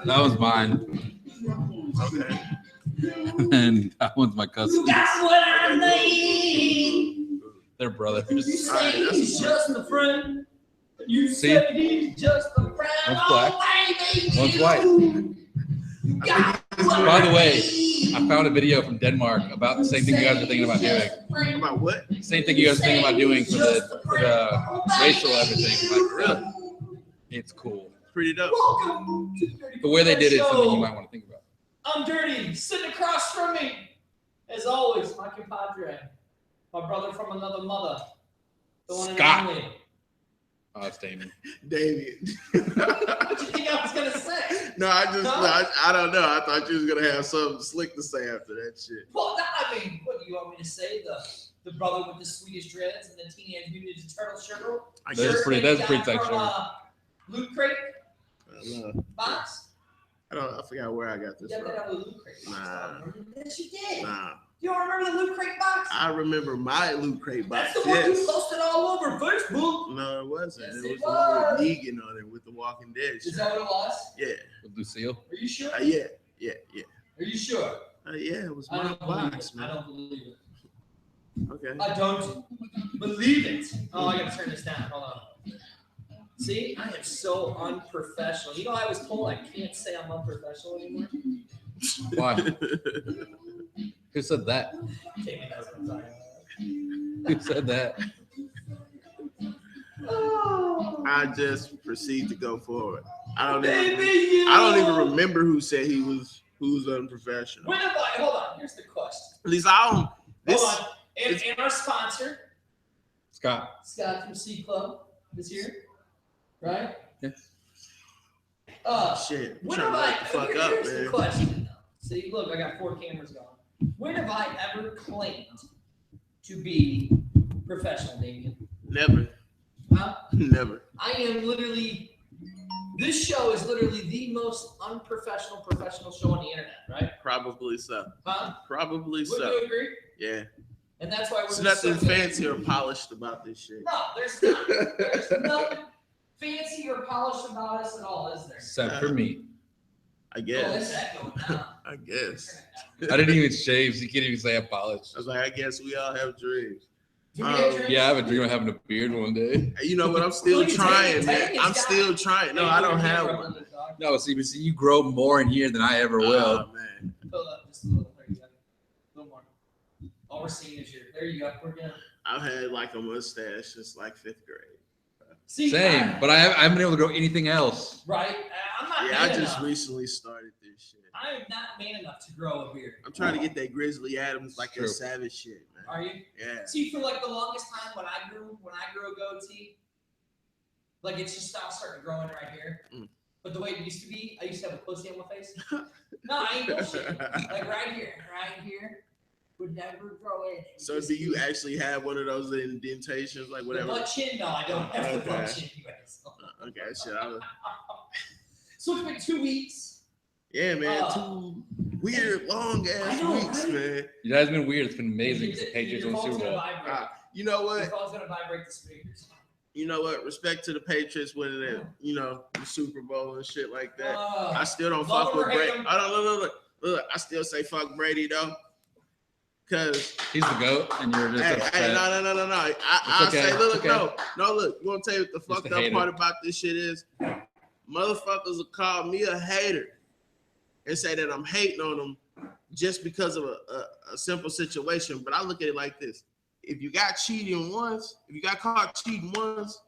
That was mine. Okay. And that one's my cousin. That's what I need. They're brothers. You say he's just a friend. You See? say he's just a friend. One's black. Oh, baby, One's white. you got what By the I way, need. I found a video from Denmark about the same thing you guys are thinking about doing. About what? Same thing you guys are thinking about doing for the racial everything. Like, really, it's cool. Pretty dope. Welcome to Dirty The way they did it is Show. something you might want to think about. I'm Dirty, sitting across from me, as always, my compadre, my brother from another mother, the one and Scott. only. Oh, it's Damon. David. What you think I was gonna say? No, I Huh? don't know. I thought you was gonna have something slick to say after that shit. Well, I mean, what do you want me to say? The brother with the Swedish dreads and the Teenage Mutant Ninja Turtle shirt? I That's guess. pretty- that that's he pretty got tight from, shirt. Loot Crate I don't know. box. I forgot where I got this You got from. that out of the Loot Crate box. Nah. Yes, you did. Nah, You don't remember the Loot Crate box? I remember my Loot Crate box. That's the one you Yes. posted all over Facebook. No, it wasn't. Yes, it it was the one was. with Negan on it with the Walking Dead Is shit. that what it was? Yeah. With Lucille. Are you sure? Yeah. Are you sure? Yeah, it was I my don't believe box, it. I man. don't believe it. Okay. I don't believe it. Oh, I gotta turn this down. Hold on. See, I am so unprofessional. You know, I was told I can't say I'm unprofessional anymore. Why? Who said that? Tammy knows what I'm talking Who said that? about. Oh, I just proceed to go forward. I don't baby, even remember who said who's unprofessional. When have I? Hold on. Here's the question. At least I don't. This, Hold on. And our sponsor, Scott. Scott from C Club, is here, right? Yes. shit. I'm When trying have to wake the I? fuck up, Here's the man. question. See, look, I got 4 cameras going. When have I ever claimed to be professional, Damien? Never. Huh? Never. I am literally. This show is literally the most unprofessional professional show on the internet, right? Probably so. Huh? Probably Would so. you agree? Yeah. And that's why we're There's just nothing so good. fancy or polished about this shit. No, there's not. There's nothing fancy or polished about us at all, is there? Except for me. I Oh, guess. it's that going down. I guess. I didn't even shave, so you can't even say I polished. I was like, I guess we all have dreams. Do we get drinks? Yeah, I have a dream of having a beard one day. You know what? I'm still Look at trying, Teddy. man. Teddy's I'm got- still trying. No, Hey, I look don't at have that one. rubber, dog. No, see, but see, you grow more in here than I ever will. Oh, man. Fill up just a little. There you go. A little more. All we're seeing is your. There you go. We're good. I've had like a mustache since like 5th grade. See, Same, but I haven't been able to grow anything else. right? I'm not Yeah, I man just enough. recently started this shit. I am not man enough to grow a beard. I'm trying to get that Grizzly Adams, like True. that savage shit, man. Are you? Yeah. See, for like the longest time when I grew a goatee, like it's just now starting growing right here. Mm. But the way it used to be, I used to have a pussy on my face. No, I ain't bullshit. Like right here, would never grow in. It was So just- do you actually have one of those indentations, like The whatever? butt chin? No, I don't have the butt Okay. chin. You asshole. Okay, shit. I was, So it's been 2 weeks. yeah, man. Uh, 2 weird, long I ass know, weeks, right? man. You guys have been weird. It's been amazing. Your- The Patriots your won the phone's Super gonna Bowl. vibrate. You know Your what? phone's gonna vibrate the speakers. You know what? Respect to the Patriots winning that, you know, the Super Bowl and shit like that. Uh, I still don't love fuck him or with hate Brady. him. I don't look. I still say fuck Brady though, cause He's the GOAT, and you're just hey, upset. no. I okay, say, look, it's okay. no. Look, you want to tell you what the Just fucked a up hater. part about this shit is? Motherfuckers will call me a hater and say that I'm hating on them just because of a simple situation. But I look at it like this: if you got cheating once, if you got caught cheating once,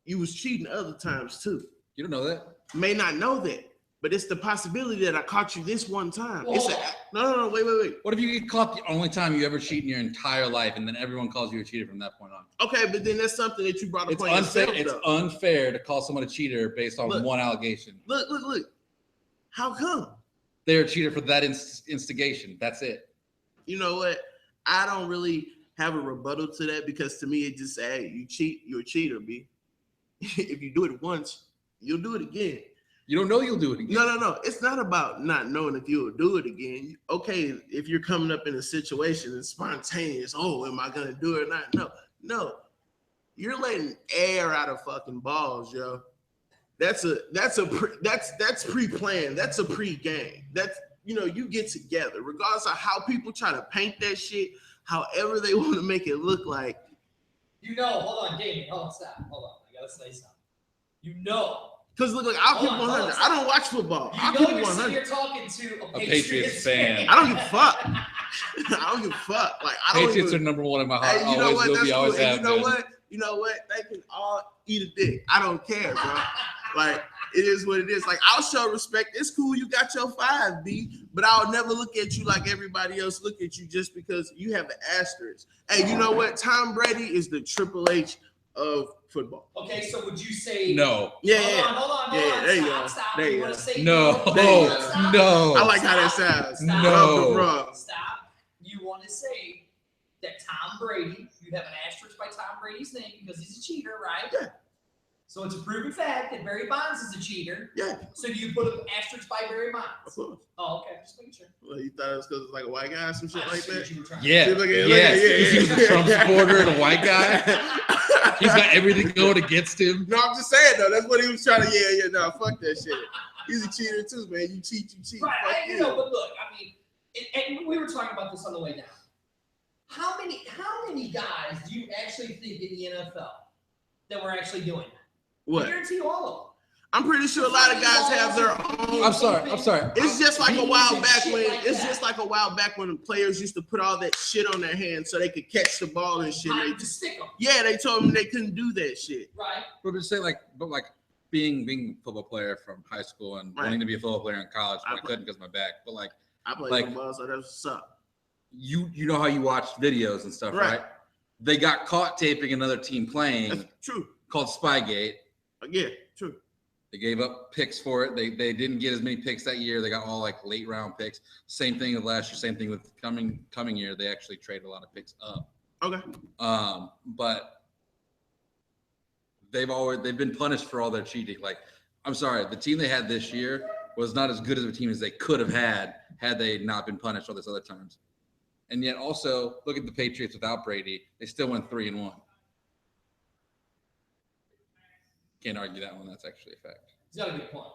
you was cheating other times too. You don't know that. You may not know that, but it's the possibility that I caught you this one time. It's Whoa. no, wait. What if you get caught the only time you ever cheat in your entire life, and then everyone calls you a cheater from that point on? Okay, but then that's something that you brought It's upon unfair. yourself. It's though. unfair to call someone a cheater based on Look. one allegation. Look. How come? They're a cheater for that instigation. That's it. You know what? I don't really have a rebuttal to that because to me it just say, hey, you cheat, you're a cheater, B. If you do it once, you'll do it again. You don't know you'll do it again. No. It's not about not knowing if you'll do it again. Okay, if you're coming up in a situation and spontaneous, oh, am I gonna do it or not? No. You're letting air out of fucking balls, yo. That's pre-planned. That's a pre-game. That's you get together, regardless of how people try to paint that shit, however they want to make it look like. Hold on, Damien. Hold on, stop. Hold on. I gotta say something. Because look, I'll keep 100. I don't watch football. I'll keep 100. You're talking to a Patriots fan. I don't give a fuck. I don't give a fuck. Like Patriots are number one in my heart. Hey, you know always what? will That's be. cool. Always And have you know been. what? You know what? They can all eat a dick. I don't care, bro. Like, it is what it is. Like, I'll show respect. It's cool. You got your 5B, but I'll never look at you like everybody else look at you just because you have the asterisk. Hey, you know what? Tom Brady is the Triple H of football. Okay, so would you say no? Yeah, Hold on. There you go. Stop. There you wanna go. say No. Stop. No. I like how that sounds. No. Stop. You want to say that Tom Brady, you have an asterisk by Tom Brady's name because he's a cheater, right? Yeah. So it's a proven fact that Barry Bonds is a cheater. Yeah. So do you put an asterisk by Barry Bonds? Of course. Oh, okay. Just making sure. Well, you thought it was because it's like a white guy or some shit I like see what that? you were trying Yeah. to Look at- Yes. yeah. He was a Trump supporter and a white guy. He's got everything going against him. No, I'm just saying though. That's what he was trying to. Yeah. No, fuck that shit. He's a cheater too, man. You cheat. Right. Fuck You know, but look, I mean, and we were talking about this on the way down. How many guys do you actually think in the NFL that were actually doing that? What? I guarantee you all of them. I'm pretty sure a lot of guys have their own. I'm sorry. It's just like a while and back shit when like it's that. just like a while back when the players used to put all that shit on their hands so they could catch the ball and shit. Time They to just, stick them. yeah, they told them they couldn't do that shit. Right. But just say like being a football player from high school and wanting to be a football player in college, but I couldn't because of my back. But like I play Like- football, so that's what's up. you know how you watch videos and stuff, right? They got caught taping another team playing That's true. called Spygate. Yeah, true. They gave up picks for it. They didn't get as many picks that year. They got all like late round picks. Same thing with last year. Same thing with coming year. They actually traded a lot of picks up. Okay. But they've been punished for all their cheating. Like, I'm sorry, the team they had this year was not as good as a team as they could have had they not been punished all this other times. And yet also look at the Patriots without Brady. They still went 3-1. Can't argue that one. That's actually a fact. He's got a good point.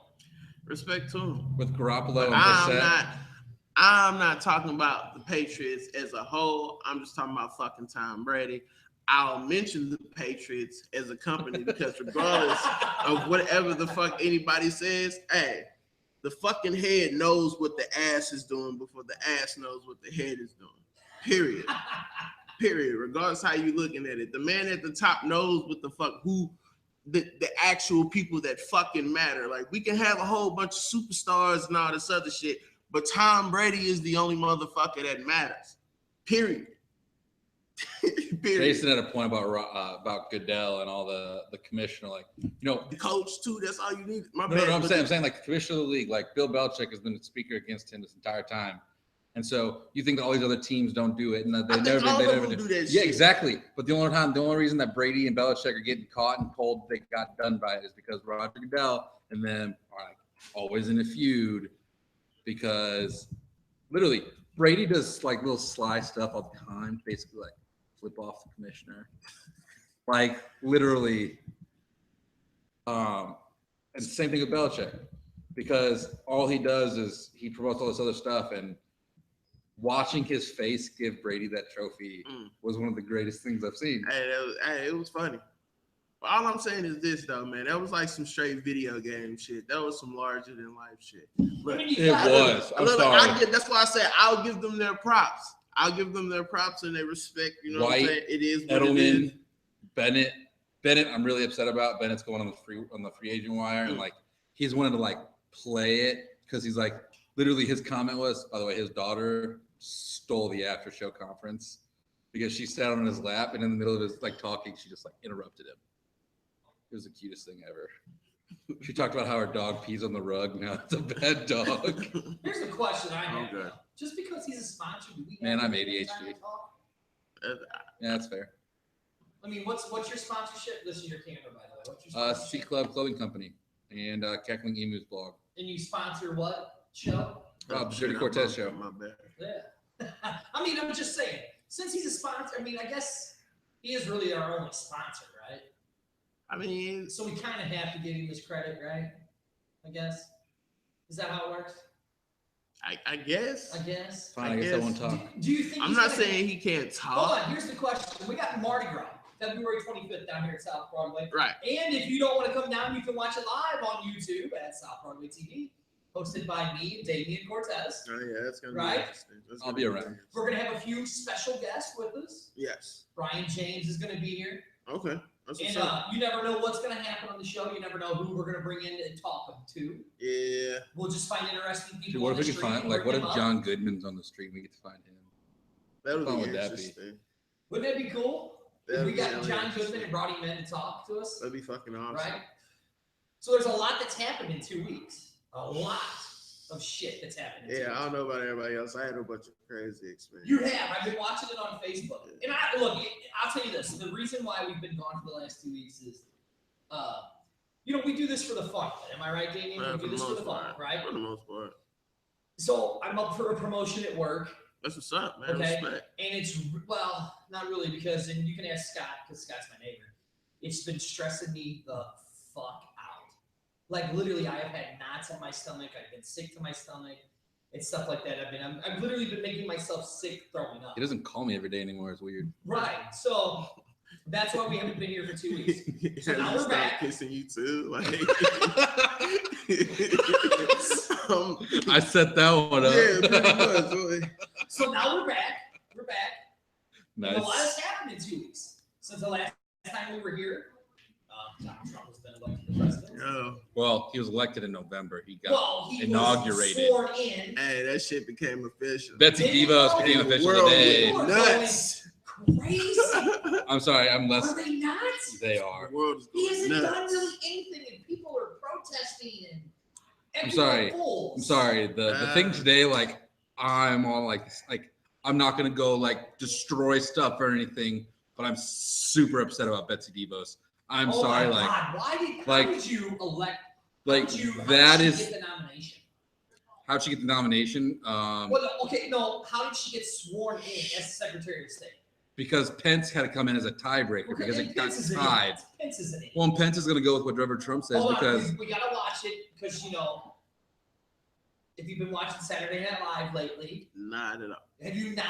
Respect to him. With Garoppolo and I'm Brissett. not talking about the Patriots as a whole. I'm just talking about fucking Tom Brady. I'll mention the Patriots as a company because regardless of whatever the fuck anybody says, hey, the fucking head knows what the ass is doing before the ass knows what the head is doing. Period. Period. Regardless how you looking at it. The man at the top knows what the fuck the actual people that fucking matter. Like, we can have a whole bunch of superstars and all this other shit, but Tom Brady is the only motherfucker that matters. Period. Period. Jason had a point about Goodell and all the commissioner, like, The coach too. That's all you need. No, I'm saying like the commissioner of the league, like Bill Belichick has been the speaker against him this entire time. And so you think that all these other teams don't do it, and that they never do that Yeah, shit. exactly. But the only reason that Brady and Belichick are getting caught and told they got done by it is because Roger Goodell and them are like always in a feud. Because literally Brady does like little sly stuff all the time, basically like flip off the commissioner, like literally. And same thing with Belichick, because all he does is he promotes all this other stuff, and watching his face give Brady that trophy was one of the greatest things I've seen. Hey, it was funny. But all I'm saying is this, though, man. That was like some straight video game shit. That was some larger than life shit. Look, It was. I'm sorry. That's why I said I'll give them their props. I'll give them their props and their respect. You know what I'm saying? It is what it is. Edelman, Bennett. I'm really upset about. Bennett's going on the free agent wire, and like he's wanted to like play it because he's like literally his comment was, by the way, his daughter stole the after show conference because she sat on his lap, and in the middle of his like talking, she just like interrupted him. It was the cutest thing ever. She talked about how her dog pees on the rug. Now it's a bad dog. Here's the question I have. Okay. Just because he's a sponsor, do we Man, have I'm any ADHD. time to talk? Yeah, that's fair. I mean, what's your sponsorship? This is your camera, by the way. What's your C sponsorship? Club Clothing Company and Cackling Emu's blog. And you sponsor what show? The Dirty Cortez show. My bad. Yeah. I mean, I'm just saying, since he's a sponsor, I mean, I guess he is really our only sponsor, right? I mean, So we kind of have to give him his credit, right? I guess. Is that how it works? I guess. I guess. Fine, I guess I won't talk. Do you think I'm not saying he can't Hold talk. on, here's the question. We got Mardi Gras, February 25th down here at South Broadway. Right. And if you don't want to come down, you can watch it live on YouTube at South Broadway TV, hosted by me and Damian Cortez. Oh yeah, that's gonna Right? be interesting. I'll be around. We're gonna have a few special guests with us. Yes. Brian James is gonna be here. Okay. That's what's And up. you never know what's gonna happen on the show. You never know who we're gonna bring in and talk to. Yeah. We'll just find interesting people. Dude, what on if the we could street find and like bring what if them up. John Goodman's on the street and we get to find him? That would How be would that be? interesting. Wouldn't that be cool? If That'd we be got really John interesting. Goodman and brought him in to talk to us, That'd be fucking awesome. right? So there's a lot that's happened in 2 weeks. A lot of shit that's happened in 2 Yeah, weeks. I don't know about everybody else. I had a bunch of crazy experiences. You have. I've been watching it on Facebook. And I'll tell you this. The reason why we've been gone for the last 2 weeks is, we do this for the fun. Am I right, Damien? We do this for the fun, right? For the most part. So I'm up for a promotion at work. That's what's up, man. Okay. Respect. And it's, well, not really, because, and you can ask Scott, because Scott's my neighbor. It's been stressing me the fuck out. Like, literally, I have had knots on my stomach. I've been sick to my stomach and stuff like that. I've literally been making myself sick throwing up. He doesn't call me every day anymore. It's weird. Right. So that's why we haven't been here for 2 weeks. So now we're back. Kissing you too. Like, I set that one up. yeah, pretty much. Really. So now we're back. We're back. Nice. And a lot has happened in 2 weeks since the last time we were here. Donald Trump has been elected the president. Yo. Well, he was elected in November. He got Well, he inaugurated. was sworn in. Hey, that shit became official. Betsy DeVos became The official world today. is nuts. Crazy. I'm sorry, I'm less. Are they not? They are. The world is He going hasn't done nuts. really anything, and people are protesting. And I'm people are sorry. fools. I'm sorry. The thing today, like, I'm all like I'm not gonna go like destroy stuff or anything, but I'm super upset about Betsy DeVos. I'm Oh sorry, my like, God. How like- did you elect? like how that did is she get the nomination? how'd she get the nomination? Well, okay, no. How did she get sworn in as Secretary of State? Because Pence had to come in as a tiebreaker because and it got Pence is an tied. idiot. Pence is an idiot. Well, and Pence is gonna go with whatever Trump says Hold on, because we gotta watch it because if you've been watching Saturday Night Live lately, Not at all. have you not?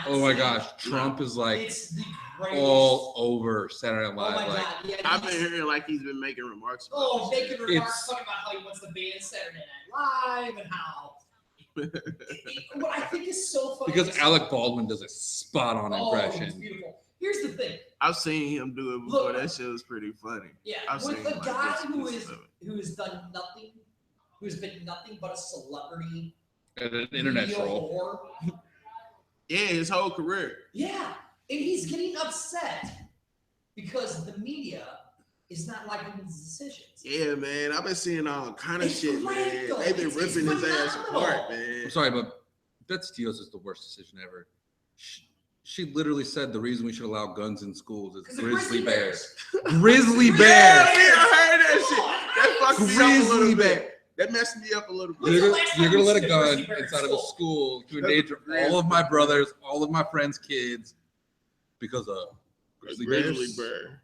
oh my seen gosh, Trump is like it's the greatest. all over Saturday Night Oh Live. my Like, God! Yeah, I've been he's- hearing like he's been making remarks. About Oh, this shit. making remarks It's- talking about how he wants to ban Saturday Night Live and how. What I think is so funny because is- Alec Baldwin does a spot on Oh, it's impression. beautiful. Here's the thing. I've seen him do it before. Look. That shit was pretty funny. Yeah, I've with seen, the like, guy bits and who pieces of it. has done nothing, who's been nothing but a celebrity At an internet media troll. whore. Yeah, his whole career. Yeah, and he's getting upset because the media is not liking his decisions. Yeah, man. I've been seeing all kind of It's shit, great, man. though. They've been It's ripping his ass phenomenal. apart, man. I'm sorry, but Betsy DeVos is the worst decision ever. She literally said the reason we should allow guns in schools is 'Cause the grizzly bears. bears. Grizzly Yeah, bears. I heard that shit. Come on, That fucked me up a Grizzly little bear. bit. That messed me up a little When's bit. the You're, last you're time gonna you let a seen a gun grizzly bear in inside of a school? school to That's endanger crazy. all of my brothers, all of my friends' kids, because of grizzly bears. bear.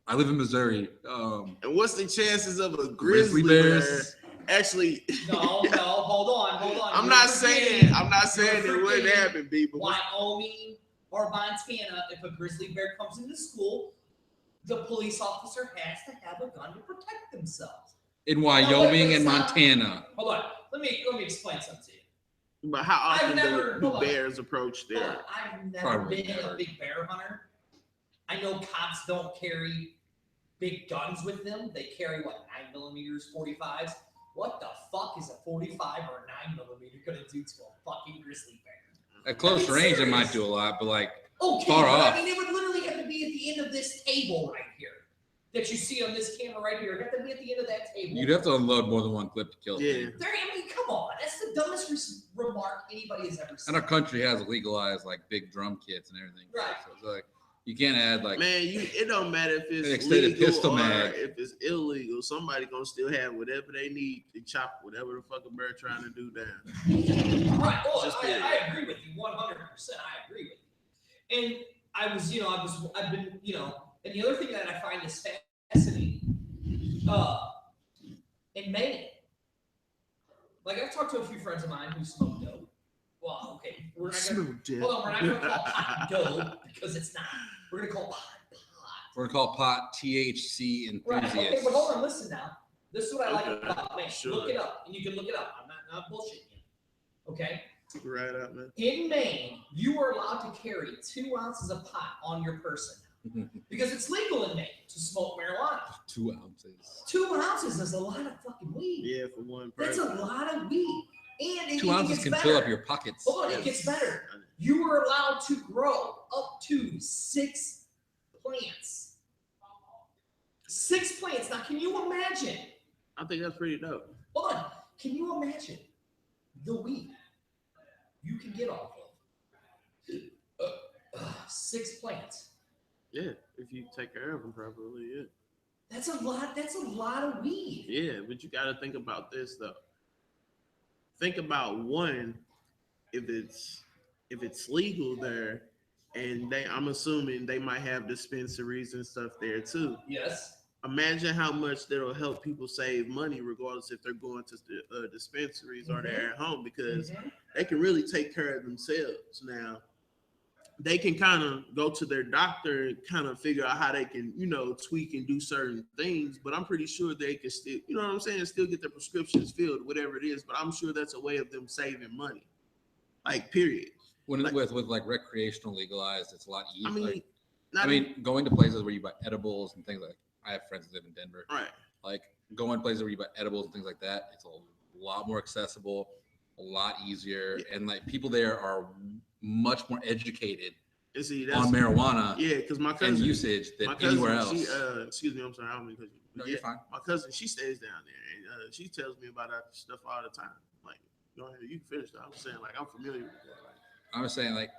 I live in Missouri. And what's the chances of a Grizzly grizzly bear bears. actually? No, hold on. I'm You're not forgetting saying it wouldn't forgetting happen, people. Wyoming or Montana, if a grizzly bear comes into school, the police officer has to have a gun to protect themselves. In Wyoming and stop. Montana. Hold on, let me explain something to you. But how I've often never- do hold on. bears approach Hold there? on, I've never Probably been never. a big bear hunter. I know cops don't carry big guns with them. They carry what, 9mm 45s? What the fuck is a 45 or a 9mm gonna do to a fucking grizzly bear? At close I'm range, it serious. might do a lot, but like Okay, Far but off. I mean, it would literally have to be at the end of this table right here that you see on this camera right here. It would have to be at the end of that table. you'd have to unload more than one clip to kill Yeah. it. I mean, come on. That's the dumbest remark anybody has ever said. And our country has legalized like big drum kits and everything. Right. So it's like you can't add like Man, it don't matter if An it's extended legal pistol or mag. if it's illegal. Somebody gonna still have whatever they need to chop whatever the fuck a bear trying to do down. Right. Well, Just I agree with you 100%. I agree with you. And I've been, and the other thing that I find is in Maine. Like I've talked to a few friends of mine who smoke dope. Well, okay, we're not gonna hold on. We're not gonna call pot dope because it's not. We're gonna call pot. We're gonna call pot THC enthusiasts. Right. Okay, but hold on. Listen now. This is what I like about Maine. Sure. Look it up, and you can look it up. I'm not bullshitting you. Okay. Right up, man. In Maine, you are allowed to carry 2 ounces of pot on your person because it's legal in Maine to smoke marijuana. 2 ounces. 2 ounces is a lot of fucking weed. Yeah, for one person. That's a lot of weed. And it 2 ounces can fill up your pockets. Hold on, it gets better. You are allowed to grow up to 6 plants. 6 plants. Now, can you imagine? I think that's pretty dope. Hold on. Can you imagine the weed you can get off of 6 plants? Yeah, if you take care of them properly, yeah. That's a lot. That's a lot of weed. Yeah, but you got to think about this though. Think about one, if it's legal there, and I'm assuming they might have dispensaries and stuff there too. Yes. Imagine how much that'll help people save money, regardless if they're going to dispensaries or they're at home, because they can really take care of themselves. Now, they can kind of go to their doctor and kind of figure out how they can, tweak and do certain things. But I'm pretty sure they can still, you know what I'm saying, still get their prescriptions filled, whatever it is. But I'm sure that's a way of them saving money. Like, period. When with like recreational legalized, it's a lot easier. I mean, going to places where you buy edibles and things like. I have friends that live in Denver. Right. Like going places where you buy edibles and things like that. It's a lot more accessible, a lot easier, and like people there are much more educated on marijuana. Yeah, because my cousin and usage than anywhere else. Excuse me, I'm sorry, I don't mean to cut you. No, you're fine. My cousin, she stays down there, and she tells me about that stuff all the time. Like, go ahead, you can finish that. I'm saying, like, I'm familiar with that. I was saying, like,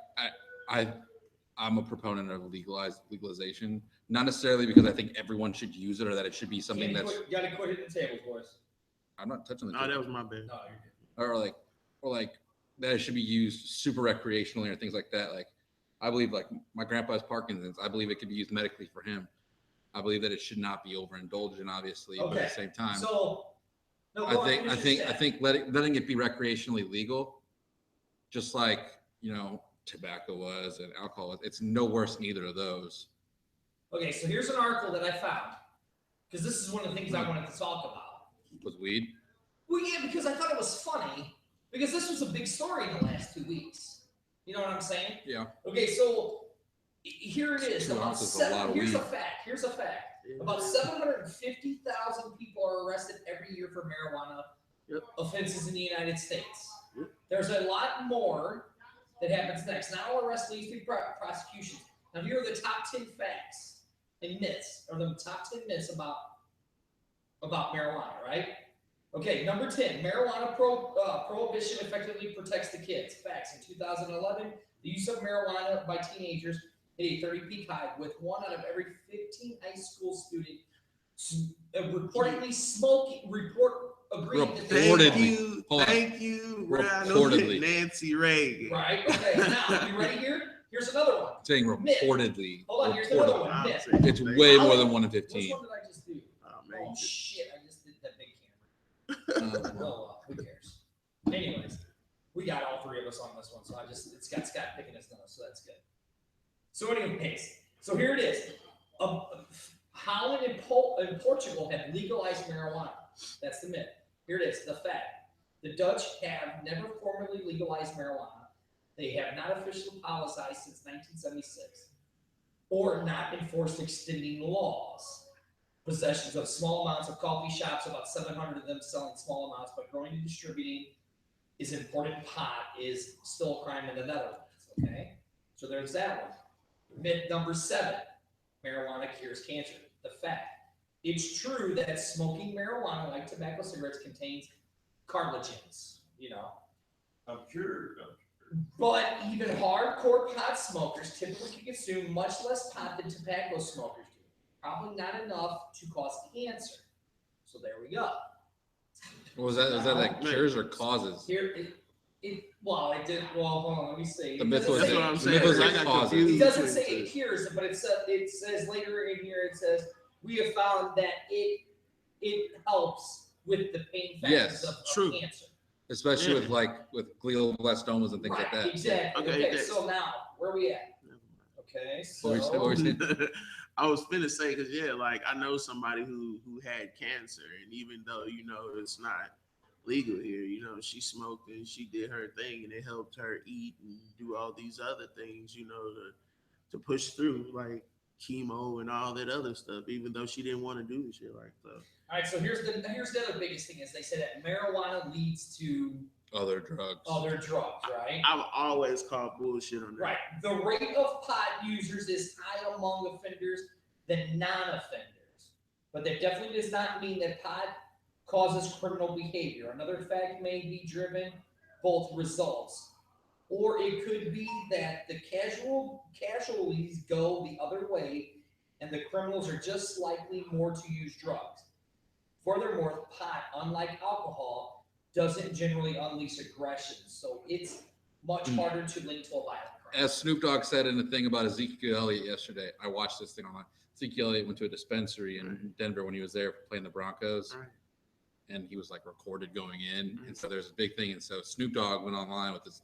I'm a proponent of legalization, not necessarily because I think everyone should use it or that it should be something that's. You gotta quit hitting the tables, boys. I'm not touching the. No, that was my bad. No, you're good. Or like that it should be used super recreationally or things like that. Like, I believe like my grandpa has Parkinson's. I believe it could be used medically for him. I believe that it should not be overindulgent, obviously, but at the same time. So, no, I think letting it be recreationally legal, just like tobacco was and alcohol was, it's no worse than either of those. Okay, so here's an article that I found because this is one of the things I wanted to talk about. Was weed? Well, yeah, because I thought it was funny because this was a big story in the last 2 weeks. You know what I'm saying? Yeah. Okay, so here it is. Here's a fact. Yeah. About 750,000 people are arrested every year for marijuana offenses in the United States. Yep. There's a lot more that happens next. Not all arrests lead to prosecutions. Now, here are the top 10 facts and myths, or the top 10 myths about marijuana, right? Okay, number 10, marijuana prohibition effectively protects the kids. Facts. In 2011, the use of marijuana by teenagers hit a 30-peak high, with 1 out of every 15 high school student reportedly smoking. Thank you, reportedly. Nancy Reagan. Right. Okay. Now, you ready here? Here's another one. Saying reportedly. Hold on. Here's another one. Myth. It's way more than 1 in 15. Which one did I just do? Oh shit! I just did that big camera. Who cares? Anyways, we got all 3 of us on this one, so it's got Scott picking his nose, so that's good. So anyways, so here it is. Holland and Portugal have legalized marijuana. That's the myth. Here it is, the fact. The Dutch have never formally legalized marijuana. They have not officially politicized since 1976 or not enforced extending laws. Possessions of small amounts of coffee shops, about 700 of them selling small amounts, but growing and distributing is imported pot is still a crime in the Netherlands. Okay, so there's that one. Myth number 7, marijuana cures cancer. The fact. It's true that smoking marijuana, like tobacco cigarettes, contains carcinogens, I'm cured. But even hardcore pot smokers typically consume much less pot than tobacco smokers do. Probably not enough to cause cancer. So there we go. What was that? Was that like cures or causes? Here, Well, hold on, let me see. The myth was That's what I'm saying. myth was I like got causes. confused. It doesn't say it cures, but it says later in here, it says we have found that it helps with the pain factors of cancer. Especially with glioblastomas and things like that. Exactly. Okay, so now where are we at? Okay, so What were you saying? I was finna say, because like I know somebody who had cancer, and even though it's not legal here, she smoked and she did her thing, and it helped her eat and do all these other things, to push through like chemo and all that other stuff, even though she didn't want to do shit like that. All right, so here's the other biggest thing is they say that marijuana leads to other drugs, right? I've always called bullshit on that. Right. The rate of pot users is high among offenders than non-offenders. But that definitely does not mean that pot causes criminal behavior. Another fact may be driven both results, or it could be that the casualties go the other way and the criminals are just likely more to use drugs. Furthermore, pot, unlike alcohol, doesn't generally unleash aggression, so it's much harder to link to a violent crime. As Snoop Dogg said in the thing about Ezekiel Elliott yesterday, I watched this thing online. Ezekiel Elliott went to a dispensary in Denver when he was there playing the Broncos, and he was like recorded going in, and so there's a big thing, and so Snoop Dogg went online with this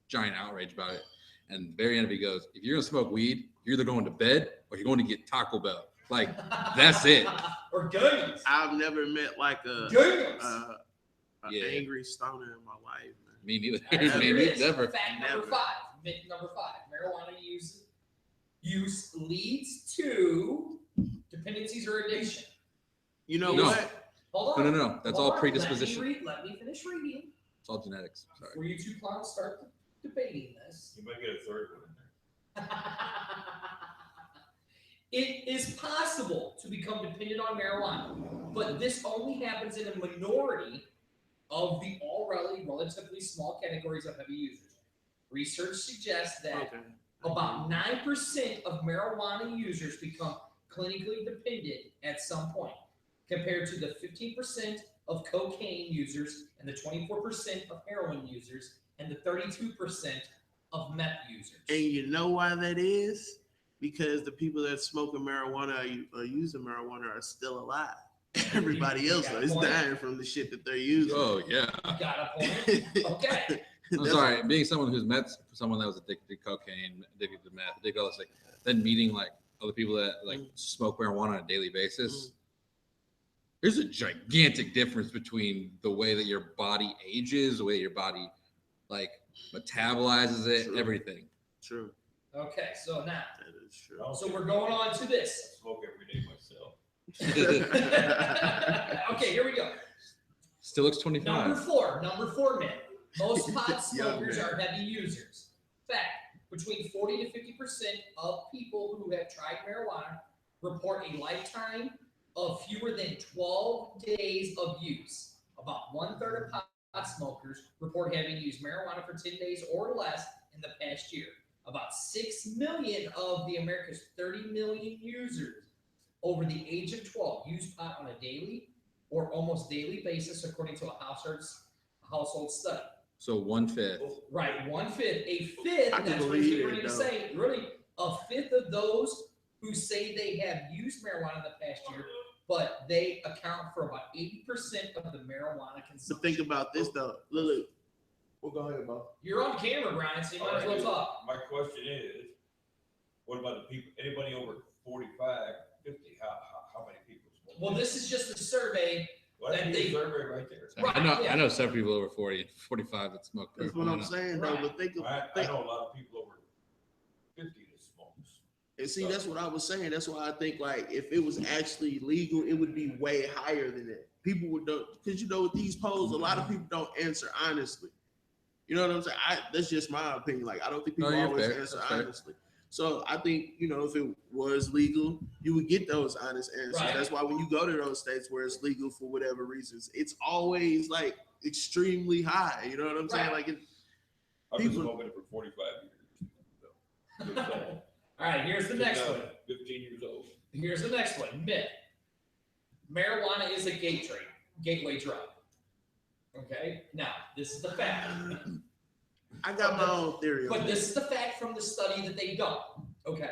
giant outrage about it, and at the very end of it, he goes, "If you're gonna smoke weed, you're either going to bed or you're going to get Taco Bell. Like that's it." Or goonies. I've never met like a angry stoner in my life, man. Me neither. Never. Fact number 5. Myth number 5. Marijuana use leads to dependencies or addiction. You know what? Hold on. No. That's all predisposition. Let me finish reading. It's all genetics. Sorry. Before you two clowns start debating this. You might get a third one in there. It is possible to become dependent on marijuana, but this only happens in a minority of the already relatively small categories of heavy users. Research suggests that about 9% of marijuana users become clinically dependent at some point, compared to the 15% of cocaine users and the 24% of heroin users and the 32% of meth users. And you know why that is? Because the people that smoking marijuana or using marijuana are still alive. Everybody else is dying from the shit that they're using. Oh yeah. You got a point. Okay. I'm sorry, being someone who's met someone that was addicted to cocaine, addicted to meth, addicted to all this, like, then meeting like other people that like smoke marijuana on a daily basis. There's a gigantic difference between the way that your body ages, the way your body like metabolizes it, everything. True. Okay, so now, that is true. So we're going on to this. I smoke every day myself. Okay, here we go. Still looks 25. Number four myth. Most pot smokers are heavy users. Fact, between 40 to 50% of people who have tried marijuana report a lifetime of fewer than 12 days of use. About 1/3 of pot smokers report having used marijuana for 10 days or less in the past year. About 6 million of the America's 30 million users over the age of 12 use pot on a daily or almost daily basis, according to a household study. So 1/5. Right, 1/5. A fifth, that's what he's getting ready to say, really, a fifth of those who say they have used marijuana in the past year, but they account for about 80% of the marijuana consumption. But think about this, though. Look. We'll go ahead, Bo. You're on camera, Brian, so you might as well talk. My question is, what about the people, anybody over 45, 50, how many people smoke? Well, this is just a survey. Well, that's a survey right there. Right, I know several people over 40, 45 that smoke. That's what I'm saying, though. But think I know a lot of people over 50 that smokes. And see, that's what I was saying. That's why I think, like, if it was actually legal, it would be way higher than that. People would don't, because with these polls, a lot of people don't answer honestly. You know what I'm saying? That's just my opinion. Like, I don't think people always answer honestly. So I think, if it was legal, you would get those honest answers. Right. That's why when you go to those states where it's legal for whatever reasons, it's always like extremely high. You know what I'm saying? Like, I've been smoking it for 45 years. All right, here's the next one. 15 years old. Here's the next one. Myth. Marijuana is a gateway drug. Okay, now this is the fact. I got my own theory. But this is the fact from the study that they've done. Okay.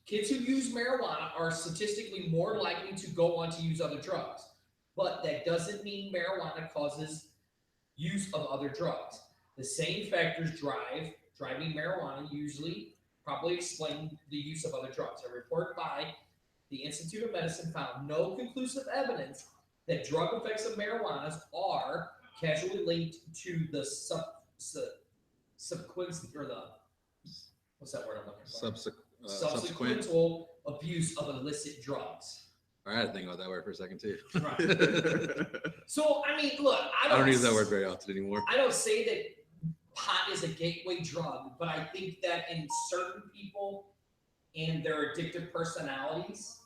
Kids who use marijuana are statistically more likely to go on to use other drugs. But that doesn't mean marijuana causes use of other drugs. The same factors driving marijuana usually probably explain the use of other drugs. A report by the Institute of Medicine found no conclusive evidence that drug effects of marijuana are causally linked to the subsequent or the what's that word I'm looking for? Subsequent. Abuse of illicit drugs. I had to think about that word for a second too. Right. So I mean, look, I don't use that word very often anymore. I don't say that pot is a gateway drug, but I think that in certain people and their addictive personalities,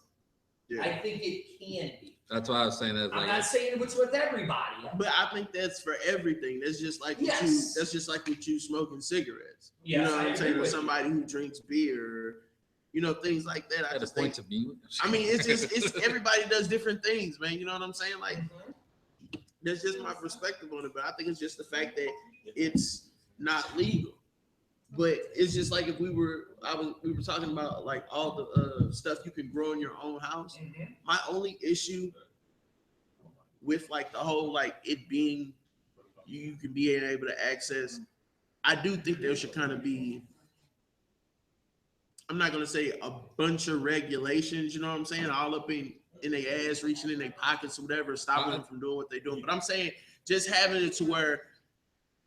I think it can be. That's why I was saying that. I'm not saying it's with everybody, but I think that's for everything. That's just like with you. That's just like with you smoking cigarettes. Yes, you know what I'm saying? Or somebody who drinks beer, or, things like that. I just think. I mean, it's everybody does different things, man. You know what I'm saying? Like, that's just my perspective on it. But I think it's just the fact that it's not legal. But it's just like if we were talking about like all the stuff you can grow in your own house. My only issue with like the whole like it being you can be able to access, I do think there should kind of be, I'm not gonna say a bunch of regulations, you know what I'm saying, all up in their ass, reaching in their pockets or whatever, stopping them from doing what they're doing. But I'm saying just having it to where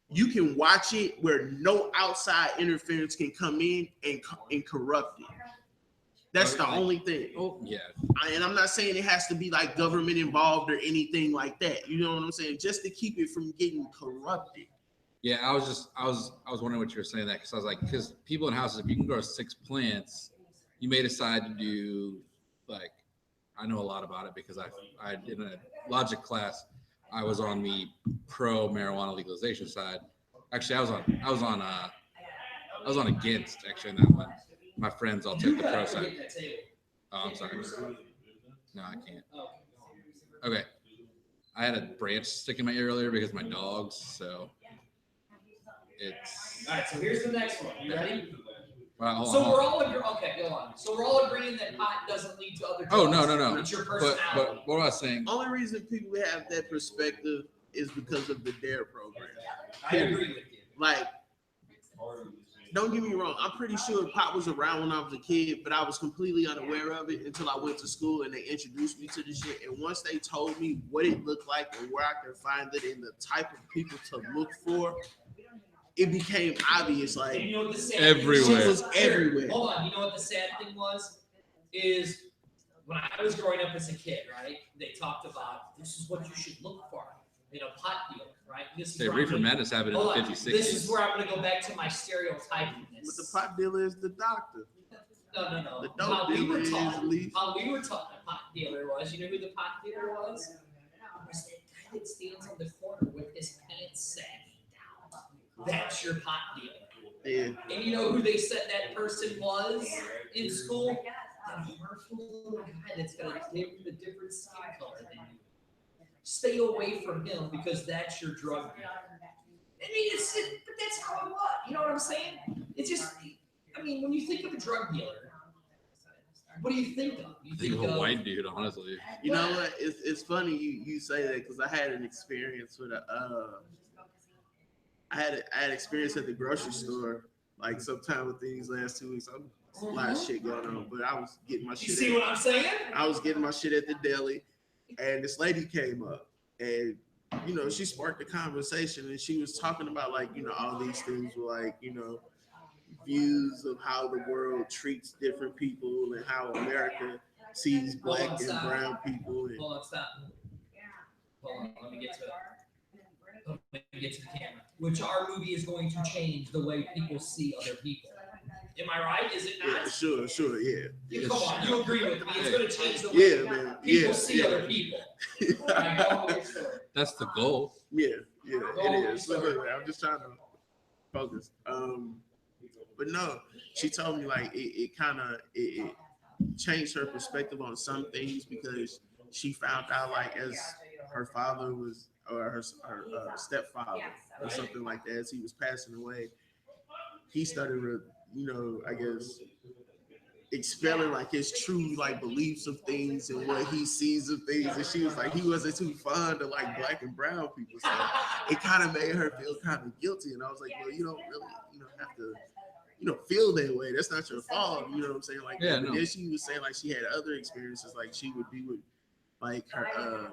you can watch it where no outside interference can come in and corrupt it. That's the only thing. Oh, yeah. And I'm not saying it has to be like government involved or anything like that. You know what I'm saying? Just to keep it from getting corrupted. Yeah, I was wondering what you were saying that because I was like, because people in houses, if you can grow 6 plants, you may decide to do like, I know a lot about it because I did a logic class. I was on the pro marijuana legalization side. Actually, I was on against actually in that one. My friends all took the pro side. Oh, I'm sorry. No, I can't. Okay. I had a branch stick in my ear earlier because of my dogs, so it's. All right, so here's the next one. You ready? Well, so we're all okay. Go on. So we're all agreeing that pot doesn't lead to other drugs. Oh no. It's your personality. But what I was saying. Only reason people have that perspective is because of the DARE program. I agree with you. Like, don't get me wrong. I'm pretty sure pot was around when I was a kid, but I was completely unaware of it until I went to school and they introduced me to the shit. And once they told me what it looked like and where I could find it and the type of people to look for, it became obvious. Like, and you know what the sad everywhere. It was everywhere. Hold on. You know what the sad thing was? Is when I was growing up as a kid, right? They talked about this is what you should look for in a pot dealer, right? This is Reefer Madness happened in the 50s, 60s. This is where I'm going to go back to my stereotyping. But the pot dealer is the doctor. No. The dope dealer is least. How we were taught a pot dealer was, you know who the pot dealer was? It was that guy that stands on the corner with his pants sagging down. That's your pot dealer. Yeah. And you know who they said that person was in school? That harmful little guy that's got a different skin color than you. Stay away from him because that's your drug dealer. I mean, but that's how it was. You know what I'm saying? It's just, I mean, when you think of a drug dealer, what do you think of? You think of a white dude, honestly. You know what? It's funny you say that because I had an experience with I had experience at the grocery store like sometime within these last 2 weeks. A lot of shit going on, but I was getting my shit. You see what I'm saying? I was getting my shit at the deli, and this lady came up, and she sparked the conversation, and she was talking about like all these things were like views of how the world treats different people and how America sees black and brown people. And, hold on, stop. Hold on, let me get to it. Let me get to the camera. Which our movie is going to change the way people see other people. Am I right? Is it not? Yeah, sure, yeah. Come on, you agree with me? It's going to change the way people see other people. That's the goal. Yeah, it is. I'm just trying to focus. But no, she told me like it kind of changed her perspective on some things because she found out like as her father was or her stepfather or something like that as he was passing away, he started I guess expelling like his true like beliefs of things and what he sees of things, and she was like he wasn't too fond of like black and brown people, so it kind of made her feel kind of guilty. And I was like, well, you don't really have to feel that way. That's not your fault. You know what I'm saying? Like, yeah, but no. then she was saying like she had other experiences, like she would be with like her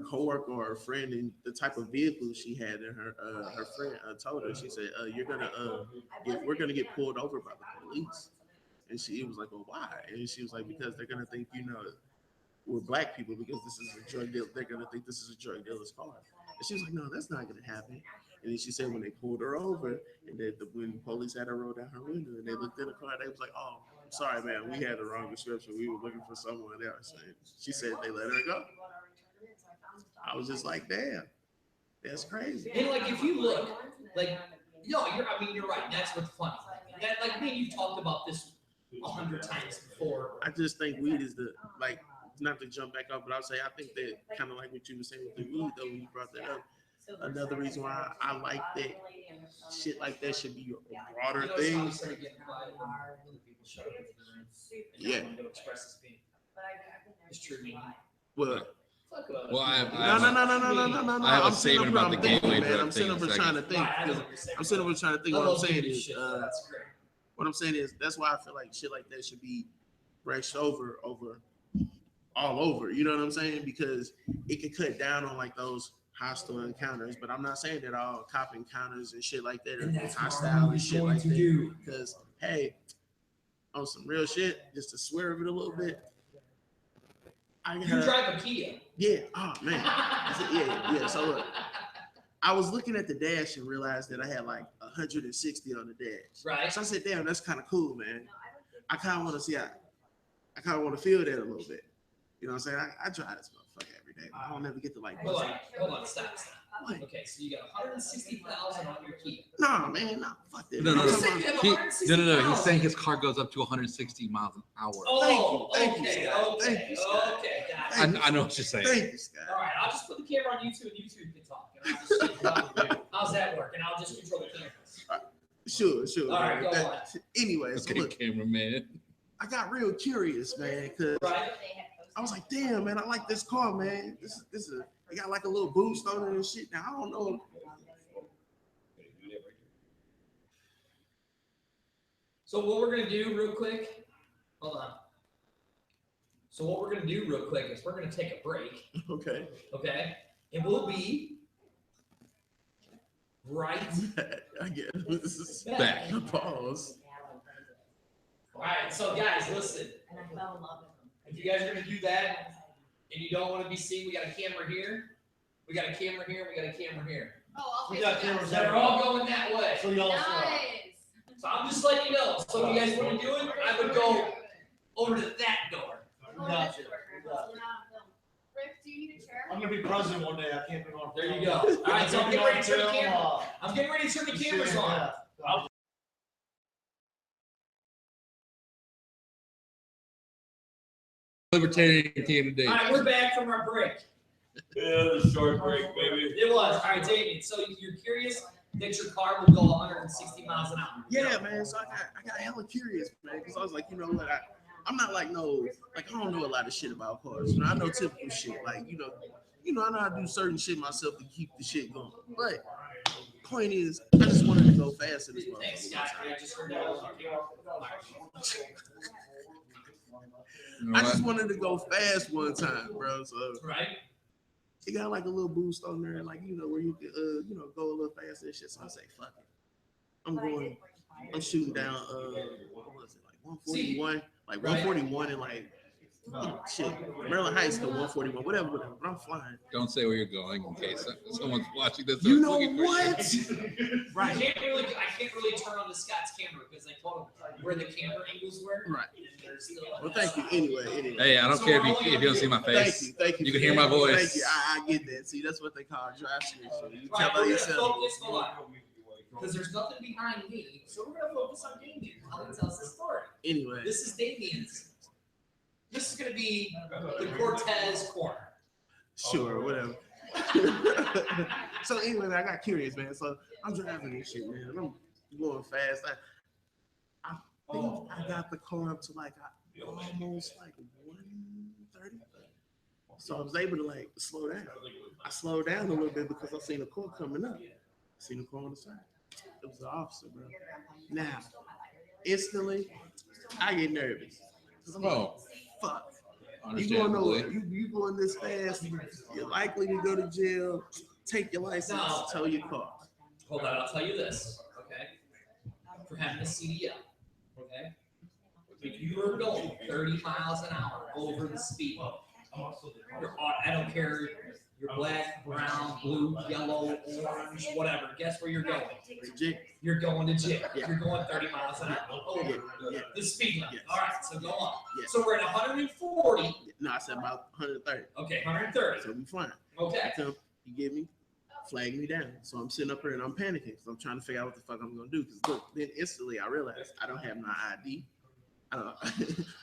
coworker or her friend, and the type of vehicle she had, and her friend told her, she said, we're gonna get pulled over by the police. And she was like, well, why? And she was like, because they're gonna think we're black people, because this is a drug deal. They're gonna think this is a drug dealer's car. And she was like, no, that's not gonna happen. And then she said when they pulled her over, and then when the police had her roll down her window, and they looked in the car, they was like, oh, I'm sorry, man, we had the wrong description. We were looking for someone else. And she said they let her go. I was just like, damn, that's crazy. And like, if you look, like, you're right. That's what's funny. That, like, me and you talked about this 100 times before. I just think weed is not to jump back up, but I'll say I think that kind of like what you were saying with the weed, though, when you brought that up. Another reason why I like that shit like that should be a broader thing. Yeah. It's true. Well, no. I have a statement about the gateway drug I'm sitting over trying to think. I'm sitting over trying to think. What I'm saying is, that's why I feel like shit like that should be brushed over all over. You know what I'm saying? Because it can cut down on like those hostile encounters. But I'm not saying that all cop encounters and shit like that are hostile and shit like that. Because hey, on some real shit, just to swerve it a little bit. You drive a Kia. Yeah. Oh man. Yeah. So look, I was looking at the dash and realized that I had like 160 on the dash. Right. So I said, damn, that's kind of cool, man. I kind of want to see I kind of want to feel that a little bit. You know what I'm saying? I drive this motherfucker every day, but I don't ever get to like. Hold on, stop. What? Okay, so you got 160,000 on your Kia. Nah, man, fuck that. No. He's saying his car goes up to 160 miles an hour. Oh, thank you, Scott. Okay. I know what you're saying. Thank you, Scott. All right, I'll just put the camera on YouTube, and YouTube can talk. And I'll just how's that work? And I'll just control the cameras. Sure. All right, go on. Anyway, so look, cameraman. I got real curious, man, because I was like, damn, man, I like this car, man. This is it got like a little boost on it and shit. Now I don't know. So what we're gonna do real quick, hold on. So what we're gonna do real quick is we're gonna take a break. Okay. And we'll be right I guess this is back. Pause. All right, so guys, listen. If you guys are gonna do that, and you don't want to be seen, we got a camera here. We got a camera here. We got a camera here. Oh, We got cameras that are all going that way. So y'all So I'm just letting you know. So if you guys want to do it, I would go over to that door. Gotcha. Rick, do you need a chair? I'm gonna be president one day. I can't be on. There you go. All right, so I'm getting ready to turn the camera. I'm getting ready to turn the cameras on. Libertarian team today. All right, we're back from our break. Yeah, the short break, baby. It was. All right, Damien. So you're curious that your car will go 160 miles an hour? Yeah, man. So I got hella curious, man, because I was like, you know what, I'm not like I don't know a lot of shit about cars. You know, I know typical shit, like you know, I know how to do certain shit myself to keep the shit going. But point is, I just wanted to go fast in this motherfucker. Thanks, Scott. I just heard that on camera. I just wanted to go fast one time, bro. So Right. it got like a little boost on there, like where you could go a little faster and shit. So I say, fuck it. I'm shooting down what was it, like 141, like 141 and like shit. Maryland Heights to 141, whatever, but I'm flying. Don't say where you're going in case someone's watching this. You know what? Right. I can't really turn on the Scott's camera because I told him where the camera angles were. Right. And there's still Well, thank you. Anyway. Hey, I don't care if you don't see my face. Thank you. You can hear my voice. Thank you. I get that. See, that's what they call drive switch. So you Right, tell we're yourself. gonna focus. Hold on. Because there's nothing behind me, so we're gonna focus on Damien. How he tells the story. Anyway. This is Damien's. This is gonna be the Cortez corner. Sure, whatever. So anyway, I got curious, man. So I'm driving this shit, man. I'm going fast. I got the car up to like almost like 130. So I was able to like slow down. I slowed down a little bit because I seen a car coming up. Seen a car on the side. It was the officer, bro. Now, instantly, I get nervous. I'm like, fuck. You going nowhere. You going this fast, you're likely to go to jail, take your license, tow your car. Hold on, I'll tell you this, okay? For having a CDL, okay? If you are going 30 miles an hour over the speed limit, I don't care, you're black, brown, blue, yellow, orange, whatever. Guess where you're going? You're going to jail. Yeah. You're going 30 miles an hour over the speed limit. Yes. All right, so go on. Yes. So we're at 140. No, I said about 130. Okay, 130. So we fine. Okay. So you get me, flag me down. So I'm sitting up here and I'm panicking because I'm trying to figure out what the fuck I'm gonna do. Because look, then instantly I realized I don't have my ID. I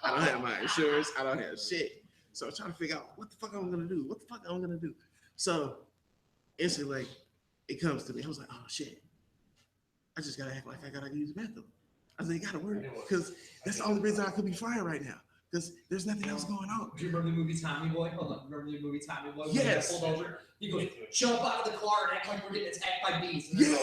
don't have my insurance. I don't have shit. So I'm trying to figure out what the fuck I'm gonna do. What the fuck I'm gonna do. So instantly, like, it comes to me. I was like, oh shit. I just gotta act like I gotta use the bathroom. I said, it gotta work. Because that's the only reason I could be flying right now. Because there's nothing else going on. Do you remember the movie Tommy Boy? Hold on. Remember the movie Tommy Boy? Yes. Pulled over. He goes, jump out of the car and act like we're getting attacked by bees. And Yeah.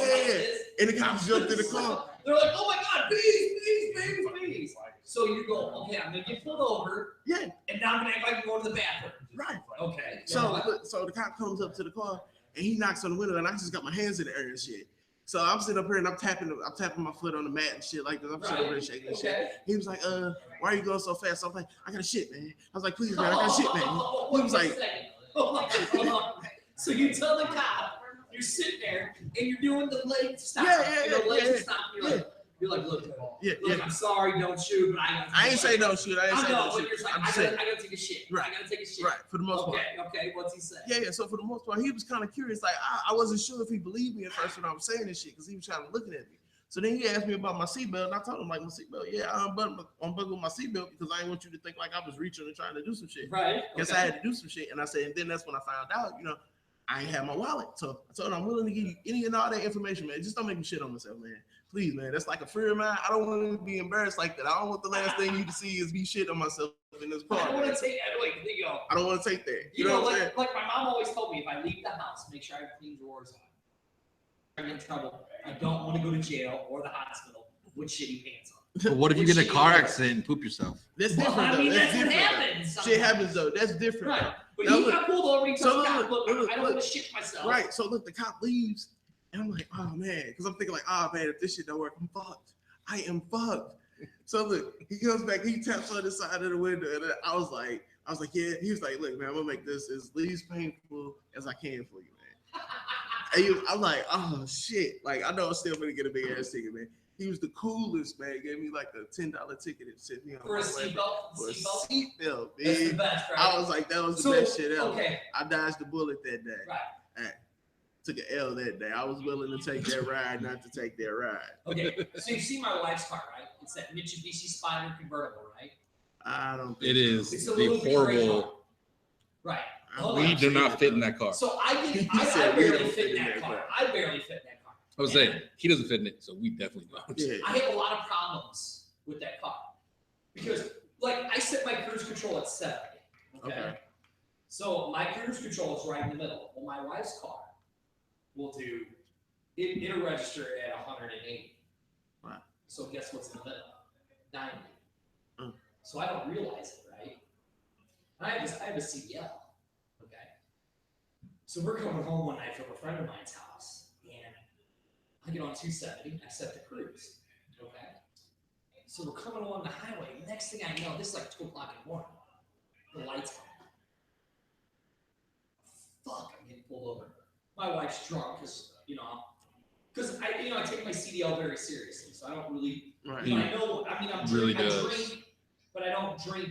And the cops jumped in the car. They're like, oh my God, bees. So you go, okay, I'm gonna get pulled over. Yeah. And now I'm gonna act like I'm going to the bathroom. Right. Okay. So the cop comes up to the car and he knocks on the window and I just got my hands in the air and shit. So I'm sitting up here and I'm tapping my foot on the mat and shit like this. I'm sitting over there shaking and shit. He was like, why are you going so fast? So I was like, I got shit, man. I was like, please, man, I got shit, man. He was like, hold on. So you tell the cop, you're sitting there and you're doing the leg stop. You're like, look, I'm sorry, don't shoot, but I ain't say don't shoot. I ain't say don't shoot. I gotta take a shit. Right. I gotta take a shit. Right, for the most part. Okay, what's he say? Yeah, so for the most part, he was kind of curious. Like, I wasn't sure if he believed me at first when I was saying this shit because he was kind of looking at me. So then he asked me about my seatbelt, and I told him, like, my seatbelt, yeah, I'm unbuckling my seatbelt because I didn't want you to think like I was reaching and trying to do some shit. Right. Guess I had to do some shit. And I said, and then that's when I found out, I ain't have my wallet. So I told him, I'm willing to give you any and all that information, man. Just don't make me shit on myself, man. Please, man. That's like a fear of mine. I don't want to be embarrassed like that. I don't want the last thing you to see is me shit on myself in this car. I don't want to take I don't want to take that. You know what I'm saying? Like my mom always told me, if I leave the house, make sure I have clean drawers on. I get in trouble. I don't want to go to jail or the hospital with shitty pants on. But what if you get in a car accident and poop yourself? That's different, though. I mean, that's what different, happens. though. Shit happens, though. That's different. Right. Though. But Now, he look, got pulled over. He told so the cop, look, I don't want to shit myself. Right. So look, the cop leaves, and I'm like, oh man, because I'm thinking like, oh man, if this shit don't work, I'm fucked. I am fucked. So look, he comes back, he taps on the side of the window, and I was like, yeah. He was like, look, man, I'm gonna make this as least painful as I can for you, man. And I'm like, oh shit, like I know I'm still gonna get a big ass ticket, man. He was the coolest, man. He gave me like a $10 ticket and sent me on For a seatbelt? For a seatbelt, That's the man. best, right? I was like, that was the best shit ever. Okay. I dodged the bullet that day. Right. Took an L that day. I was willing to take that ride, not to take that ride. Okay. So you see my wife's car, right? It's that Mitsubishi Spider convertible, right? I don't think It is It's a the little bit gray car. horrible. Right. I Hold We on. do not fit in that car. So I said we barely don't fit in that car. I barely fit in that car. I was saying he doesn't fit in it, so we definitely don't. Yeah. I have a lot of problems with that car because, like, I set my cruise control at 70. Okay. So my cruise control is right in the middle. Well, my wife's car will do. It'll register at 180. Right. So guess what's in the middle? 90. Mm. So I don't realize it, right? And I have a CDL. Okay. So we're coming home one night from a friend of mine's house, and I get on 270. I set the cruise. Okay. So we're coming along the highway. Next thing I know, this is like 2 o'clock in the morning. The lights come on. Fuck! I'm getting pulled over. My wife's drunk because I take my CDL very seriously, so I don't really. Right. You know, I'm Really I does. drink, but I don't drink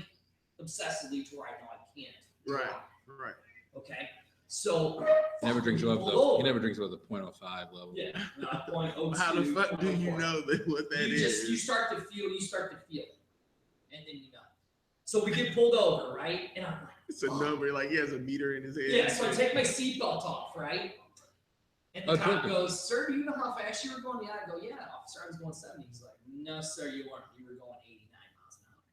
obsessively to where I know I can't. Right. Okay. So Never drinks above pulled he over. never drinks above the 0.05 level. Yeah, not 0.02. How the fuck do you 0.04. know what that you is? You start to feel it, and then you know. So we get pulled over, right? And I'm like, It's a number, like he has a meter in his head. yeah. So I take my seatbelt off, right? And the cop goes, "Sir, do you know how fast you were going?" Yeah, I go, "Yeah, officer, I was going 70." He's like, "No, sir, you weren't. You were going 89 miles an hour."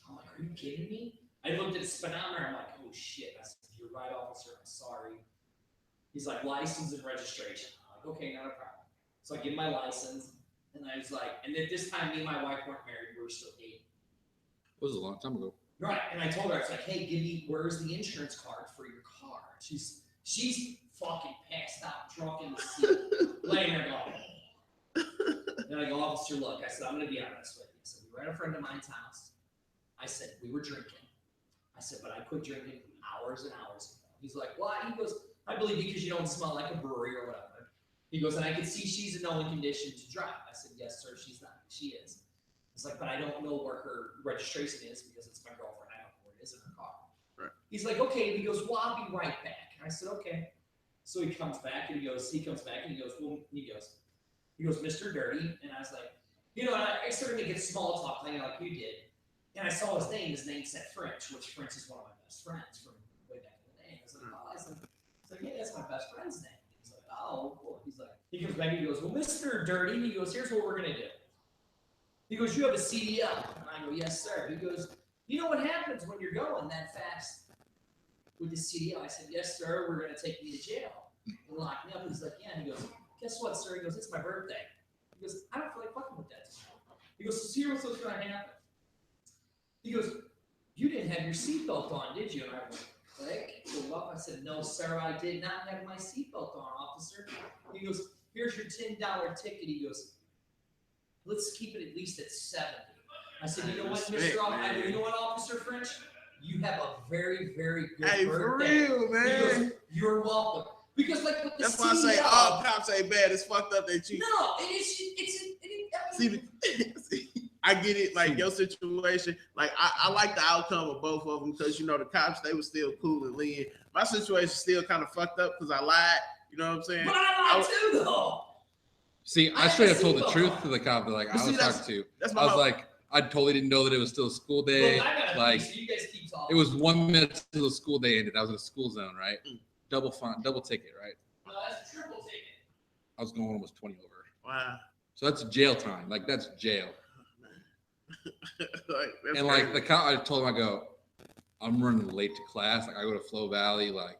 I'm like, "Are you kidding me?" I looked at the speedometer. I'm like, "Oh shit!" I said, "You're right, officer. I'm sorry." He's like, "License and registration." I'm like, "Okay, not a problem." So I give my license, and I was like, and at this time, me and my wife weren't married. We were still dating. It was a long time ago. Right, and I told her, I was like, "Hey, where's the insurance card for your car?" She's fucking passed out, drunk in the seat, laying there going. And I go, "Officer, look," I said, "I'm going to be honest with you." I said, "We were at a friend of mine's house." I said, "We were drinking." I said, "But I quit drinking hours and hours ago." He's like, "Why?" He goes, "I believe because you don't smell like a brewery or whatever." He goes, "And I can see she's in no condition to drive." I said, "Yes, sir, she's not. She is." It's like, "But I don't know where her registration is because it's my girlfriend. I don't know where it is in her car." Right. He's like, "Okay." He goes, "Well, I'll be right back." And I said, "Okay." So he comes back and he goes, "Well," he goes, "Mr. Dirty." And I was like, and I started making small talk thing like you did. And I saw his name. His name said French, which French is one of my best friends from way back in the day. I was like, "Oh," I said, "Yeah, that's my best friend's name." He's like, "Oh, cool." He's like, he comes back and he goes, "Well, Mr. Dirty," he goes, "here's what we're going to do." He goes, "You have a CDL." And I go, "Yes, sir." He goes, "You know what happens when you're going that fast with the CDL?" I said, "Yes, sir. We're going to take me to jail and lock me up." He's like, "Yeah." And he goes, "Guess what, sir?" He goes, "It's my birthday." He goes, "I don't feel like fucking with that." He goes, "So here's what's going to happen." He goes, "You didn't have your seatbelt on, did you?" And I went, click, pulled up. I said, "No, sir, I did not have my seatbelt on, officer." He goes, "Here's your $10 ticket." He goes, "Let's keep it at least at 70. I said, "You know what, Mr. Officer, you know what, Officer French? You have a very, very good birthday." For real, man. He goes, "You're welcome." Because like with the That's why I say all cops ain't bad. It's fucked up they cheat. No, See, I get it. Like your situation, like I like the outcome of both of them because the cops, they were still cool and lenient. My situation still kind of fucked up because I lied. You know what I'm saying? But I lied too, though. See, I straight up told the truth to the cop that I was talking to. I was like, I totally didn't know that it was still school day. Like, so you guys keep talking. It was 1 minute till the school day ended. I was in a school zone, right? Double ticket, right? No, that's a triple ticket. I was going almost 20 over. Wow. So that's jail time. Like that's jail. That's and crazy. like the cop, I told him, I go, "I'm running late to class. Like I go to Flow Valley. Like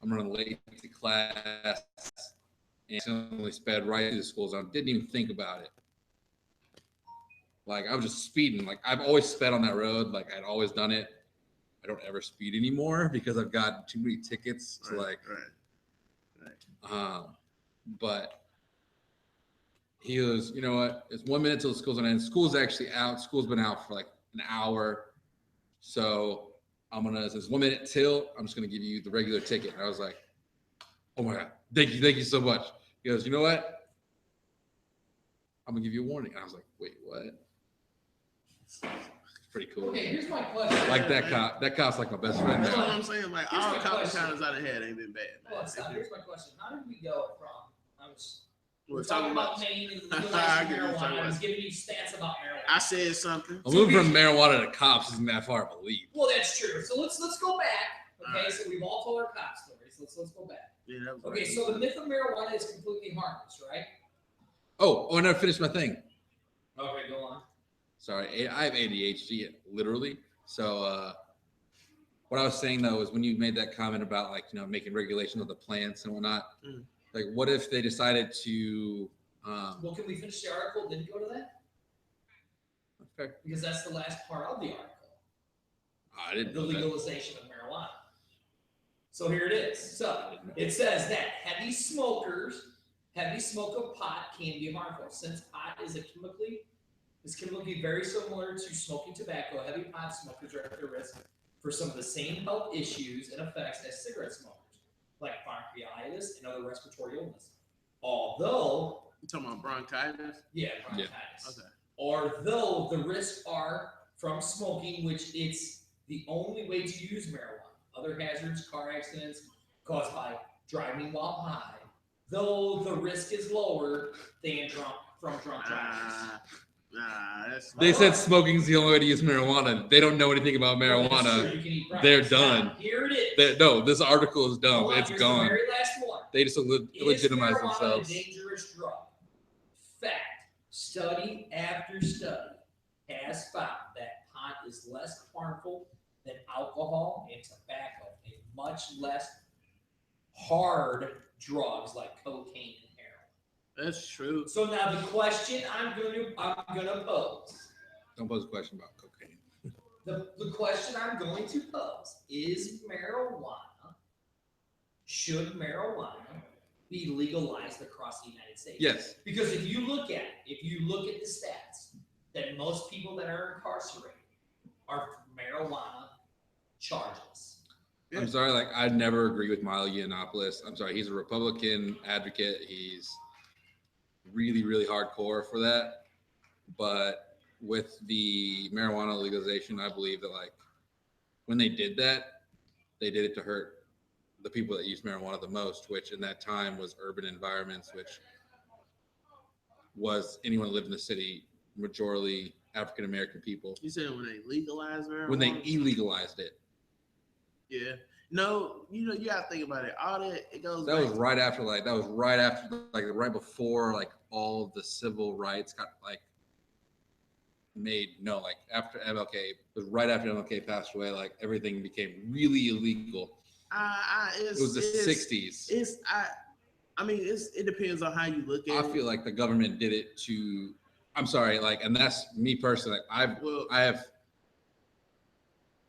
I'm running late to class." And only sped right through the school zone. Didn't even think about it. Like I was just speeding. Like I've always sped on that road. Like I'd always done it. I don't ever speed anymore because I've got too many tickets to Right. But he goes, "You know what? It's 1 minute till the school's on end. School's actually out. School's been out for like an hour. So it's 1 minute till, I'm just gonna give you the regular ticket." And I was like, "Oh my God, thank you so much." He goes, "You know what? I'm gonna give you a warning." And I was like, "Wait, what?" It's pretty cool. Okay, here's my question. Like that cop. That cop's like my best friend That's what now. I'm saying. Like all cop encounters I done had ain't been bad. Hold on, stop. Here's my question. How did we go from? We're talking about Maine and legalizing marijuana. I was giving you stats about marijuana. I said something. Moving from marijuana to cops isn't that far of a leap. Well, that's true. So let's go back. Okay, so we've all told our cop stories. Let's go back. Yeah, that was okay, so the myth of marijuana is completely harmless, right? Oh, I never finished my thing. Okay, go on. Sorry, I have ADHD, literally. So what I was saying though is when you made that comment about like making regulations of the plants and whatnot, like what if they decided to? Well, can we finish the article then go to that? Okay. Because that's the last part of the article. I didn't the know legalization of marijuana. So here it is. So it says that heavy smoke of pot can be harmful. Since pot is chemically very similar to smoking tobacco, heavy pot smokers are at risk for some of the same health issues and effects as cigarette smokers, like bronchitis and other respiratory illness. Although you talking about bronchitis? Yeah, bronchitis. Yeah. Okay. Although the risks are from smoking, which it's the only way to use marijuana. Other hazards, car accidents caused by driving while high, though the risk is lower than from drunk drivers. They said smoking's the only way to use marijuana. They don't know anything about marijuana. They're done. Here it is. No, this article is dumb. It's Here's gone. The very last one. They just legitimize marijuana themselves. a dangerous drug? Fact. Study after study has found that pot is less harmful than alcohol and tobacco, and much less hard drugs like cocaine and heroin. That's true. So now the question I'm gonna pose. Don't pose a question about cocaine. The question I'm going to pose is should marijuana be legalized across the United States? Yes. Because if you look at the stats, that most people that are incarcerated are marijuana charges. I'm sorry, like I'd never agree with Milo Yiannopoulos. I'm sorry, he's a Republican advocate. He's really, really hardcore for that. But with the marijuana legalization, I believe that like when they did that, they did it to hurt the people that use marijuana the most, which in that time was urban environments, which was anyone who lived in the city, majority African American people. You said when they legalized marijuana? When they illegalized it. Yeah. No, you gotta think about it. All that it goes. That was right after right before like all the civil rights got like made. No, like after MLK, it was right after MLK passed away. Like everything became really illegal. It was the 60s. It depends on how you look at it. I feel like the government did it to. I'm sorry, like, and that's me personally. I have.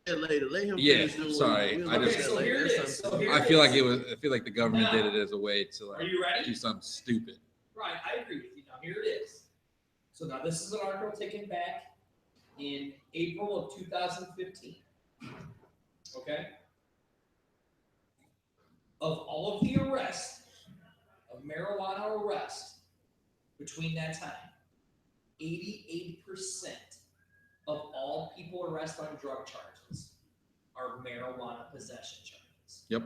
Later, let him. Yeah, finish sorry. I feel like it was. I feel like the government did it as a way to like Are you ready? do something stupid. Right, I agree with you. Now here it is. So now this is an article taken back in April of 2015. Okay. Of all of the arrests, of marijuana arrests, between that time, 88% of all people arrested on drug charges are marijuana possession charges. Yep.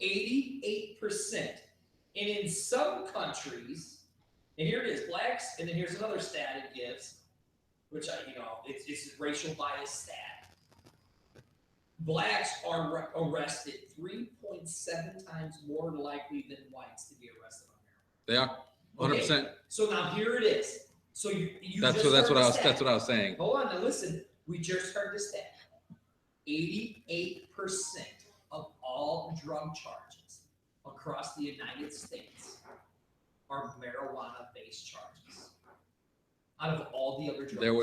88%. And in some countries, and here it is, blacks, and then here's another stat it gives, which it's a racial bias stat. Blacks are arrested 3.7 times more likely than whites to be arrested on marijuana. They are 100%. Okay, so now here it is. So you That's just what heard I was saying. Hold on, now listen. We just heard the stat. 88% of all drug charges across the United States are marijuana-based charges. Out of all the other drugs. There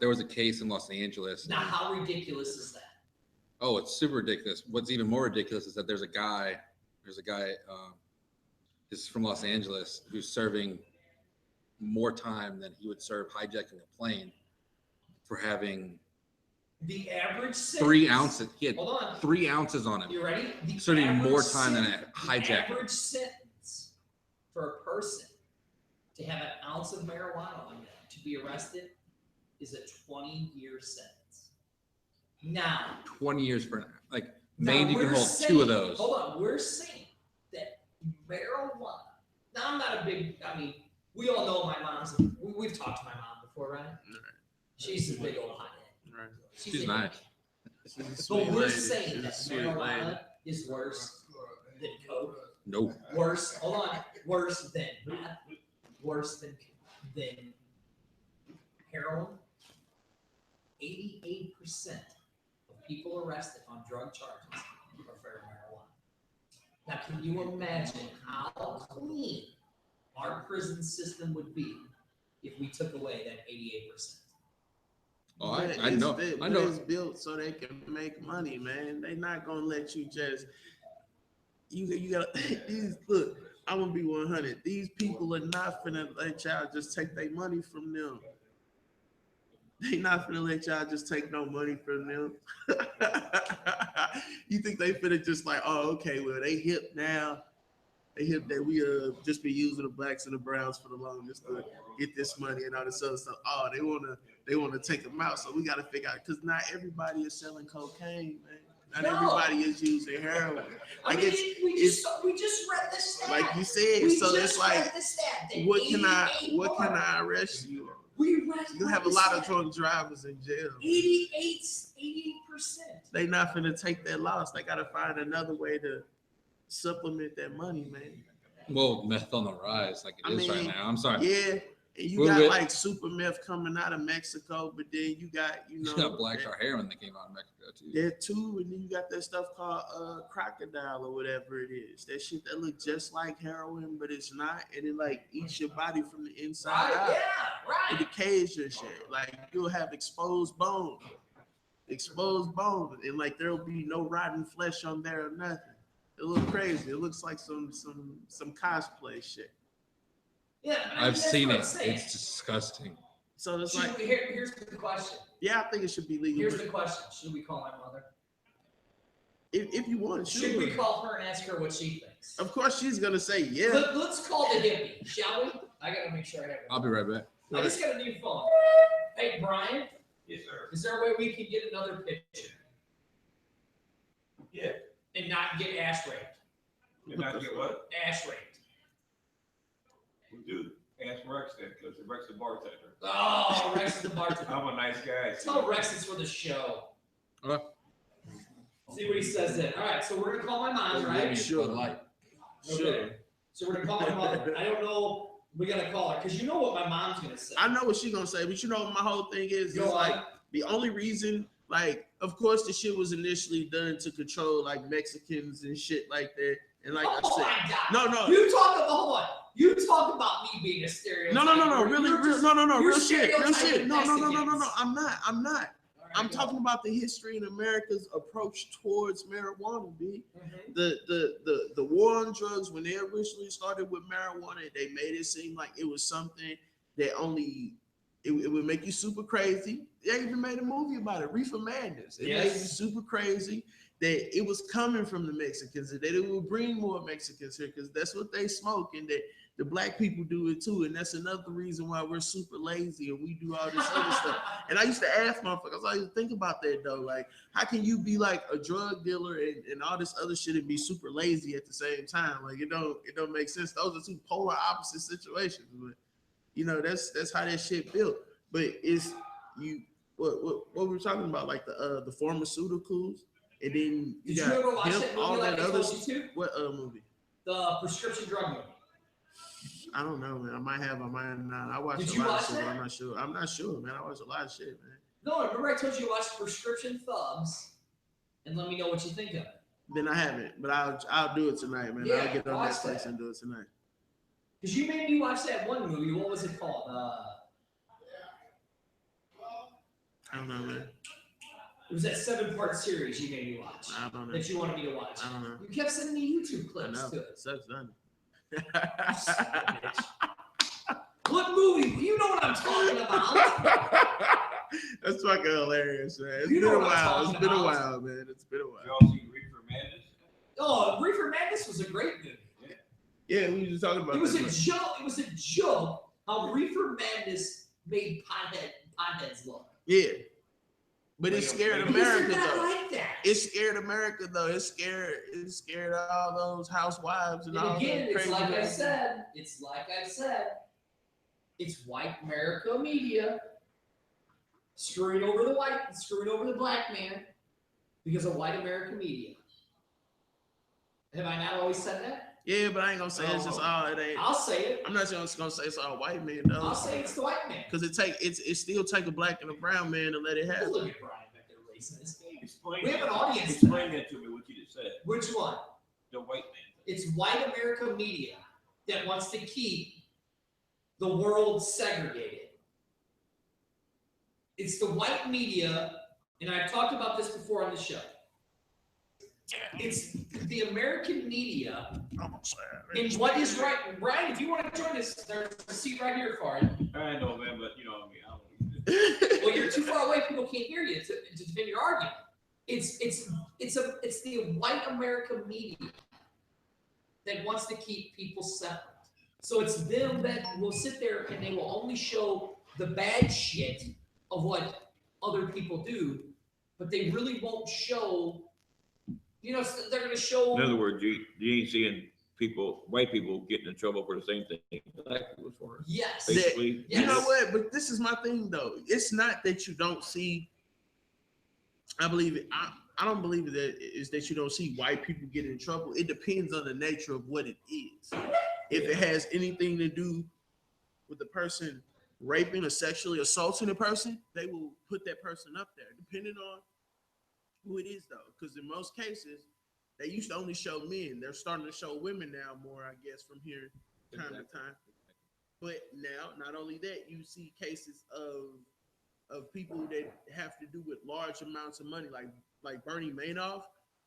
was a case in Los Angeles. Now, how ridiculous is that? Oh, it's super ridiculous. What's even more ridiculous is that there's a guy, this is from Los Angeles, who's serving more time than he would serve hijacking a plane for having the average sentence, 3 ounces. He had hold on. 3 ounces on him. You ready? Serving more time than a hijacking. The average sentence for a person to have an ounce of marijuana on them to be arrested is a 20-year sentence. Now, 20 years for Maine, you can hold 2 of those. Hold on, we're saying that marijuana. Now, I'm not a big. We all know my mom's. We've talked to my mom before, right? She's a big old hothead. Right. She's nice. But we're saying that marijuana is worse than coke. No. Worse. Hold on. Worse than meth. Worse than heroin. 88% of people arrested on drug charges are for marijuana. Now, can you imagine how clean our prison system would be if we took away that 88%? Oh, I know. It's built so they can make money, man. They're not gonna let you just. You got look. I'm gonna be 100. These people are not finna let y'all just take their money from them. They not finna let y'all just take no money from them. You think they finna just like, oh, okay, well, they hip now. They hip that we just be using the blacks and the browns for the longest to get this money and all this other stuff. Oh, they wanna take them out. So we gotta figure out, because not everybody is selling cocaine, man. Not everybody is using heroin. Like we just read the stat. Like you said, so it's like, what can I arrest you on? You have a lot of drunk drivers in jail. 88%. They not finna take that loss. They gotta find another way to supplement that money, man. Well, meth on the rise, like it is right now. I'm sorry. Yeah. And you Well, got with- like super meth coming out of Mexico, but then you got, you know, You got black star heroin that came out of Mexico too. there too, and then you got that stuff called crocodile or whatever it is. That shit that look just like heroin, but it's not, and it like eats your body from the inside Right, out. yeah, It right. decays your shit. Like you'll have exposed bones, and like there'll be no rotten flesh on there or nothing. It looks crazy. It looks like some cosplay shit. Yeah, I mean, I've that's seen what it. I'm saying. It's disgusting. So it's Should like, we, here's the question. yeah, I think it should be legal. Here's the question. Should we call my mother? If you want, Should sure. we call her and ask her what she thinks? Of course, she's gonna say yeah. Let's call the hippie, shall we? I gotta make sure I have it. I'll be right back. I just got a new phone. Hey, Brian, Yes, sir. is there a way we can get another picture Yeah. and not get ass raped? You're not get what? Ass raped. We do. Ask Rex then, because Rex the bartender. Oh, Rex is the bartender. I'm a nice guy. Tell Rex it's for the show. Okay. See what he says then. All right, so we're gonna call my mom, right? Sure. Bud Light. Sure. So we're gonna call my mother. I don't know. We gotta call her because you know what my mom's gonna say. I know what she's gonna say, but you know what my whole thing is Go like on. the only reason, like, of course, the shit was initially done to control like Mexicans and shit like that. And like I Oh said, my God. no, You talk about hold on. You talk about me being a stereotype. no, really, You're real, just- no, you're real shit, real shit. stereotyping No, Mexicans. I'm not. All right, I'm go. talking about the history in America's approach towards marijuana, B. Mhm. The war on drugs, when they originally started with marijuana, they made it seem like it was something that only it would make you super crazy. They even made a movie about it, Reefer Madness. It made you Yes. super crazy that it was coming from the Mexicans, and that it would bring more Mexicans here because that's what they smoke, and that the black people do it too. And that's another reason why we're super lazy and we do all this other stuff. And I used to ask motherfuckers, I used to think about that though. Like, how can you be like a drug dealer and all this other shit and be super lazy at the same time? Like, it don't make sense. Those are two polar opposite situations. But you know, that's how that shit built. But it's you what we were talking about, like the pharmaceuticals, and then Did you got ever watch hemp, that all movie like that I other told you to? what movie? The prescription drug movie. I don't know, man. I might have, I might not. I watched Did a you lot of watch shit, but that? I'm not sure. I'm not sure, man. I watched a lot of shit, man. No, remember I told you to watch Prescription Thugs and let me know what you think of it. Then I haven't, but I'll do it tonight, man. Yeah, I'll get on watch Netflix that. and do it tonight. Because you made me watch that one movie. What was it called? I don't know, man. It was that 7-part series you made me watch. I don't know. That you wanted me to watch. I don't know. You kept sending me YouTube I clips know. to it. Sucks, doesn't You it? son of a bitch. What movie? You know what I'm talking about. That's fucking hilarious, man. It's You know been a what I'm while. It's talking been a about. while, man. It's been a while. Y'all see Reefer Madness? Oh, Reefer Madness was a great movie. Yeah, we were just talking about It was that, a man. joke. It was a joke how Reefer Madness made potheads look. Yeah. But it scared Because Because America, they're not though. like that. It scared America, though. It scared all those housewives and all And again, those it's crazy like I guys. said. It's white America media screwing over the white, screwing over the black man because of white American media. Have I not always said that? Yeah, but I ain't gonna say it's just all it ain't. I'll say it. I'm not just gonna say it's all white men though. I'll say it's the white man. Because it still take a black and a brown man to let it happen. Look at Brian back there racing this game. Explain We have an audience Explain that to me, what you just said. Which one? The white man. It's white America media that wants to keep the world segregated. It's the white media, and I've talked about this before on the show. It's the American media, and what is right. Brian, if you want to join us, there's a seat right here for you. I know, man, but you know what I mean. I don't Well, you're too far away; people can't hear you to defend your argument. It's the white America media that wants to keep people separate. So it's them that will sit there and they will only show the bad shit of what other people do, but they really won't show. You know, they're going to show. In other words, you ain't seeing white people getting in trouble for the same thing black people for. Yes. Basically, Yes. You know what? But this is my thing though. It's not that you don't see. I believe it. I don't believe that is that you don't see white people get in trouble. It depends on the nature of what it is. if it has anything to do with the person raping or sexually assaulting a person, they will put that person up there, depending on who it is, though. Because in most cases, they used to only show men. They're starting to show women now more, I guess, from here time to time. But now, not only that, you see cases of people that have to do with large amounts of money, like Bernie Madoff,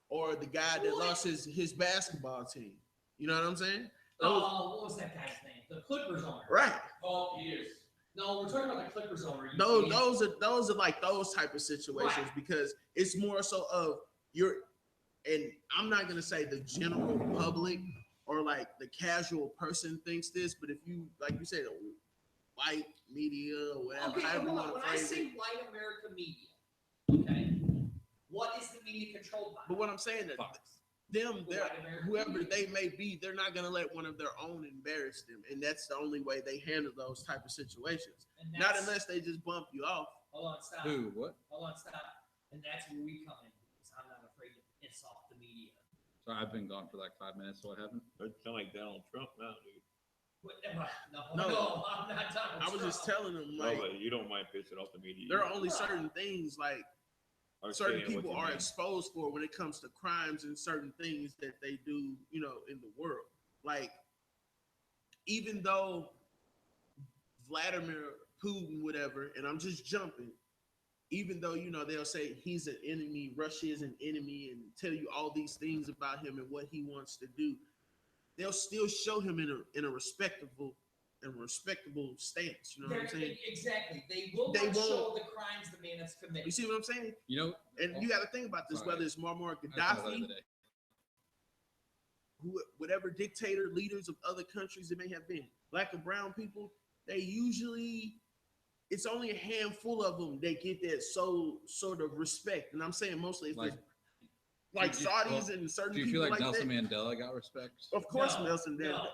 or the guy that lost his basketball team. You know what I'm saying? What was that guy's name? The Clippers owner. Right. Oh, he is. No, we're talking about the Clippers owner. Those are like those type of situations, right. because it's more so of and I'm not gonna say the general public or like the casual person thinks this, but if you, like you said, white media or whatever, okay, however you when want to I phrase say it. white American media, okay, what is the media controlled by? But what I'm saying is, whoever they may be, they're not gonna let one of their own embarrass them, and that's the only way they handle those type of situations. Not unless they just bump you off. Hold on, stop. Who? What? Hold on, stop. And that's where we come in, because I'm not afraid to piss off the media. Sorry, I've been gone for like 5 minutes, so what happened? It sound like Donald Trump now, dude. No, I'm not Donald I was just telling them, No, like, but you don't mind pissing off the media. there are only certain things, like, certain Understand what people you are mean. exposed for when it comes to crimes and certain things that they do, you know, in the world. Like, even though Vladimir Putin, whatever, and I'm just jumping, even though, you know, they'll say he's an enemy, Russia is an enemy, and tell you all these things about him and what he wants to do, they'll still show him in a respectable stance. You know what I'm saying? Exactly. They won't show the crimes the man has committed. You see what I'm saying? You know, And you got to think about this, whether it's Muammar Gaddafi, whatever dictator, leaders of other countries it may have been, black and brown people, they usually, it's only a handful of them that get that sort of respect. And I'm saying mostly it's like Saudis and certain people. Do you feel like Nelson that. Mandela got respect? Of course, Nelson Mandela,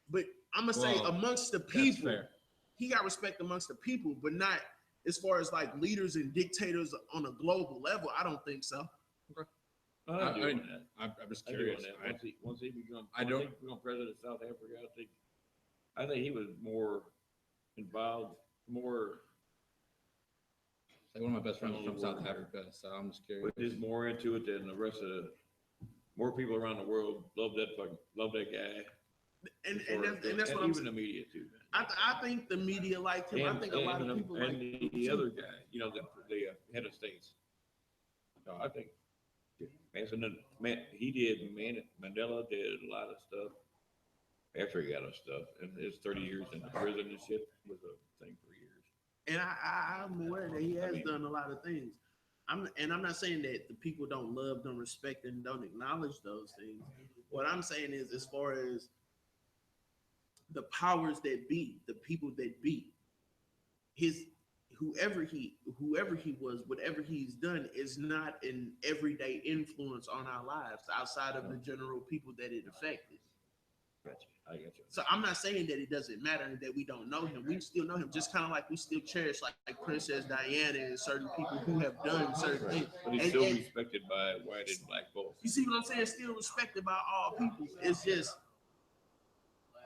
but I'm gonna say amongst the people, he got respect amongst the people, but not as far as like leaders and dictators on a global level. I don't think so. Okay. I'm just curious. Once he become president of South Africa, I think he was more involved, more. Like one of my best friends is from South Africa, so I'm just curious. But just more into it than the rest of more people around the world love that guy. And that's what I'm even the media too. I think the media liked him. I think a lot of people and like the other guy, you know, the head of states. So I think Mandela did a lot of stuff after he got his stuff, and his 30 years in the prison and shit was a thing for years. And I'm aware that he has done a lot of things. I'm not saying that the people don't love, don't respect, and don't acknowledge those things. What I'm saying is, as far as the powers that be, the people that be, whoever he was, whatever he's done is not an everyday influence on our lives outside of the general people that it affected. Gotcha. I got you. So I'm not saying that it doesn't matter and that we don't know him. We still know him, just kind of like we still cherish like Princess Diana and certain people who have done certain things. But he's still respected by white and black both. You see what I'm saying? Still respected by all people. It's just,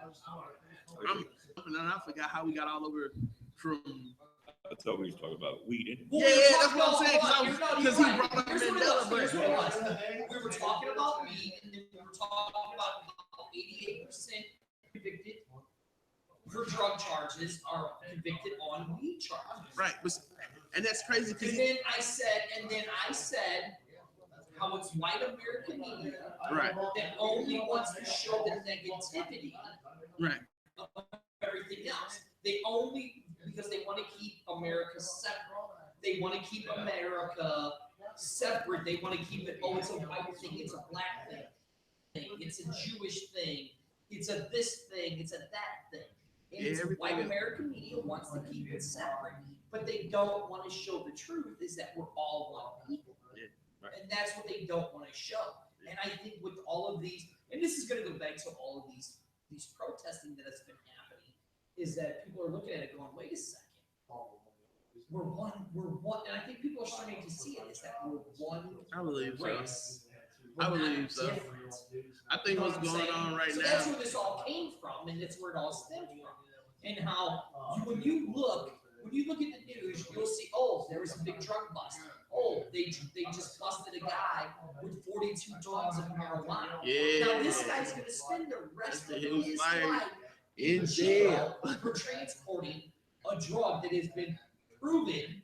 and I forgot how we got all over from. I thought we was talking about weed. Yeah, that's what I'm saying. Because he brought up Mandela, we were talking about weed, and then we were talking about how 88% convicted for drug charges are convicted on weed charges. Right, and that's crazy. And then I said how it's white American media that only wants to show the negativity of everything else. They only, because they want to keep America separate. They want to keep America separate. They want to keep it, it's a white thing, it's a black thing, it's a Jewish thing, it's a this thing, it's a that thing. And it's white American media wants to keep it separate, but they don't want to show the truth is that we're all one people. And that's what they don't want to show. And I think with all of these, and this is going to go back to all of these protesting that has been happening, is that people are looking at it going, wait a second. We're one, and I think people are starting to see it, is that we're one race. I We're not believe so. different. I think You know what's what I'm going saying? on right So now. that's where this all came from, and that's where it all stemmed from. And how when you look at the news, you'll see, oh, there was a big drug bust. Oh, they just busted a guy with 42 tons of marijuana. Yeah. Now this guy's gonna spend the rest of his life in jail for transporting a drug that has been proven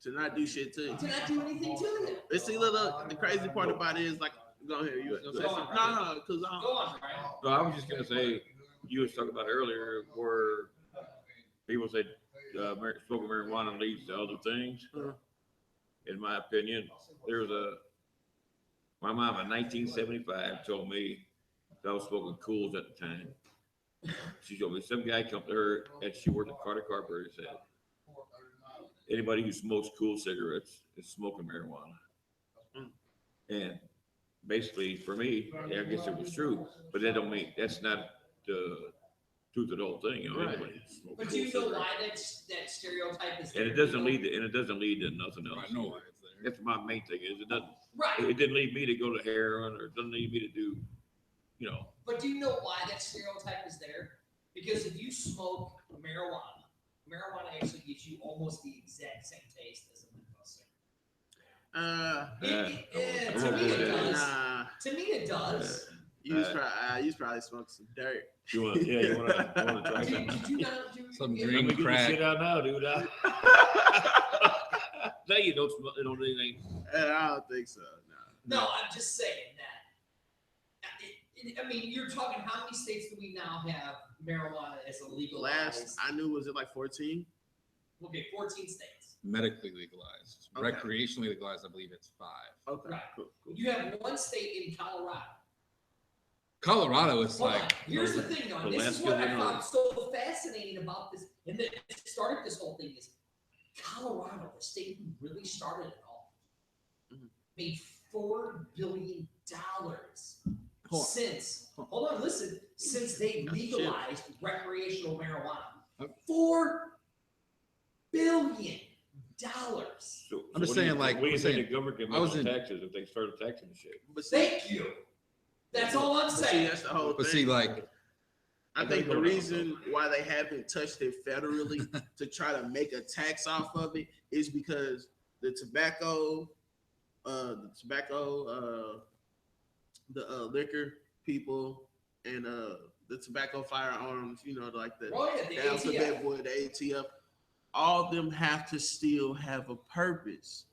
to not do shit to you. to not do anything to you. But see, look, the crazy part about it is like, go ahead, you gonna say Go on, something? Brian. No, because Go on, Brian. No, I was just gonna say, you was talking about earlier where people say smoking marijuana leads to other things. Uh-huh. In my opinion, my mom in 1975 told me that I was smoking Cools at the time. She told me some guy come to her and she worked at Carter Carpenter said, anybody who smokes Cool cigarettes is smoking marijuana. And basically for me, I guess it was true, but that don't mean that's not the truth of the whole thing. You know, Right. anybody can smoke But Kool do you know cigarette. why that stereotype is there? And it doesn't lead to nothing else. I know why it's there. That's my main thing is it doesn't. Right. It didn't lead me to go to heroin or it doesn't lead me to do, you know. But do you know why that stereotype is there? Because if you smoke marijuana actually gives you almost the exact same taste as a menthol cigarette. To me it does. Nah, To me it does. you probably smoked some dirt. You want to try Do something? you not do Some you- green Let me get crack. the shit out now, dude. Now you don't smoke, don't do anything. I don't think so. No, I'm just saying that. I mean, you're talking how many states do we now have marijuana as a legalized? Last I knew, was it like 14? Okay, 14 states. Medically legalized. Okay. Recreationally legalized, I believe it's 5. Okay, Right. cool. You have one state in Colorado. Colorado is Hold like on. Here's the thing, though. and This is what I Alaska, found so fascinating about this, and that started this whole thing is Colorado, the state who really started it all, made $4 billion Hold on. since. Hold on, listen. Since they legalized recreational marijuana, $4 billion. So I'm just what do you- saying, like, what do you I'm think saying- the government can I make was on in- taxes if they started taxing the shit? But see, Thank you. That's all I'm but see, saying. that's the whole But thing. see, like, I think the reason why they haven't touched it federally to try to make a tax off of it is because the liquor people and the tobacco firearms, you know, like the Oh, yeah, the alphabet ATF. boy, the ATF, all of them have to still have a purpose.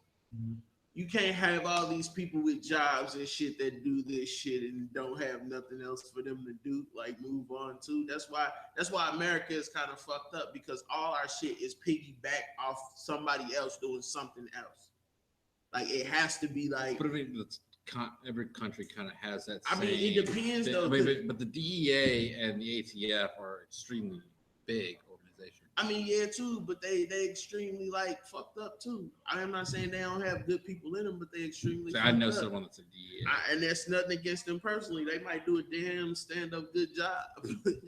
You can't have all these people with jobs and shit that do this shit and don't have nothing else for them to do, like move on to. That's why America is kind of fucked up, because all our shit is piggyback off somebody else doing something else. Like it has to be like. but I mean, every country kind of has that. I mean, it same depends thing. though. I mean, but the DEA and the ATF are extremely big organizations. I mean, yeah, too, but they extremely like fucked up too. I'm not saying they don't have good people in them, but they extremely. So fucked I know up. someone that's a DEA. And that's nothing against them personally. They might do a damn stand-up good job.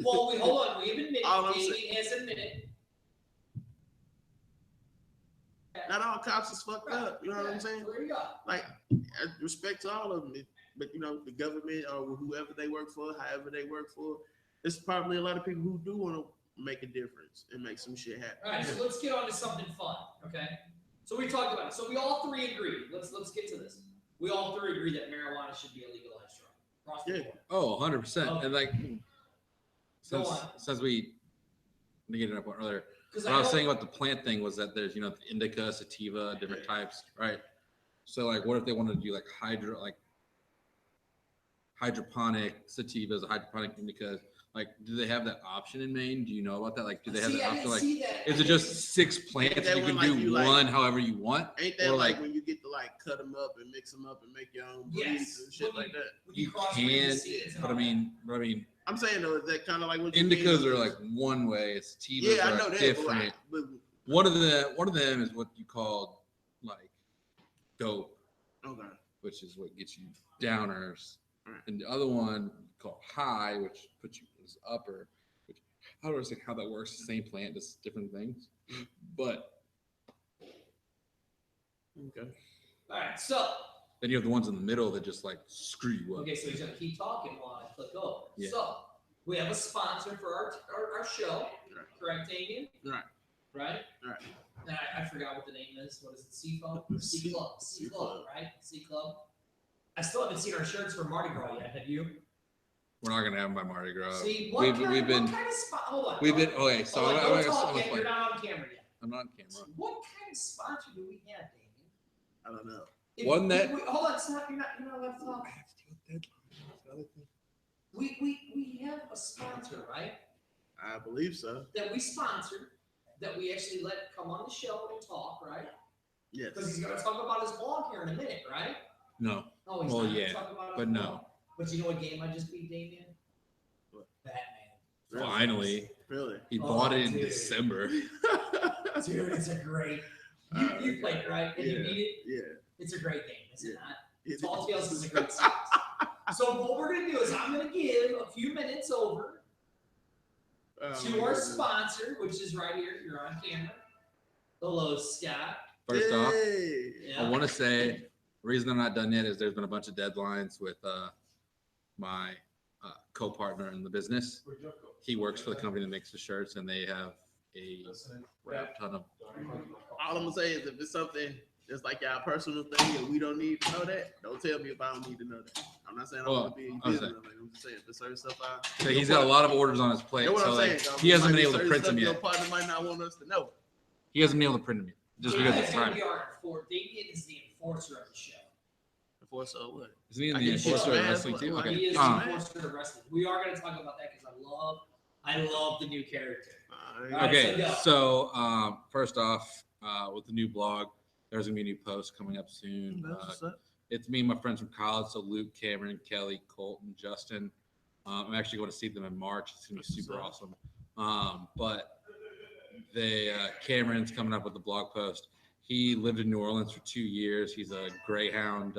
Well, hold on. We've admitted. All I'm Davey has admitted. Not all cops is fucked up. You know what I'm saying? There you go. Like, respect to all of them, but you know, the government or whoever they work for, however they work for, there's probably a lot of people who do want to make a difference and make some shit happen. All right, so let's get on to something fun, okay? So we talked about it. So we all three agree. Let's get to this. We all three agree that marijuana should be a legalized drug. Across the Yeah. board. Oh, 100%. Okay. And like, Go on. since we get it up earlier, 'Cause what I was know- saying about the plant thing was that there's, the indica, sativa, different types, right? So like, what if they wanted to do like hydroponic sativas, hydroponic indicas? Like, do they have that option in Maine? Do you know about that? Like, do they have See, that I option? didn't Like, see that. is it just 6 plants that and you one can like do you like- one however you want? Ain't that Or like like, when you get to like cut them up and mix them up and make your own breeds Yes. and shit When like that? when you crossbreed the can, seeds and but I all that. mean, I'm saying though, is that kind of like what you indicas mean? are like one way, sativas Yeah, I are know that. different. But One of them is what you call like dope, okay. which is what gets you downers, Right. and the other one called high, which puts you as upper. Which I don't understand how that works. The same plant, just different things. But Okay. All right, so Then you have the ones in the middle that just like screw you up. Okay, so he's gonna keep talking while I click over. Yeah. So we have a sponsor for our show, Right. correct, Damien? Right. Right? Right. And I forgot what the name is. What is it? C Club? C Club. C Club, right? C Club. I still haven't seen our shirts for Mardi Gras yet. Have you? We're not gonna have them by Mardi Gras. See, we've been what kind of spot? Hold on. we've been okay. So Hold on, I'm don't gonna talk yet. explain. You're not on camera yet. I'm not on camera. What kind of sponsor do we have, Damien? I don't know. One that- hold on, stop. You're not allowed to talk. We have a sponsor, right? I believe so. That we sponsor, that we actually let come on the show and talk, right? Yes. Because he's gonna talk about his blog here in a minute, right? No. Oh, he's Well, not gonna yeah, talk about his but blog. no. But you know what game I just beat, Damien? What? Batman. Really? Finally, Really? he Oh, bought it in dude. December. Dude, it's a great. You played it, right? And you beat it. Yeah. It's a great game, is it not? It- Tall Tales is a great series. So what we're gonna do is I'm gonna give a few minutes over Oh, to my our goodness. sponsor, which is right here. You're on camera. Hello, Scott. First off, Hey. Yeah. I want to say the reason I'm not done yet is there's been a bunch of deadlines with my co-partner in the business. He works for the company that makes the shirts, and they have a crap ton of. All I'm gonna say is if it's something that's like our personal thing and we don't need to know that, don't tell me if I don't need to know that. I'm not saying I Well, want to be in I'm business. saying- I'm just saying if there's certain stuff I. So he's got a lot of orders on his plate, That's what so I'm like saying. he hasn't Might been be able to certain print them stuff Your yet. partner might not want us to know. He hasn't been able to print them yet, just because it's time. Damien is the enforcer of the show. Before so what? Isn't he in I the can enforcer shoot of man, wrestling what- too? what- Okay. He is Um, the enforcer of wrestling. We are going to talk about that because I love the new character. Alright. All right, Okay, so go. so first off, with the new blog, there's gonna be a new post coming up soon. That's what's up. It's me and my friends from college, so Luke, Cameron, Kelly, Colton, Justin. I'm actually going to see them in March. It's gonna be super awesome. But Cameron's coming up with the blog post. He lived in New Orleans for 2 years. He's a greyhound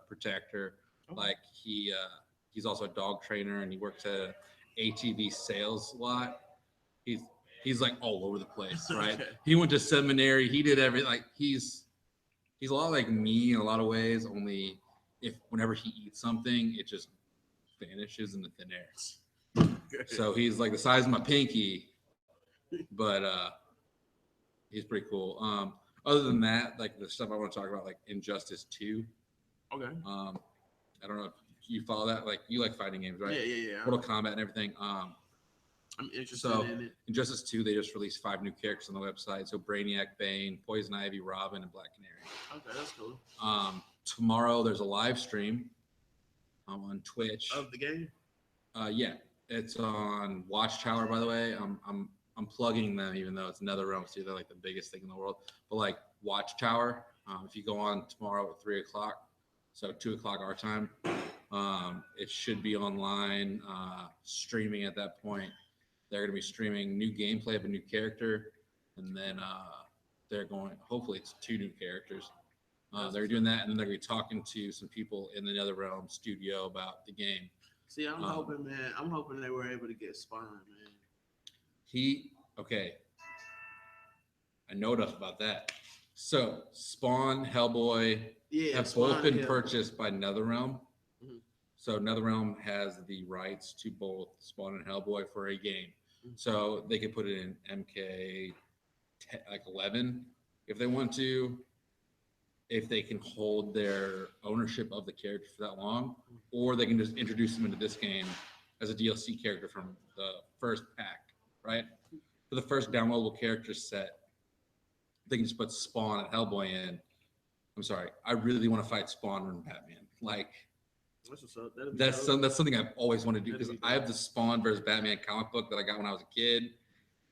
protector. Like he's also a dog trainer, and he works at a ATV sales lot. He's like all over the place, right? Okay. He went to seminary. He did everything. Like he's a lot like me in a lot of ways. Only whenever he eats something, it just vanishes in the thin air. So he's like the size of my pinky, but he's pretty cool. Other than that, like the stuff I want to talk about, like Injustice 2. Okay. I don't know if you follow that. Like you like fighting games, right? Yeah. Mortal Kombat and everything. I'm interested So in it. Injustice 2, they just released 5 new characters on the website. So Brainiac, Bane, Poison Ivy, Robin, and Black Canary. Okay, that's cool. Tomorrow there's a live stream on Twitch. Of the game. Yeah, it's on Watchtower, by the way. I'm plugging them, even though it's NetherRealm, so they're like the biggest thing in the world. But like Watchtower, if you go on tomorrow at 3:00, so 2:00 our time, it should be online, streaming at that point. They're going to be streaming new gameplay of a new character, and then they're going. Hopefully, it's 2 new characters. They're doing that, and then they're going to be talking to some people in the NetherRealm studio about the game. See, I'm hoping, man. I'm hoping they were able to get Spawn, man. Okay. I know enough about that. So Spawn, Hellboy Yeah, have Spawn, both been yeah. purchased by NetherRealm. Mhm. So NetherRealm has the rights to both Spawn and Hellboy for a game. Mhm. So they could put it in MK 11 if they want to, if they can hold their ownership of the character for that long, or they can just introduce them into this game as a DLC character from the first pack, right? For the first downloadable character set, they can just put Spawn and Hellboy in. I'm sorry, I really want to fight Spawn and Batman. Like That's what's up. That'd be that's dope. something I've always wanted to do, That'd because be I have dope. the Spawn versus Batman comic book that I got when I was a kid,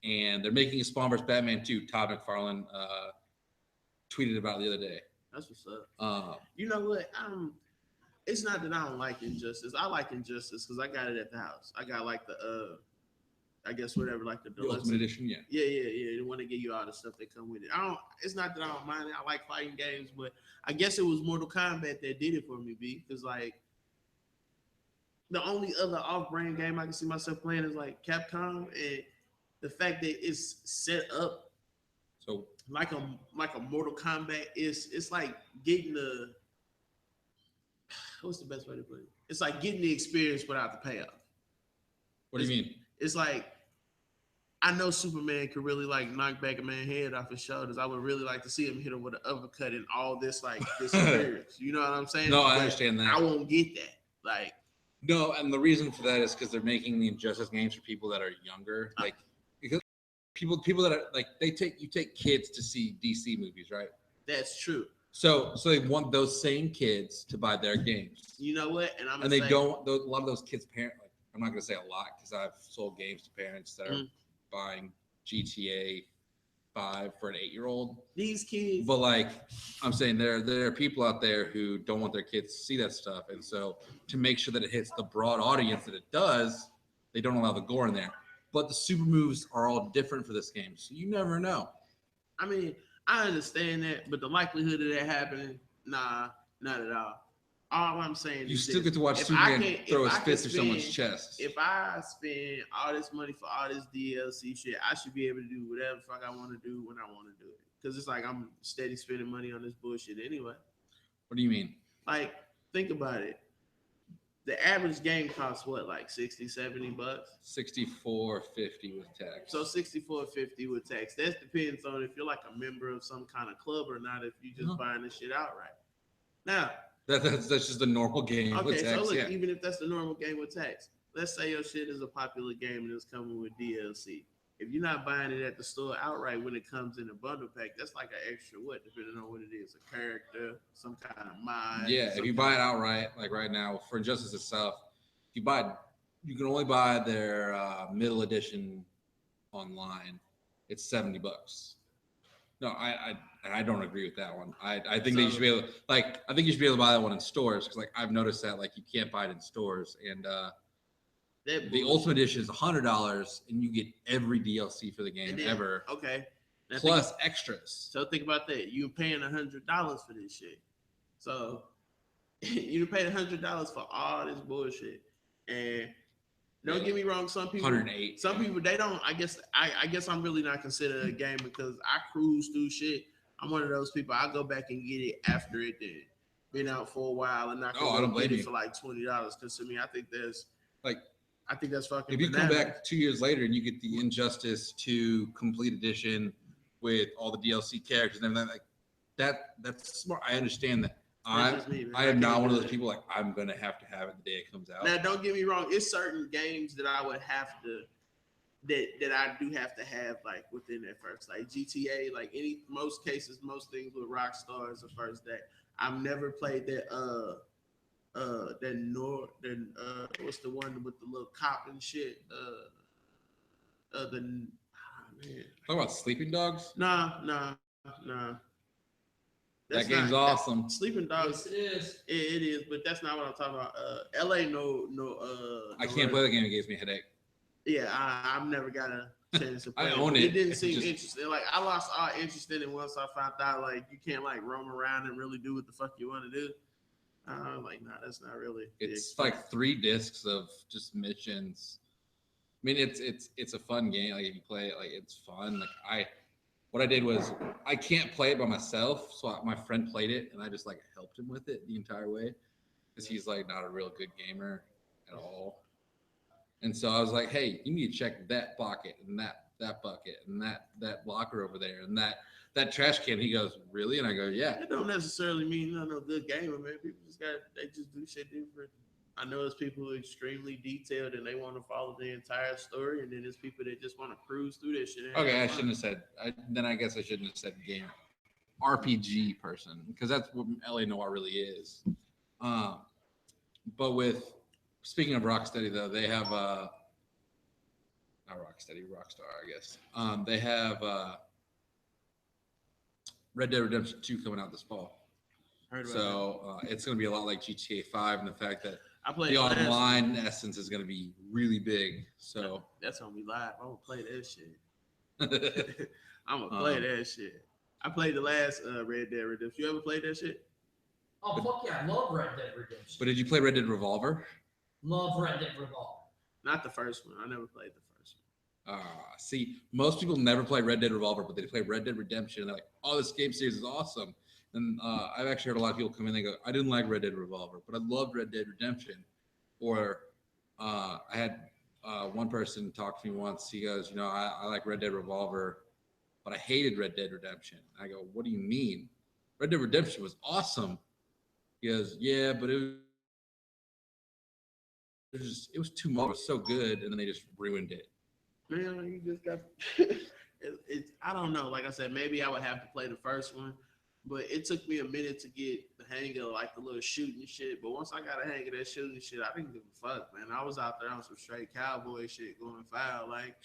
and they're making a Spawn versus Batman 2. Todd McFarlane tweeted about it the other day. That's what's up. You know what? It's not that I don't like Injustice. I like Injustice because I got it at the house. I got like the I guess whatever, like the The deluxe. Ultimate Edition, yeah. Yeah. They want to give you all the stuff that come with it. It's not that I don't mind it. I like fighting games, but I guess it was Mortal Kombat that did it for me, B. Because like the only other off-brand game I can see myself playing is like Capcom, and the fact that it's set up So like a Mortal Kombat, it's like getting what's the best way to put it? It's like getting the experience without the payoff. What do you mean? It's like I know Superman could really like knock back a man's head off his shoulders. I would really like to see him hit him with an uppercut and all this like this experience. You know what I'm saying? No, I But understand that. I won't get that. Like No, and the reason for that is because they're making the Injustice games for people that are younger. Like because people that are like you take kids to see DC movies, right? that's true. So they want those same kids to buy their games. You know what? And I'm And they don't. A lot of those kids' parents. Like, I'm not gonna say a lot because I've sold games to parents that are buying GTA 5 for an 8-year-old. These kids. But like I'm saying, there are people out there who don't want their kids to see that stuff, and so to make sure that it hits the broad audience that it does, they don't allow the gore in there. But the super moves are all different for this game, so you never know. I mean, I understand that, but the likelihood of that happening, nah, not at all. All I'm saying You is still this. get to watch If Superman I can- throw if his I fist can through someone's spend- chest. If I spend all this money for all this DLC shit, I should be able to do whatever the fuck I want to do when I want to do it. Because it's like I'm steady spending money on this bullshit anyway. What do you mean? Like, think about it. The average game costs what, like 60, 70 bucks? $64.50 with tax. So $64.50 with tax. That depends on if you're like a member of some kind of club or not, if you just buying this shit outright. Now, that's just a normal game with okay, tax. so look, Yeah. even if that's the normal game with tax, let's say your shit is a popular game and it's coming with DLC. If you're not buying it at the store outright when it comes in a bundle pack, that's like an extra what, depending on what it is, a character, some kind of mod. Yeah, if you buy it outright, like right now for Injustice itself, if you buy, you can only buy their middle edition online. It's $70. No, I don't agree with that one. I think that you should be able to, like, I think you should be able to buy that one in stores because like I've noticed that like you can't buy it in stores, and the Ultimate Edition is $100 and you get every DLC for the game ever, Okay. Now plus extras. So think about that. You're paying $100 for this shit. So you paid $100 for all this bullshit. And don't get me wrong, some people 108. Some people they don't. I guess I'm really not considered a gamer because I cruise through shit. I'm one of those people. I go back and get it after it did been out for a while and not I don't blame get it you. for like $20. Because to me, I think that's fucking. If you come bananas. back 2 years later and you get the Injustice 2 Complete Edition with all the DLC characters and everything like that's smart. I understand that. I am not one of those people like I'm gonna have to have it the day it comes out. Now, don't get me wrong. It's certain games that I would have to that I do have to have like within that first, like GTA, like most cases, most things with Rockstar is the first day. I've never played that what's the one with the little cop and shit? Man. Talk about Sleeping Dogs. Nah. That game's awesome. Sleeping Dogs. Yes, it is. It is, but that's not what I'm talking about. LA, I can't play the game. It gives me a headache. Yeah, I've never got a chance to play. I own it. It didn't seem interesting. Like I lost all interest in it once I found out like you can't like roam around and really do what the fuck you want to do. I'm like, nah, that's not really. It's like 3 discs of just missions. I mean, it's a fun game. Like if you play it, like it's fun. Like what I did was I can't play it by myself, so my friend played it, and I just like helped him with it the entire way because he's like not a real good gamer at all. And so I was like, hey, you need to check that pocket and that bucket and that locker over there and that trash can. He goes, really? And I go, yeah. It don't necessarily mean you're no good gamer, man. People they just do shit different. I know there's people who are extremely detailed and they want to follow the entire story, and then there's people that just want to cruise through that shit. Okay, I shouldn't have said. I guess I shouldn't have said gamer. RPG person, because that's what LA Noire really is. But speaking of Rocksteady, though, they have not Rocksteady, Rockstar, I guess. They have Red Dead Redemption 2 coming out this fall. So it's going to be a lot like GTA 5 in the fact that the online essence is going to be really big. So that's gonna be live. I'm gonna play that shit. I'm gonna play that shit. I played the last Red Dead Redemption. You ever played that shit? Oh, fuck yeah. I love Red Dead Redemption. But did you play Red Dead Revolver? Love Red Dead Revolver. Not the first one. I never played the first one. See, most people never play Red Dead Revolver, but they play Red Dead Redemption. And they're like, oh, this game series is awesome. And I've actually heard a lot of people come in and go, I didn't like Red Dead Revolver, but I loved Red Dead Redemption. Or I had one person talk to me once. He goes, I like Red Dead Revolver, but I hated Red Dead Redemption. I go, what do you mean? Red Dead Redemption was awesome. He goes, yeah, but it was too much. It was so good, and then they just ruined it. Man, you just got. I don't know. Like I said, maybe I would have to play the first one, but it took me a minute to get the hang of like the little shooting shit. But once I got a hang of that shooting shit, I didn't give a fuck, man. I was out there on some straight cowboy shit, going foul. Like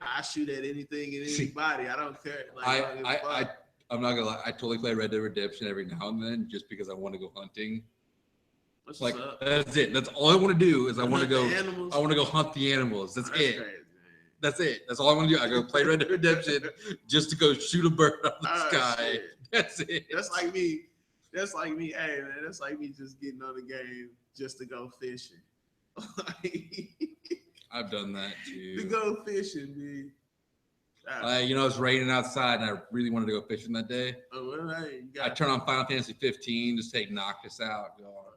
I shoot at anything and anybody. I don't care. Like, I don't give a fuck. I'm not gonna lie. I totally play Red Dead Redemption every now and then, just because I want to go hunting. What's Like up? that's it. That's all I want to do is I want to go. Animals? I want to go hunt the animals. That's it. Crazy. That's it. That's all I want to do. I go play Red Dead Redemption just to go shoot a bird out of the sky. Shit. That's it. That's like me. That's like me. Hey man, that's like me just getting on the game just to go fishing. I've done that To too. go fishing, dude. It's raining outside, and I really wanted to go fishing that day. Oh, well, hey, I turn on Final Fantasy 15, just take Noctis out, go on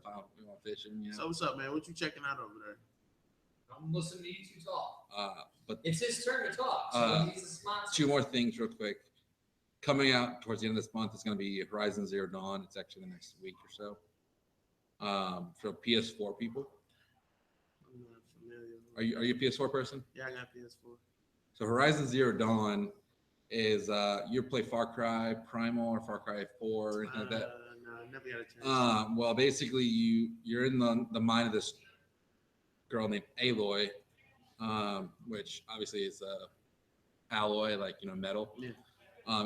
fishing. So what's up, man? What you checking out over there? I'm listening to you two talk. But It's his turn to talk. So he's a sponsor. two more things real quick. Coming out towards the end of this month is going to be Horizon Zero Dawn. It's actually the next week or so. For PS4 people. I'm not familiar. Are you a PS4 person? Yeah, I got PS4. So Horizon Zero Dawn is you play Far Cry Primal or Far Cry 4 or anything like that? No, I never got a chance. Well, basically you're in the mind of this girl named Aloy, which obviously is alloy, like metal. Yeah.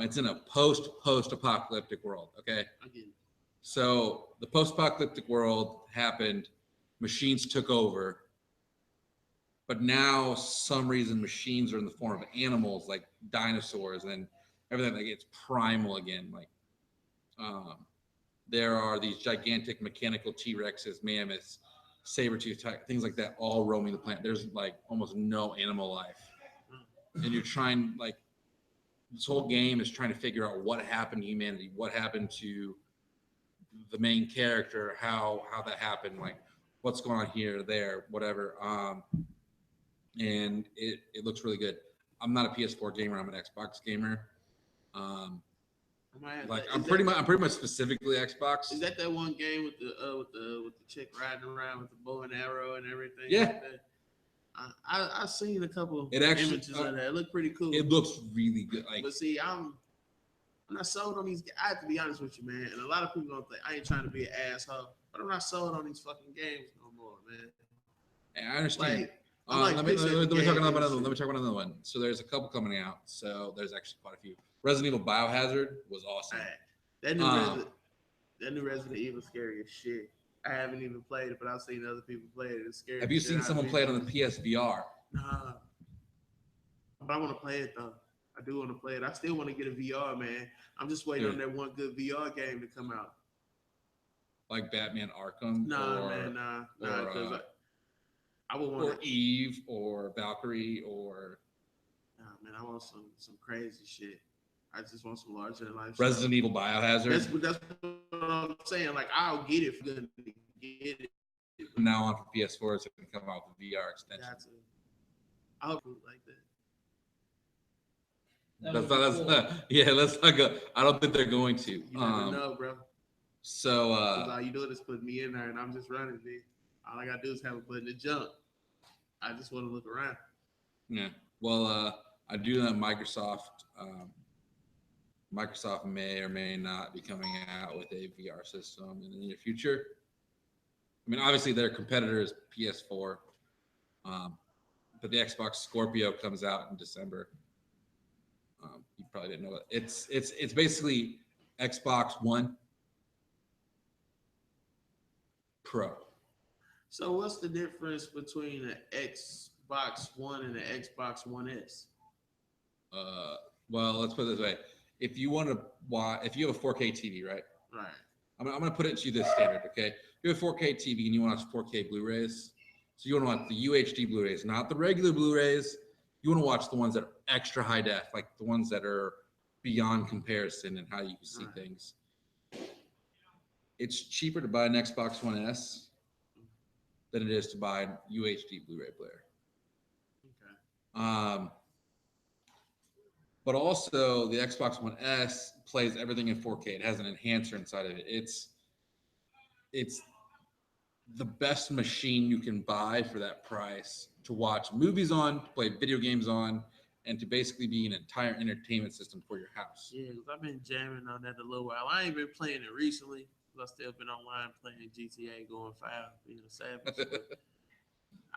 It's in a post-apocalyptic world. Okay. I get it. So the post-apocalyptic world happened, machines took over, but now some reason machines are in the form of animals like dinosaurs and everything, like it's primal again. Like there are these gigantic mechanical T-Rexes, mammoths, saber-tooth things like that, all roaming the planet. There's like almost no animal life, and you're trying, like, this whole game is trying to figure out what happened to humanity, what happened to the main character, how that happened, like what's going on here, there, whatever. And it looks really good. I'm not a PS4 gamer. I'm an Xbox gamer. I'm pretty much specifically Xbox. Is that one game with the chick riding around with the bow and arrow and everything? Yeah. Like that? I seen a couple images of that. It looked pretty cool. It looks really good. Like, but see, I'm not sold on these. I have to be honest with you, man. And a lot of people don't think I ain't trying to be an asshole, but I'm not sold on these fucking games no more, man. I understand. Let me talk about another one. So there's a couple coming out. So there's actually quite a few. Resident Evil Biohazard was awesome. That new Resident Evil scary as shit. I haven't even played it, but I've seen other people play it. It's scary. Have you seen someone play it on the PSVR? Nah. But I want to play it though. I do want to play it. I still want to get a VR, man. I'm just waiting on that one good VR game to come out. Like Batman Arkham? Nah. Because I would want Eve or Valkyrie or. Nah, man, I want some crazy shit. I just want some larger than life. Resident Evil Biohazard. That's what I'm saying. Like, I'll get it for good to get it. From now on for PS4, it's going to come out with a VR extension. I hope it like that. Let's not go. I don't think they're going to. You never know, bro. So all you doing is putting me in there, and I'm just running, dude. All I gotta do is have a button to jump. I just want to look around. Yeah. Well, I do know Microsoft may or may not be coming out with a VR system in the near future. I mean, obviously their competitor is PS4, but the Xbox Scorpio comes out in December. You probably didn't know that. It's basically Xbox One Pro. So what's the difference between an Xbox One and an Xbox One S? Well, let's put it this way. If you want to watch, if you have a 4K TV, right? Right. I'm going to put it to you this standard, okay? You have a 4K TV and you want to watch 4K Blu-rays. So you want to watch the UHD Blu-rays, not the regular Blu-rays. You want to watch the ones that are extra high def, like the ones that are beyond comparison and how you can see things. it's cheaper to buy an Xbox One S than it is to buy an UHD Blu-ray player. Okay. But also the Xbox One S plays everything in 4K. It has an enhancer inside of it. It's the best machine you can buy for that price to watch movies on, to play video games on, and to basically be an entire entertainment system for your house. Yeah, because I've been jamming on that a little while. I ain't been playing it recently because I still been online playing GTA, going 5, being a savage. But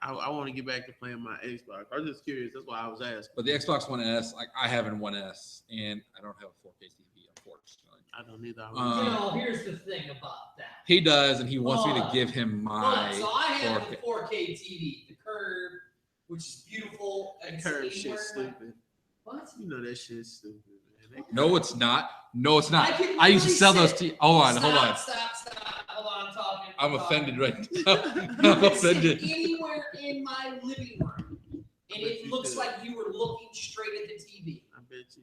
I want to get back to playing my Xbox. I was just curious. That's why I was asking. But the Xbox One S, like I have an One S, and I don't have a 4K TV, unfortunately. I don't either. Here's the thing about that. He does, and he wants me to give him my. So I have 4K. a 4K TV, the Curve, which is beautiful. That curve shit's stupid. What? You know that shit's stupid, man. No, it's not. No, it's not. can I used to sell literally those. sit- Hold on. Stop. Hold on, I'm talking. I'm offended right now. You I'm can sit offended. anywhere in my living room, and it you looks could. like you were looking straight at the TV. I bet you.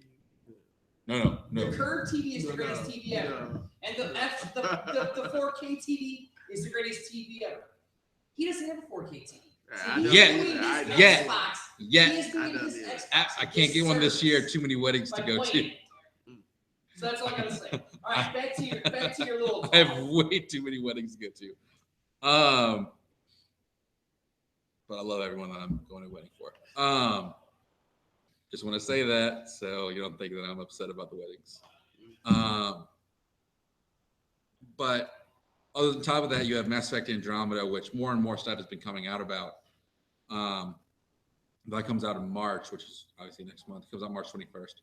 No. The Curve TV is the No, greatest TV ever, no. and the 4K TV is the greatest TV ever. He doesn't have a 4K TV. I know. Yet. Doing his Yet. Xbox. Yet. He is doing I know his this. Xbox. I can't get one this year. Too many weddings to by go playing to. it. So that's all I gotta say. All right, back to your little. I have way too many weddings to go to. But I love everyone that I'm going to a wedding for. Just want to say that so you don't think that I'm upset about the weddings. But other than top of that, you have Mass Effect Andromeda, which more and more stuff has been coming out about. That comes out in March, which is obviously next month. It comes out March 21st.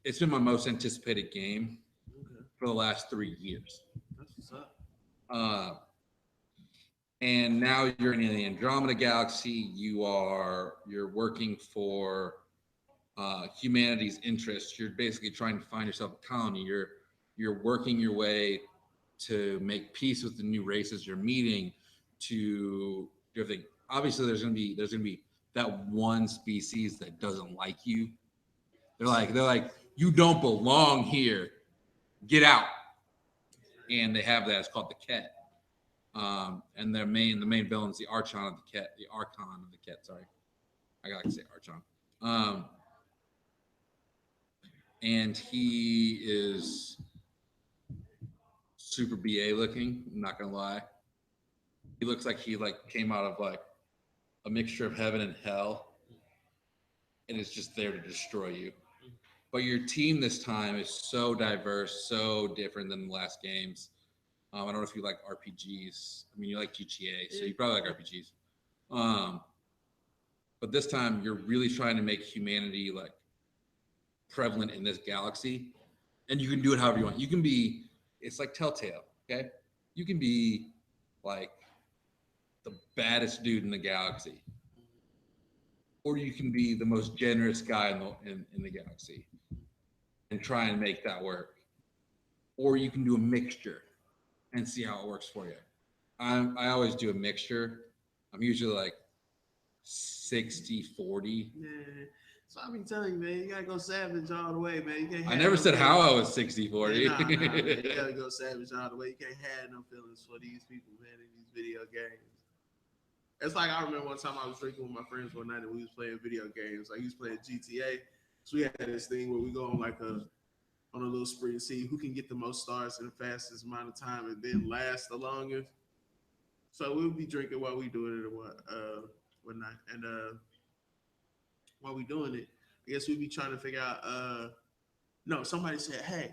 It's been my most anticipated game for the last 3 years. That's what's up. And now you're in the Andromeda Galaxy. You're working for humanity's interests. You're basically trying to find yourself a colony. You're working your way to make peace with the new races you're meeting. To do everything. Obviously, there's gonna be that one species that doesn't like you. They're like, you don't belong here. Get out. And they have that. It's called the Ket. And the main villain is the Archon of the Ket. The Archon of the Ket. Sorry, I gotta say Archon. And he is super BA looking. I'm not gonna lie. He looks like he came out of like a mixture of heaven and hell, and is just there to destroy you. But your team this time is so diverse, so different than the last games. I don't know if you like RPGs. I mean, you like GTA, so you probably like RPGs. But this time, you're really trying to make humanity like prevalent in this galaxy, and you can do it however you want. You can be, it's like Telltale, okay? You can be like the baddest dude in the galaxy, or you can be the most generous guy in the galaxy and try and make that work, or you can do a mixture and see how it works for you. I always do a mixture. I'm usually like 60-40. Yeah. So I be telling you, man, you gotta go savage all the way, man. You can't. I never said how I was 60-40. Nah, man. You gotta go savage all the way. You can't have no feelings for these people, man, in these video games. It's like I remember one time I was drinking with my friends one night and we was playing video games. Like he was playing GTA. So we had this thing where we go on on a little spree to see who can get the most stars in the fastest amount of time and then last the longest. So we'll be drinking while we doing it one night. And while we doing it, I guess we'd be trying to figure out no, somebody said, hey,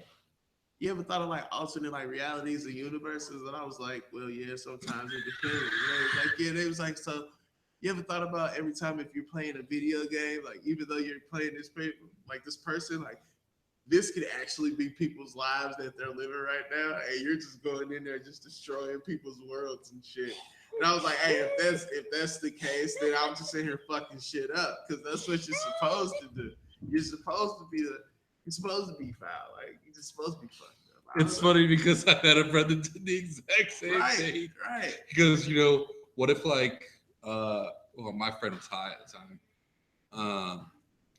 you ever thought of like alternate like realities and universes? And I was like, well, yeah, sometimes it depends. And they was like, yeah, they was like, so you ever thought about every time if you're playing a video game, like even though you're playing this person, like this could actually be people's lives that they're living right now, and you're just going in there just destroying people's worlds and shit. And I was like, hey, if that's the case, then I'm just sitting here fucking shit up because that's what you're supposed to do. You're supposed to be foul. Like you're just supposed to be fucked up. It's funny because I had a friend that did the exact same thing. Right. Because what if like my friend was high at the time.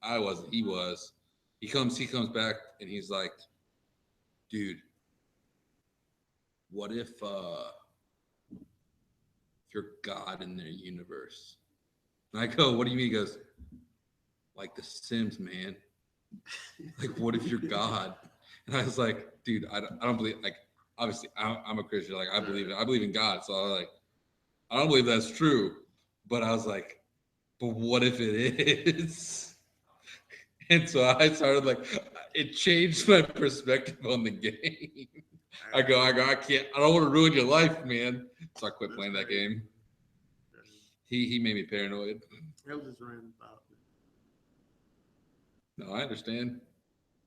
I wasn't. He was. He comes back and he's like, dude, what if you're God in their universe? And I go, what do you mean? He goes, like The Sims, man. Like, what if you're God? And I was like, dude, I don't believe, like, obviously I'm a Christian. Like, I believe in God. So I was like, I don't believe that's true. But I was like, but what if it is? And so I started like, it changed my perspective on the game. I go, I don't want to ruin your life, man. So I quit playing that game. He made me paranoid. That was just random thought. No, I understand.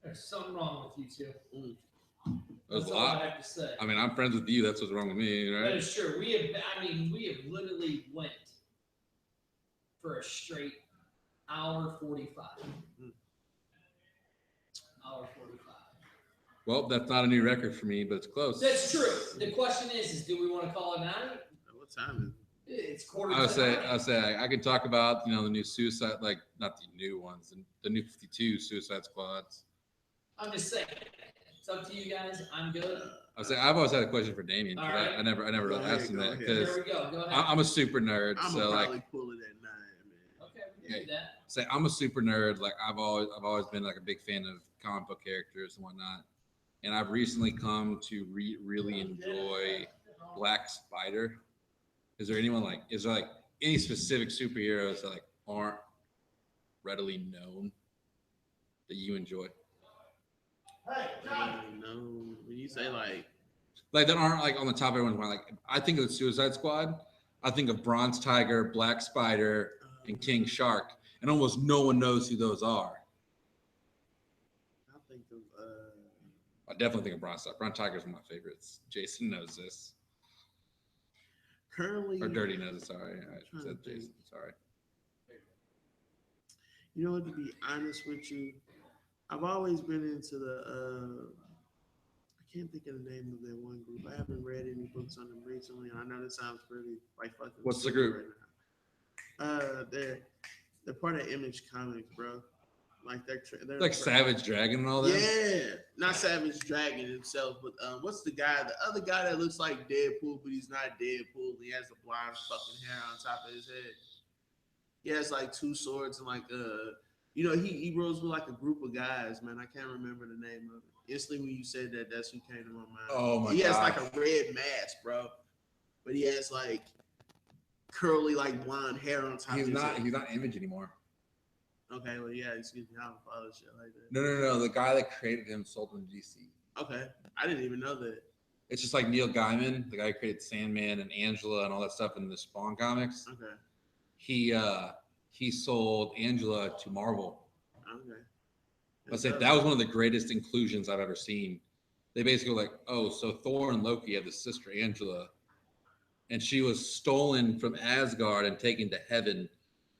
There's something wrong with you two. There's That's a all lot. I have to say. I mean, I'm friends with you. That's what's wrong with me, That right? is true. We have literally went for a straight hour 45. Hour 45. Well, that's not a new record for me, but it's close. That's true. The question is do we want to call it 9? What time is it? It's quarter I would to say 9. I can talk about the new Suicide, like not the new ones, the new 52 Suicide Squads. I'm just saying. It's up to you guys. I'm good. I say I've always had a question for Damien. All right. I never Go asked ahead, him go that ahead. because There we go. Go ahead. I'm a super nerd. I'm So gonna like, probably pull it at 9, man. Okay, we can do that. say I'm a super nerd. Like I've always been like a big fan of comic book characters and whatnot. And I've recently come to really enjoy Black Spider. Is there any specific superheroes that like aren't readily known that you enjoy? No, when you say like That aren't like on the top of everyone's mind. Like I think of the Suicide Squad, I think of Bronze Tiger, Black Spider, and King Shark, and almost no one knows who those are. I think of I definitely think of Bronze Tiger. Bronze Tiger's one of my favorites. Jason knows this. currently Or Dirty knows it. Sorry, I trying said to think. Jason. Sorry. You know what? To be honest with you, I've always been into the. I can't think of the name of that one group. I haven't read any books on them recently, and I know this sounds pretty like fucking. What's the stupid group? Right now. They're part of Image Comics, bro. Like they're Like Savage Dragon and all that. Yeah, not Savage Dragon himself, but what's the other guy that looks like Deadpool, but he's not Deadpool. He has the blonde fucking hair on top of his head. He has like 2 swords and like he rolls with like a group of guys, man. I can't remember the name of it. Instantly when you said that, that's who came to my mind. Oh my He has God. like a red mask, bro, but he has like curly like blonde hair on top. He's of his not. head. He's not Image anymore. Okay, well, yeah, excuse me, I don't follow shit like that. No. The guy that created him sold him to DC. Okay, I didn't even know that. It's just like Neil Gaiman, the guy who created Sandman and Angela and all that stuff in the Spawn comics. Okay, He sold Angela to Marvel. okay. I said that was one of the greatest inclusions I've ever seen. They basically were like, oh, so Thor and Loki had this sister Angela, and she was stolen from Asgard and taken to heaven.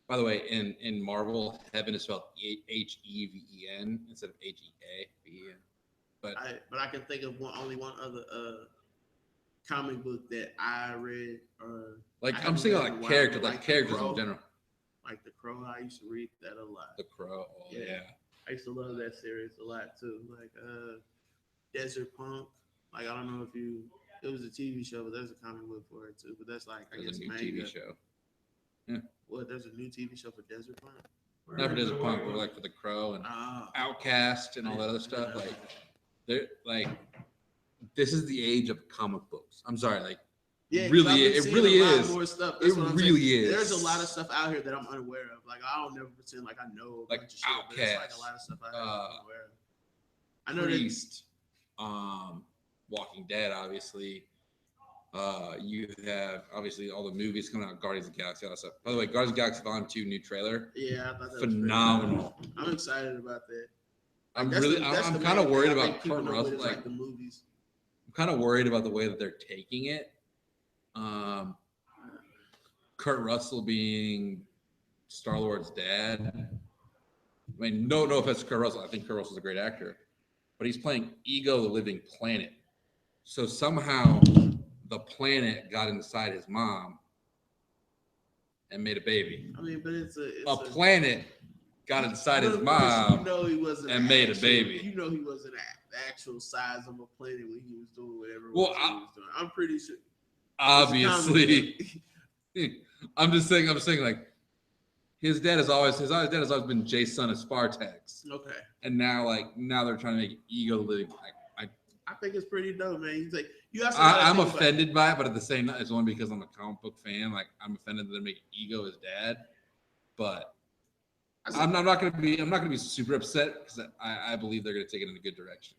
By the way, in Marvel, heaven is spelled Heven instead of Heaven. But I can think of only one other comic book that I read. like I I'm haven't saying read in a like while, characters, but like characters The in general. Like The Crow, I used to read that a lot. The Crow, oh, yeah. I used to love that series a lot too. Like Desert Punk. Like I don't know if it was a TV show, but there's a comic book for it too. But that's like I There's guess a new manga. TV show. What? There's a new TV show for Desert Punk. Not for Desert Punk, but like for the Crow and Outcast and all that other stuff. Like they're like, this is the age of comic books. I'm sorry, like Yeah, really, it really is. More stuff. It really is. There's a lot of stuff out here that I'm unaware of. Like I don't never pretend like I know a Like bunch of shit, but it's like Outcast, a lot of stuff out here that I'm unaware of. I know Priest, Walking Dead, obviously. You have obviously all the movies coming out, Guardians of the Galaxy, all that stuff. By the way, Guardians of the Galaxy Volume 2 new trailer. Yeah, I thought that was Phenomenal. pretty good. I'm excited about that. I'm That's really, that's I'm the kind of main worried thing I about think people Kurt know Russell. with, Like, the movies. I'm kind of worried about the way that they're taking it. Kurt Russell being Star-Lord's dad. I mean, no offense to Kurt Russell. I think Kurt Russell's a great actor, but he's playing Ego, the Living Planet. So somehow the planet got inside his mom and made a baby. I mean, but it's A planet got inside his Of course, mom you know he wasn't and made a baby. You know he wasn't the actual size of a planet when he was doing whatever Well, he was doing. I'm pretty sure. Obviously, I'm just saying like his dad has always been Jay's son of Spartax, Okay. and now they're trying to make Ego living. I think it's pretty dope, man. He's like, you also I'm offended by it, but at the same time, it's only because I'm a comic book fan. Like, I'm offended that they're making Ego his dad, but I'm not gonna be super upset because I believe they're gonna take it in a good direction.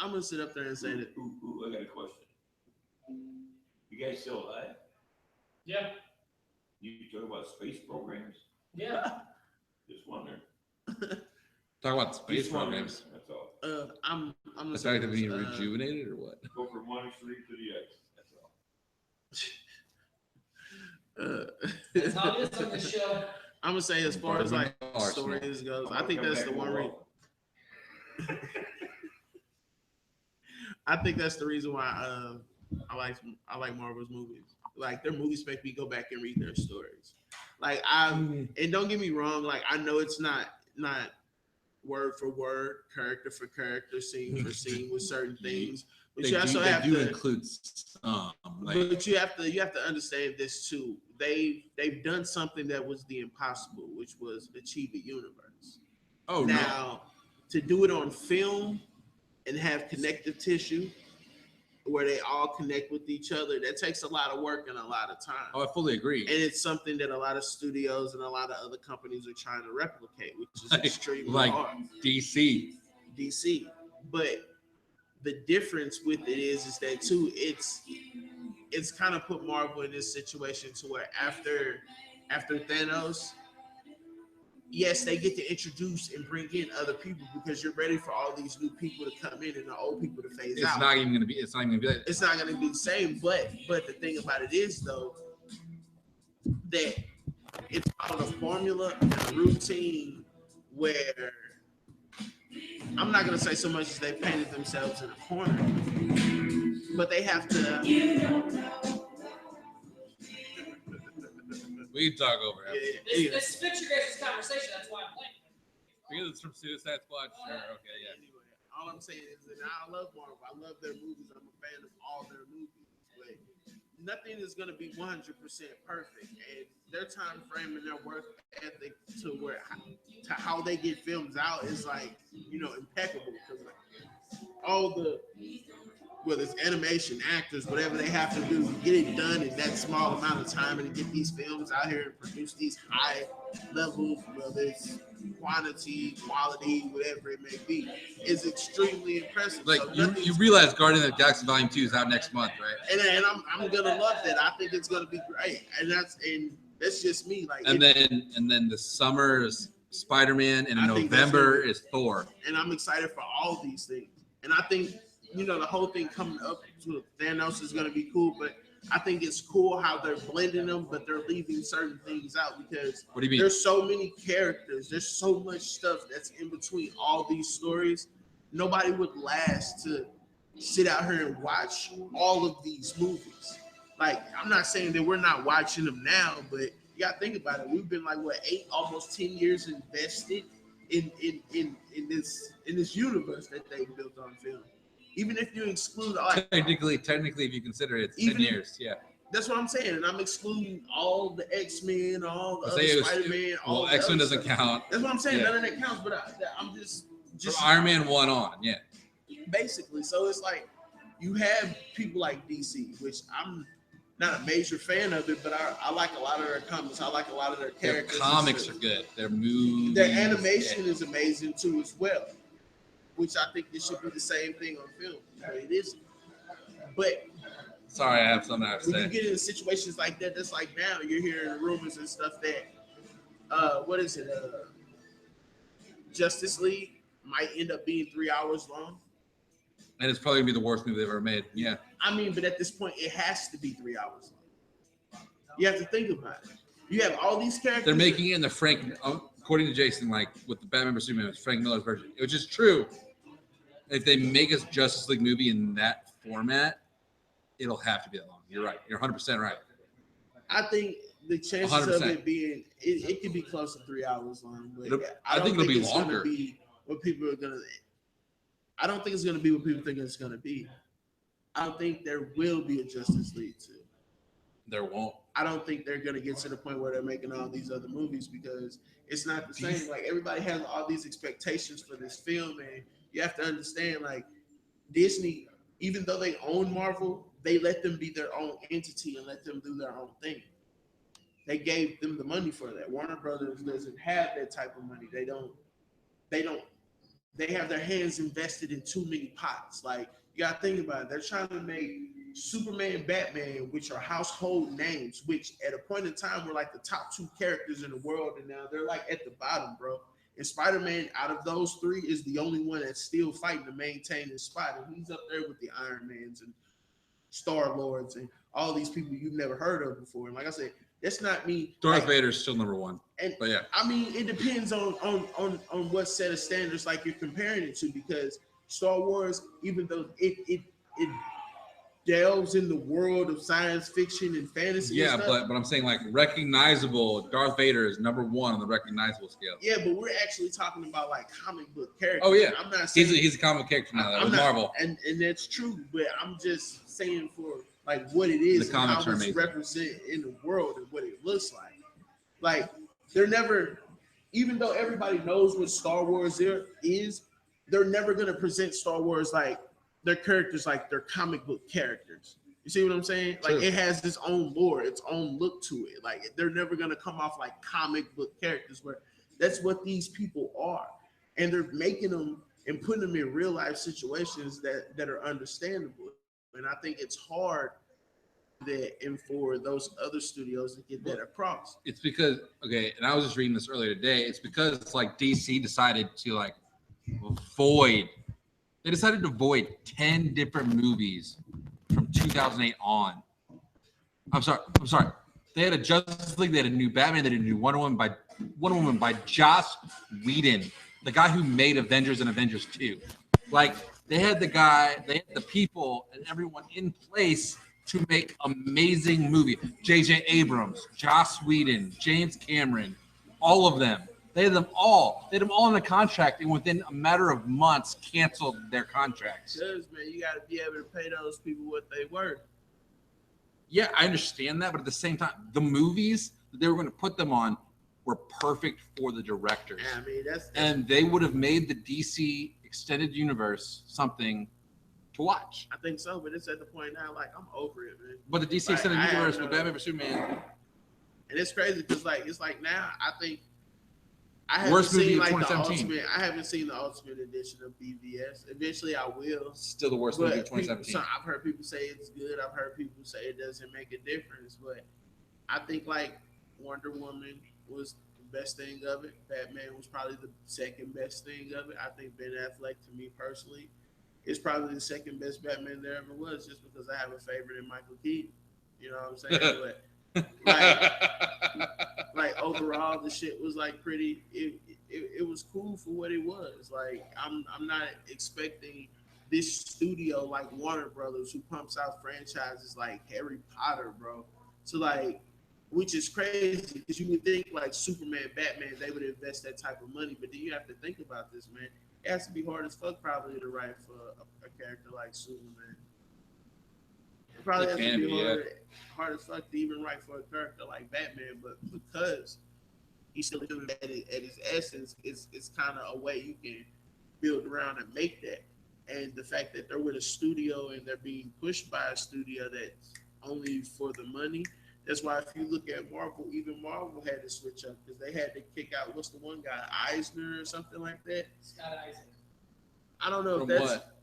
I'm gonna sit up there and say that. Ooh, I got a question. You guys still alive? Yeah. You talk about space programs? Yeah. Just wondering. Talk about space Just wondering, programs. that's all. I'm The fact that we need rejuvenated or what? Go from one extreme to the X. That's how it is on this show. I'm gonna say as far as like stories goes, I think that's the one reason. I think that's the reason why I like Marvel's movies. Like their movies make me go back and read their stories. Like and don't get me wrong, like I know it's not word for word, character for character, scene for scene with certain things. But you also have to include some. But you have to understand this too. They've done something that was the impossible, which was achieve a universe. Oh, now to do it on film and have connective tissue where they all connect with each other, that takes a lot of work and a lot of time. Oh, I fully agree. And it's something that a lot of studios and a lot of other companies are trying to replicate, which is extremely hard. DC. But the difference with it is that too, it's kind of put Marvel in this situation to where after Thanos, yes, they get to introduce and bring in other people because you're ready for all these new people to come in and the old people to phase out. It's not even gonna be like that. It's not gonna be the same. But the thing about it is though that it's on a formula and a routine where I'm not gonna say so much as they painted themselves in a corner, but they have to. We can talk over it. This fits your guys' conversation. That's why I'm playing. Because it's from Suicide Squad. Sure. Okay. Yeah. Anyway, all I'm saying is that I love Marvel. I love their movies. I'm a fan of all their movies. But nothing is going to be 100% perfect. And their time frame and their work ethic to how they get films out is like, impeccable. Because all whether it's animation, actors, whatever they have to do to get it done in that small amount of time and to get these films out here and produce these high levels, whether it's quality, whatever it may be, is extremely impressive. Like so you realize Guardians of the Galaxy Volume 2 is out next month, right? And I'm gonna love that. I think it's gonna be great. And that's just me. Like and then the summer is Spider-Man and in November is Thor. And I'm excited for all these things. And I think the whole thing coming up to Thanos is gonna be cool, but I think it's cool how they're blending them, but they're leaving certain things out because what do you mean? There's so many characters. There's so much stuff that's in between all these stories. Nobody would last to sit out here and watch all of these movies. Like, I'm not saying that we're not watching them now, but you gotta think about it. We've been like 8, almost 10 years invested in this universe that they built on film. Even if you exclude technically, if you consider it, it's 10 years. Yeah. That's what I'm saying. And I'm excluding all the X-Men, all the other Spider-Man. Well, X-Men doesn't count. That's what I'm saying. Yeah. None of that counts, but I'm just from Iron Man 1 on, yeah. Basically. So it's like you have people like DC, which I'm not a major fan of it, but I like a lot of their comics. I like a lot of their characters. Their comics are good. Their movies. Their animation is amazing too as well, which I think it should be the same thing on film. It isn't. But sorry, I have something to say. When you get into situations like that, that's like now you're hearing rumors and stuff that Justice League might end up being 3 hours long. And it's probably gonna be the worst movie they've ever made. Yeah. I mean, but at this point, it has to be 3 hours long. You have to think about it. You have all these characters. They're making it in the according to Jason, like with the Batman vs Superman, it's Frank Miller's version, which is true. If they make a Justice League movie in that format, it'll have to be that long. You're right. You're 100% right. I think the chances 100%. of it being, it could be close to 3 hours long. But I think it'll be it's longer. Be what people are gonna. I don't think it's gonna be what people think it's gonna be. I don't think there will be a Justice League 2. There won't. I don't think they're gonna get to the point where they're making all these other movies because it's not the same. Like everybody has all these expectations for this film, and you have to understand, like Disney, even though they own Marvel, they let them be their own entity and let them do their own thing. They gave them the money for that. Warner Brothers doesn't have that type of money. They don't. They don't. They have their hands invested in too many pots. Like you gotta think about it. They're trying to make Superman and Batman, which are household names, which at a point in time were like the top two characters in the world, and now they're like at the bottom, bro. And Spider-Man, out of those three, is the only one that's still fighting to maintain his spot, and he's up there with the Iron Mans and Star Lords and all these people you've never heard of before. And like I said, that's not me. Darth like, Vader's still number one. But yeah, I mean, it depends on what set of standards like you're comparing it to, because Star Wars, even though it delves in the world of science fiction and fantasy. yeah, and stuff, but I'm saying like recognizable. Darth Vader is number one on the recognizable scale. yeah, but we're actually talking about like comic book characters. Oh yeah, I'm not saying he's a comic character now. I'm With not, Marvel. and that's true. But I'm just saying for like what it is, The and comics how are it's amazing. represent in the world and what it looks like. Like they're never, even though everybody knows what Star Wars is, they're never gonna present Star Wars like their characters like their comic book characters. You see what I'm saying? Like True. it has its own lore, its own look to it. Like they're never gonna come off like comic book characters, where that's what these people are, and they're making them and putting them in real life situations that are understandable. And I think it's hard that and for those other studios to get that across. It's because okay, and I was just reading this earlier today. It's because like DC decided to like void. They decided to void 10 different movies from 2008 on. I'm sorry. They had a Justice League. They had a new Batman. They had a new Wonder Woman by Joss Whedon, the guy who made Avengers and Avengers 2. Like they had the people, and everyone in place to make amazing movie. J.J. Abrams, Joss Whedon, James Cameron, all of them. They had them all. They had them all in the contract, and within a matter of months, canceled their contracts. Because man, you got to be able to pay those people what they worth. Yeah, I understand that, but at the same time, the movies that they were going to put them on were perfect for the directors. I mean, that's and they would have made the DC extended universe something to watch. I think so, but it's at the point now, like I'm over it, man. But the DC Like, extended I universe have with no- Batman vs Superman, And it's crazy because like it's like now I think I haven't Worst movie seen of like the 2017. ultimate. I haven't seen the ultimate edition of BVS. Eventually, I will. still the worst movie of But people, 2017. so I've heard people say it's good. I've heard people say it doesn't make a difference. But I think like Wonder Woman was the best thing of it. Batman was probably the second best thing of it. I think Ben Affleck, to me personally, is probably the second best Batman there ever was, just because I have a favorite in Michael Keaton. You know what I'm saying? But like overall, the shit was like pretty. It was cool for what it was. Like I'm not expecting this studio like Warner Brothers, who pumps out franchises like Harry Potter, bro. So like, which is crazy because you would think like Superman, Batman, they would invest that type of money, but then you have to think about this, man. It has to be hard as fuck probably to write for a character like Superman. It probably It has can to be be, hard as fuck to even write for a character like Batman, but because he's still doing that at his essence, it's kind of a way you can build around and make that. And the fact that they're with a studio and they're being pushed by a studio that's only for the money. That's why if you look at Marvel, even Marvel had to switch up because they had to kick out, what's the one guy, Eisner or something like that? Scott Isaac. I don't know From if that's, what?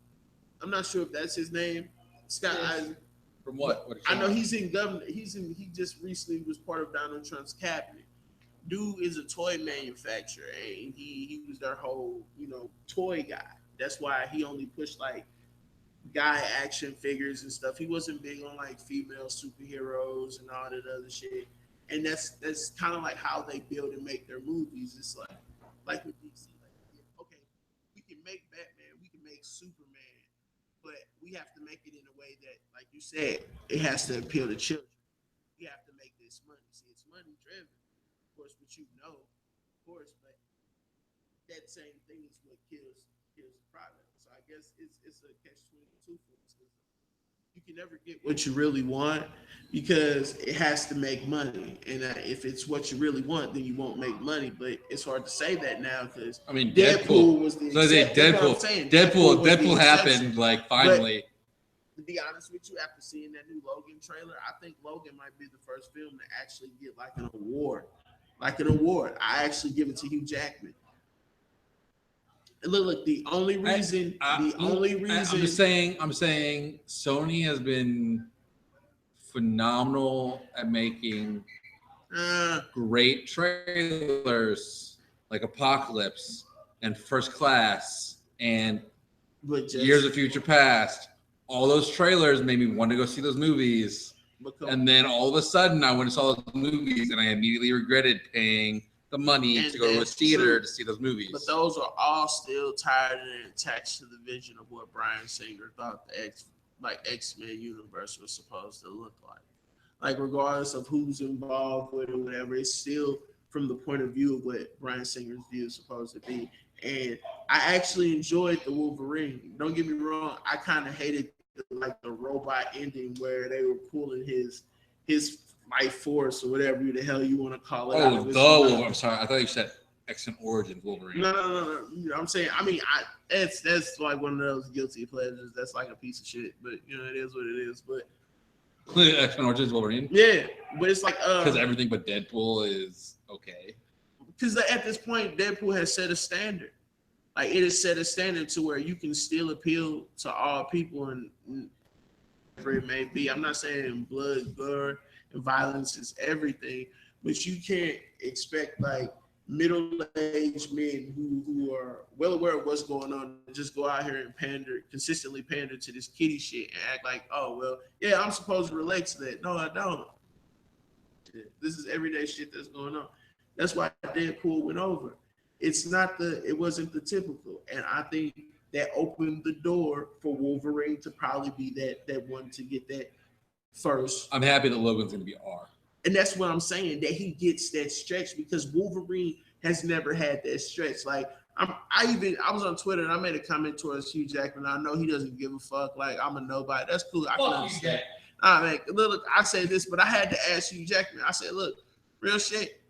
I'm not sure if that's his name. Scott Yes. Eisner. From what? What I know he's in government. He just recently was part of Donald Trump's cabinet. Dude is a toy manufacturer, and he was their whole toy guy. That's why he only pushed like guy action figures and stuff. He wasn't big on like female superheroes and all that other shit. And that's kind of like how they build and make their movies. It's like with DC, like okay, we can make Batman, we can make Superman, but we have to make it in a way that, like you said, it has to appeal to children. We have to make this money. See, it's money driven, of course, but of course, but that same thing is what kills the product. So I guess it's a catch-22 for us. You can never get what you really want because it has to make money. And if it's what you really want, then you won't make money. But it's hard to say that now because I mean, Deadpool was the So I say exception. That's what I'm saying. Deadpool was the happened exception. like finally. To be honest with you, after seeing that new Logan trailer, I think Logan might be the first film to actually get like an award. Like an award. I actually give it to Hugh Jackman. And look, the only reason I'm just saying Sony has been phenomenal at making great trailers like Apocalypse and First Class and Years of Future Past. All those trailers made me want to go see those movies. And then all of a sudden I went and saw those movies and I immediately regretted paying the money to go to a theater to see those movies. But those are all still tied and attached to the vision of what Bryan Singer thought the X-Men universe was supposed to look like. Like regardless of who's involved with it or whatever, it's still from the point of view of what Bryan Singer's view is supposed to be. And I actually enjoyed the Wolverine. Don't get me wrong, I kind of hated the robot ending where they were pulling his life force or whatever the hell you want to call it. I'm sorry. I thought you said X-Men Origins Wolverine. No. You know what I'm saying? I mean, that's like one of those guilty pleasures. That's like a piece of shit, but you know, it is what it is. But X-Men Origins Wolverine? Yeah, but it's like because everything but Deadpool is okay. Because at this point, Deadpool has set a standard. Like it has set a standard to where you can still appeal to all people and whatever it may be. I'm not saying blood, gore, and violence is everything, but you can't expect like middle-aged men who are well aware of what's going on to just go out here and consistently pander to this kiddie shit and act like, oh well, yeah, I'm supposed to relate to that. No, I don't. This is everyday shit that's going on. That's why Deadpool went over. It wasn't the typical. And I think that opened the door for Wolverine to probably be that one to get that first. I'm happy that Logan's going to be R. And that's what I'm saying, that he gets that stretch because Wolverine has never had that stretch. Like I was on Twitter and I made a comment towards Hugh Jackman. I know he doesn't give a fuck. Like I'm a nobody. That's cool. I can understand. Man, look, I say this, but I had to ask Hugh Jackman. I said, look, real shit.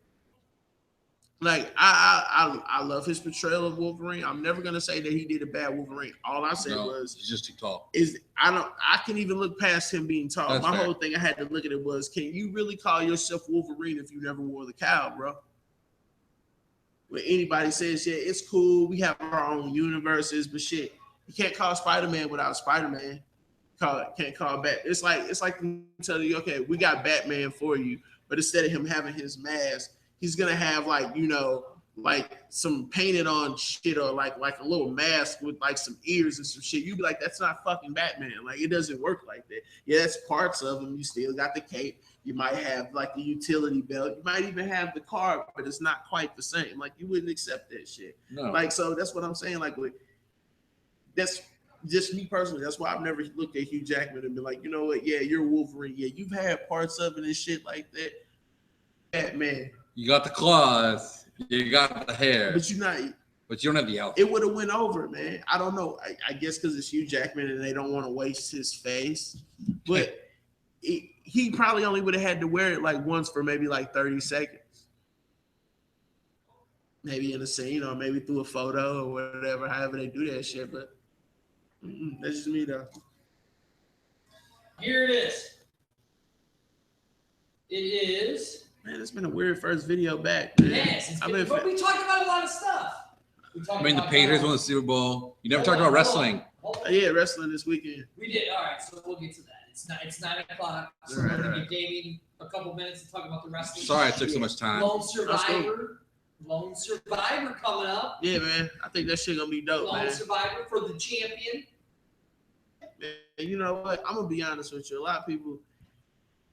Like I love his portrayal of Wolverine. I'm never gonna say that he did a bad Wolverine. All I said was he's just too tall. I can even look past him being tall. That's My fair. whole thing I had to look at it was, can you really call yourself Wolverine if you never wore the cowl, bro? When anybody says, yeah, it's cool, we have our own universes, but shit, you can't call Spider-Man without Spider-Man. Can't call Bat. It's like telling you, okay, we got Batman for you, but instead of him having his mask, he's gonna have like some painted on shit or like a little mask with like some ears and some shit. You'd be like, that's not fucking Batman. Like it doesn't work like that. Yeah, that's parts of him. You still got the cape. You might have like the utility belt. You might even have the car, but it's not quite the same. Like you wouldn't accept that shit. No. Like so that's what I'm saying. Like that's just me personally. That's why I've never looked at Hugh Jackman and been like, you know what? Yeah, you're Wolverine. Yeah, you've had parts of it and shit like that. Batman. You got the claws, you got the hair, but you don't have the outfit. It would have went over, man. I don't know. I guess because it's Hugh Jackman and they don't want to waste his face. But he probably only would have had to wear it like once for maybe like 30 seconds. Maybe in a scene or maybe through a photo or whatever, however they do that shit. But that's just me, though. Here it is. It is. Man, it's been a weird first video back. Man. Yes, but we talked about a lot of stuff. The Patriots won the Super Bowl. You never talked about wrestling. Yeah, wrestling this weekend. We did. All right, so we'll get to that. It's 9 o'clock. So we're gonna give Damien a couple minutes to talk about the wrestling. Sorry, it took so much time. Lone Survivor coming up. Yeah, man. I think that shit gonna be dope, Lone man. Survivor for the champion. Man, you know what? I'm gonna be honest with you. A lot of people.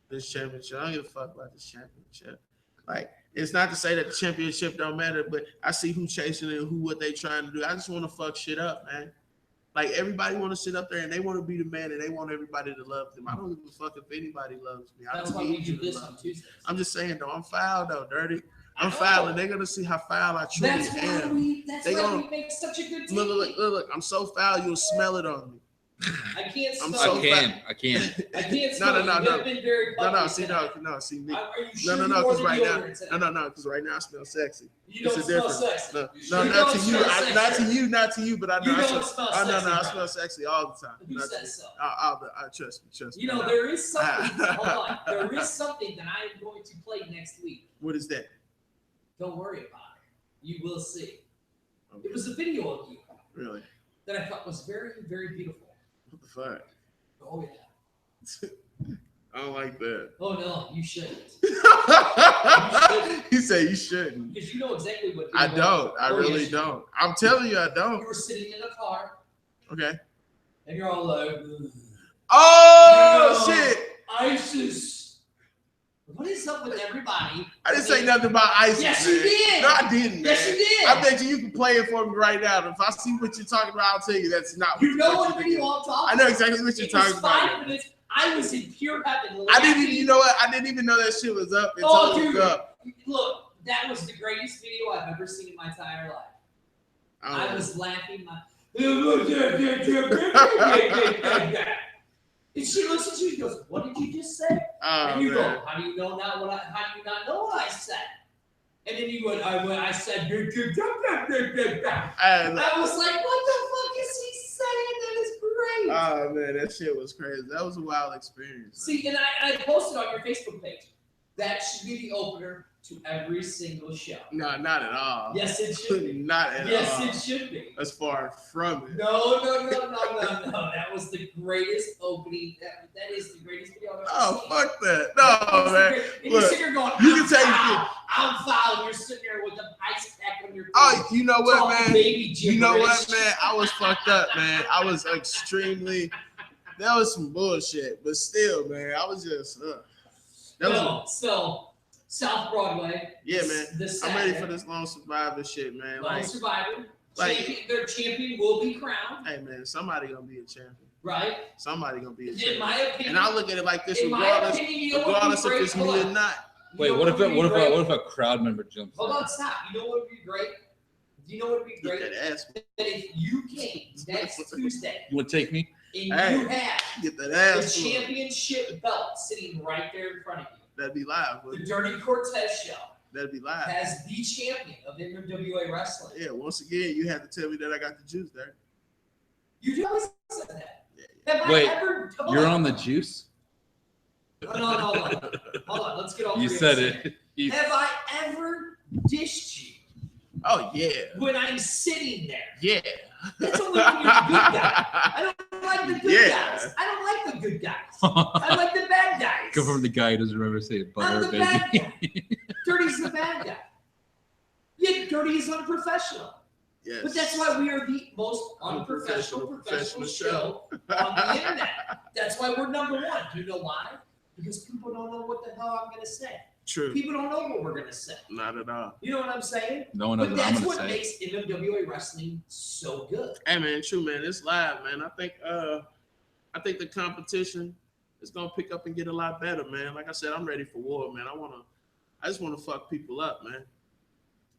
This championship, I don't give a fuck about this championship. Like, it's not to say that the championship don't matter, but I see who chasing it and what they trying to do. I just want to fuck shit up, man. Like, everybody want to sit up there and they want to be the man and they want everybody to love them. I don't give a fuck if anybody loves me. That's why we do this on Tuesdays. I'm just saying, though, I'm foul, though, dirty. I'm fouling. They're gonna see how foul I truly That's why am. that's They why gonna- we make such a good team. Look, I'm so foul, you'll smell it on me. I can't I'm smell. so I can't. I can't No, smell. no, You no. have been very No, public see, tonight. see me. Are you sure No, you because wore the right now, deodorant tonight? no, because right now I smell sexy. You don't It's a smell difference. sexy. No, You not don't to you. smell sexy. Not to you, but I know. You I don't smell, smell oh, no, sexy, I bro. smell sexy all the time. Who Not to said you. so? I trust me. You know, there is something. Hold on. There is something that I am going to play next week. What is that? Don't worry about it. You will see. Okay. It was a video of you Really? that I thought was very, very beautiful. What the fuck? Oh yeah. I don't like that. Oh no, you shouldn't. He said you shouldn't. Because you know exactly what. I don't. I Oh, really yes, you do. don't. I'm telling you, I You don't. were sitting in a car Okay. and you're all like, Oh You know, shit! ISIS. What is up with everybody? I didn't say nothing about ISIS. Yes, man. you did. No, I didn't. Yes, man. you did. I bet you can play it for me right now. If I see what you're talking about, I'll tell you that's not. You know what what you're video thinking. I'm talking I know exactly what you're It was talking about. 5 minutes. I was in pure heaven. I didn't even. laughing. You know what? I didn't even know that shit was up until Oh, it was dude. up. Look, that was the greatest video I've ever seen in my entire life. I was laughing my. And she looks at you and goes, "What did you just say?" Oh, And you man. go, "How do you know not what I? How do you not know what I said?" And then you went, I said, Hey, I was like, "What the fuck is he saying? That is great." oh man, that shit was crazy. That was a wild experience. See, and I posted on your Facebook page. That should be the opener to every single show. No, not at all. Yes, it should be. Not at Yes, all. it should be. As far from it. No. That was the greatest opening. That is the greatest video I've ever Oh, seen. fuck that. That No, was the man. great- And you're Look, sitting here going, you I'm can take foul. I'm foul. And you're sitting there with an ice pack on your face. Oh, you know what, talking man? baby You know what, gibberish. man? I was fucked up, man. I was extremely. That was some bullshit, but still, man, I was just. That was. So South Broadway. Yeah, man. This I'm ready Saturday. for this Lone Survivor shit, man. Lone Like, Survivor. like- Their champion will be crowned, hey, man, somebody gonna be a champion. right? Somebody gonna be a In champion. my opinion. And I look at it like this, in my regardless, opinion, you know what would regardless be if great? it's me Hold or on. not. You Wait, know what if would be great? what if a crowd member jumps Hold in? on, stop. You know what would be great? You know what would be Get great? that ass. That if you came next Tuesday You want to take me? and Hey. you had Get that the ass. championship belt sitting right there in front of you, That'd be live. the Wouldn't it? Dirty Cortez show That'd be live. has the champion of NWA wrestling. Yeah. Once again, you had to tell me that I got the juice there. You always said that. Yeah, Have Wait, I ever? Hold You're on the juice? No, hold on. Let's get all You three of said us in. it. You- Have I ever dished you Oh yeah. when I'm sitting there? Yeah. That's only when you're the good guy. I don't like the good Yeah. guys. I don't like the good guys. I like the bad guys. Come from the guy who doesn't remember saying I'm butter, the baby. bad guy. Dirty's the bad guy. Yeah, Dirty is unprofessional. Yes. But that's why we are the most unprofessional professional show on the internet. That's why we're number one. Do you know why? Because people don't know what the hell I'm going to say. True. People don't know what we're going to say. Not at all. You know what I'm saying? No one knows But what I'm that's going what to say. makes NWA wrestling so good. Hey man, true man. It's live, man. I think the competition is gonna pick up and get a lot better, man. Like I said, I'm ready for war, man. I just wanna fuck people up, man.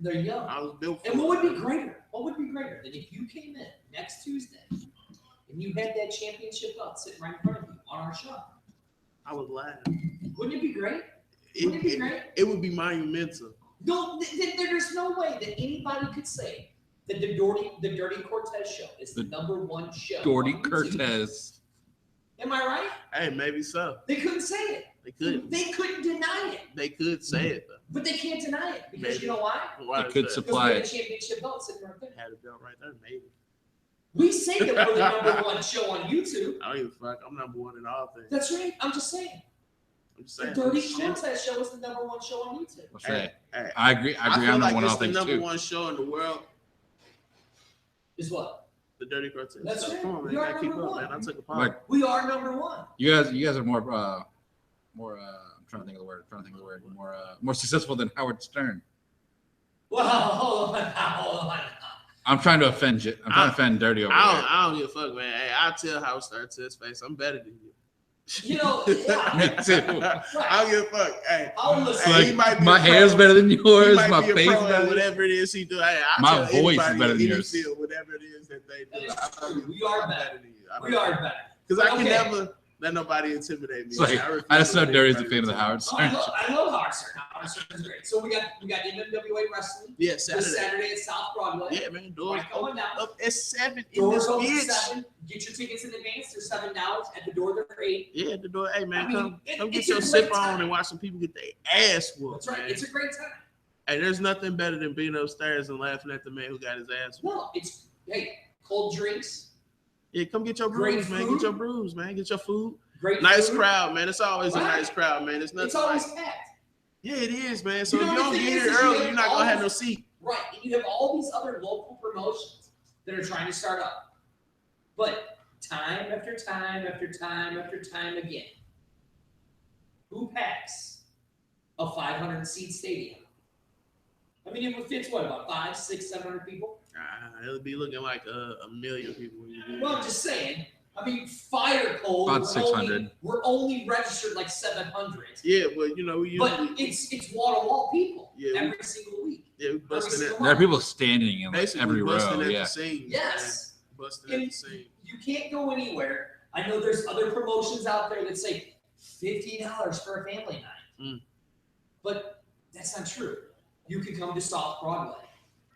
There you go. I was built for And what it, would be man. greater? What would be greater than if you came in next Tuesday and you had that championship belt sitting right in front of you on our show? I would laugh. Wouldn't it be great? Wouldn't it be great? It would be monumental. No, there's no way that anybody could say that the Dirty Cortez show is the number one show. Doherty on YouTube. Cortez. Am I right? Hey, maybe so. They couldn't say it. They could. They couldn't deny it. They could say it though. But they can't deny it because Maybe. you know why? Why They is could that? sup- Because Supply we had it. a championship belt sitting right there. Had a belt right there, maybe. We say that we're the number one show on YouTube. I don't give a fuck. I'm number one in all things. That's right. I'm just saying. I'm just The saying. Dirty Shit. Cortez show is the number one show on YouTube. What's that? Hey, I agree. I feel I'm like not one of it's all the things number too. one show in the world. Is what? The Dirty Cortez. That's So, right. Come on, man. We You are gotta keep number up, one. man. I took a part. Like We are number one. you guys are more. I'm trying to think of the word. More successful than Howard Stern. Well, hold on. I'm trying to offend you. I'm trying to offend Dirty over I here. don't give a fuck, man. Hey, I'll tell Howard Stern to his face, I'm better than you. You know, yeah. Me too. I don't give a fuck. Hey, I'll listen. Hey, he might be my a pro. hair's better than he yours. might My be a face pro better at than whatever it is he do. Hey, I My tell voice is anybody better in than any yours. field, whatever it is that they do. That is I love true. you. We are I'm better. than you. We are better. Because I can Okay. never let nobody intimidate me. It's like, refuse I just to know let Darius a anybody fan of the Howard Oh, I Stern. love Howard Stern. Howard Stern is great. So we got NWA wrestling Yeah, this Saturday. Saturday at South Broadway. Yeah, man. Doors Right, come on down. up at 7 in Doors this open at bitch. 7. Get your tickets in advance. They're $7. At the door, they're 8. Yeah, the door. Hey, man, I mean, come it's get a your great sip time. on and watch some people get their ass whooped. That's right. Man. It's a great time. Hey, there's nothing better than being upstairs and laughing at the man who got his ass whooped. No, it's cold drinks, Yeah, come get your Great brews, man. food. Get your brews, man. Get your food. great Nice food. crowd, man. It's always Right. a nice crowd, man. It's nothing It's always like. packed. Yeah, it is, man. So You if know, you the don't thing get is, here is you early, have you're not all gonna have no these- seat. Right, and you have all these other local promotions that are trying to start up. But time after time after time after time again, who packs a 500-seat stadium? I mean, it fits what, about 500, 600, 700 people? It'll be looking like a million people. When you get Well, here. I'm just saying. I mean, fire cold. About 600. We're only registered like 700. Yeah, but you know we But usually it's wall to wall people Yeah, we- every single week. we busting every it. single There are people standing in like Basically every busting row. at Yeah. the seams. Yes. Man. Busting at the seams. You can't go anywhere. I know there's other promotions out there that say $50 for a family night. Mm. But that's not true. You can come to South Broadway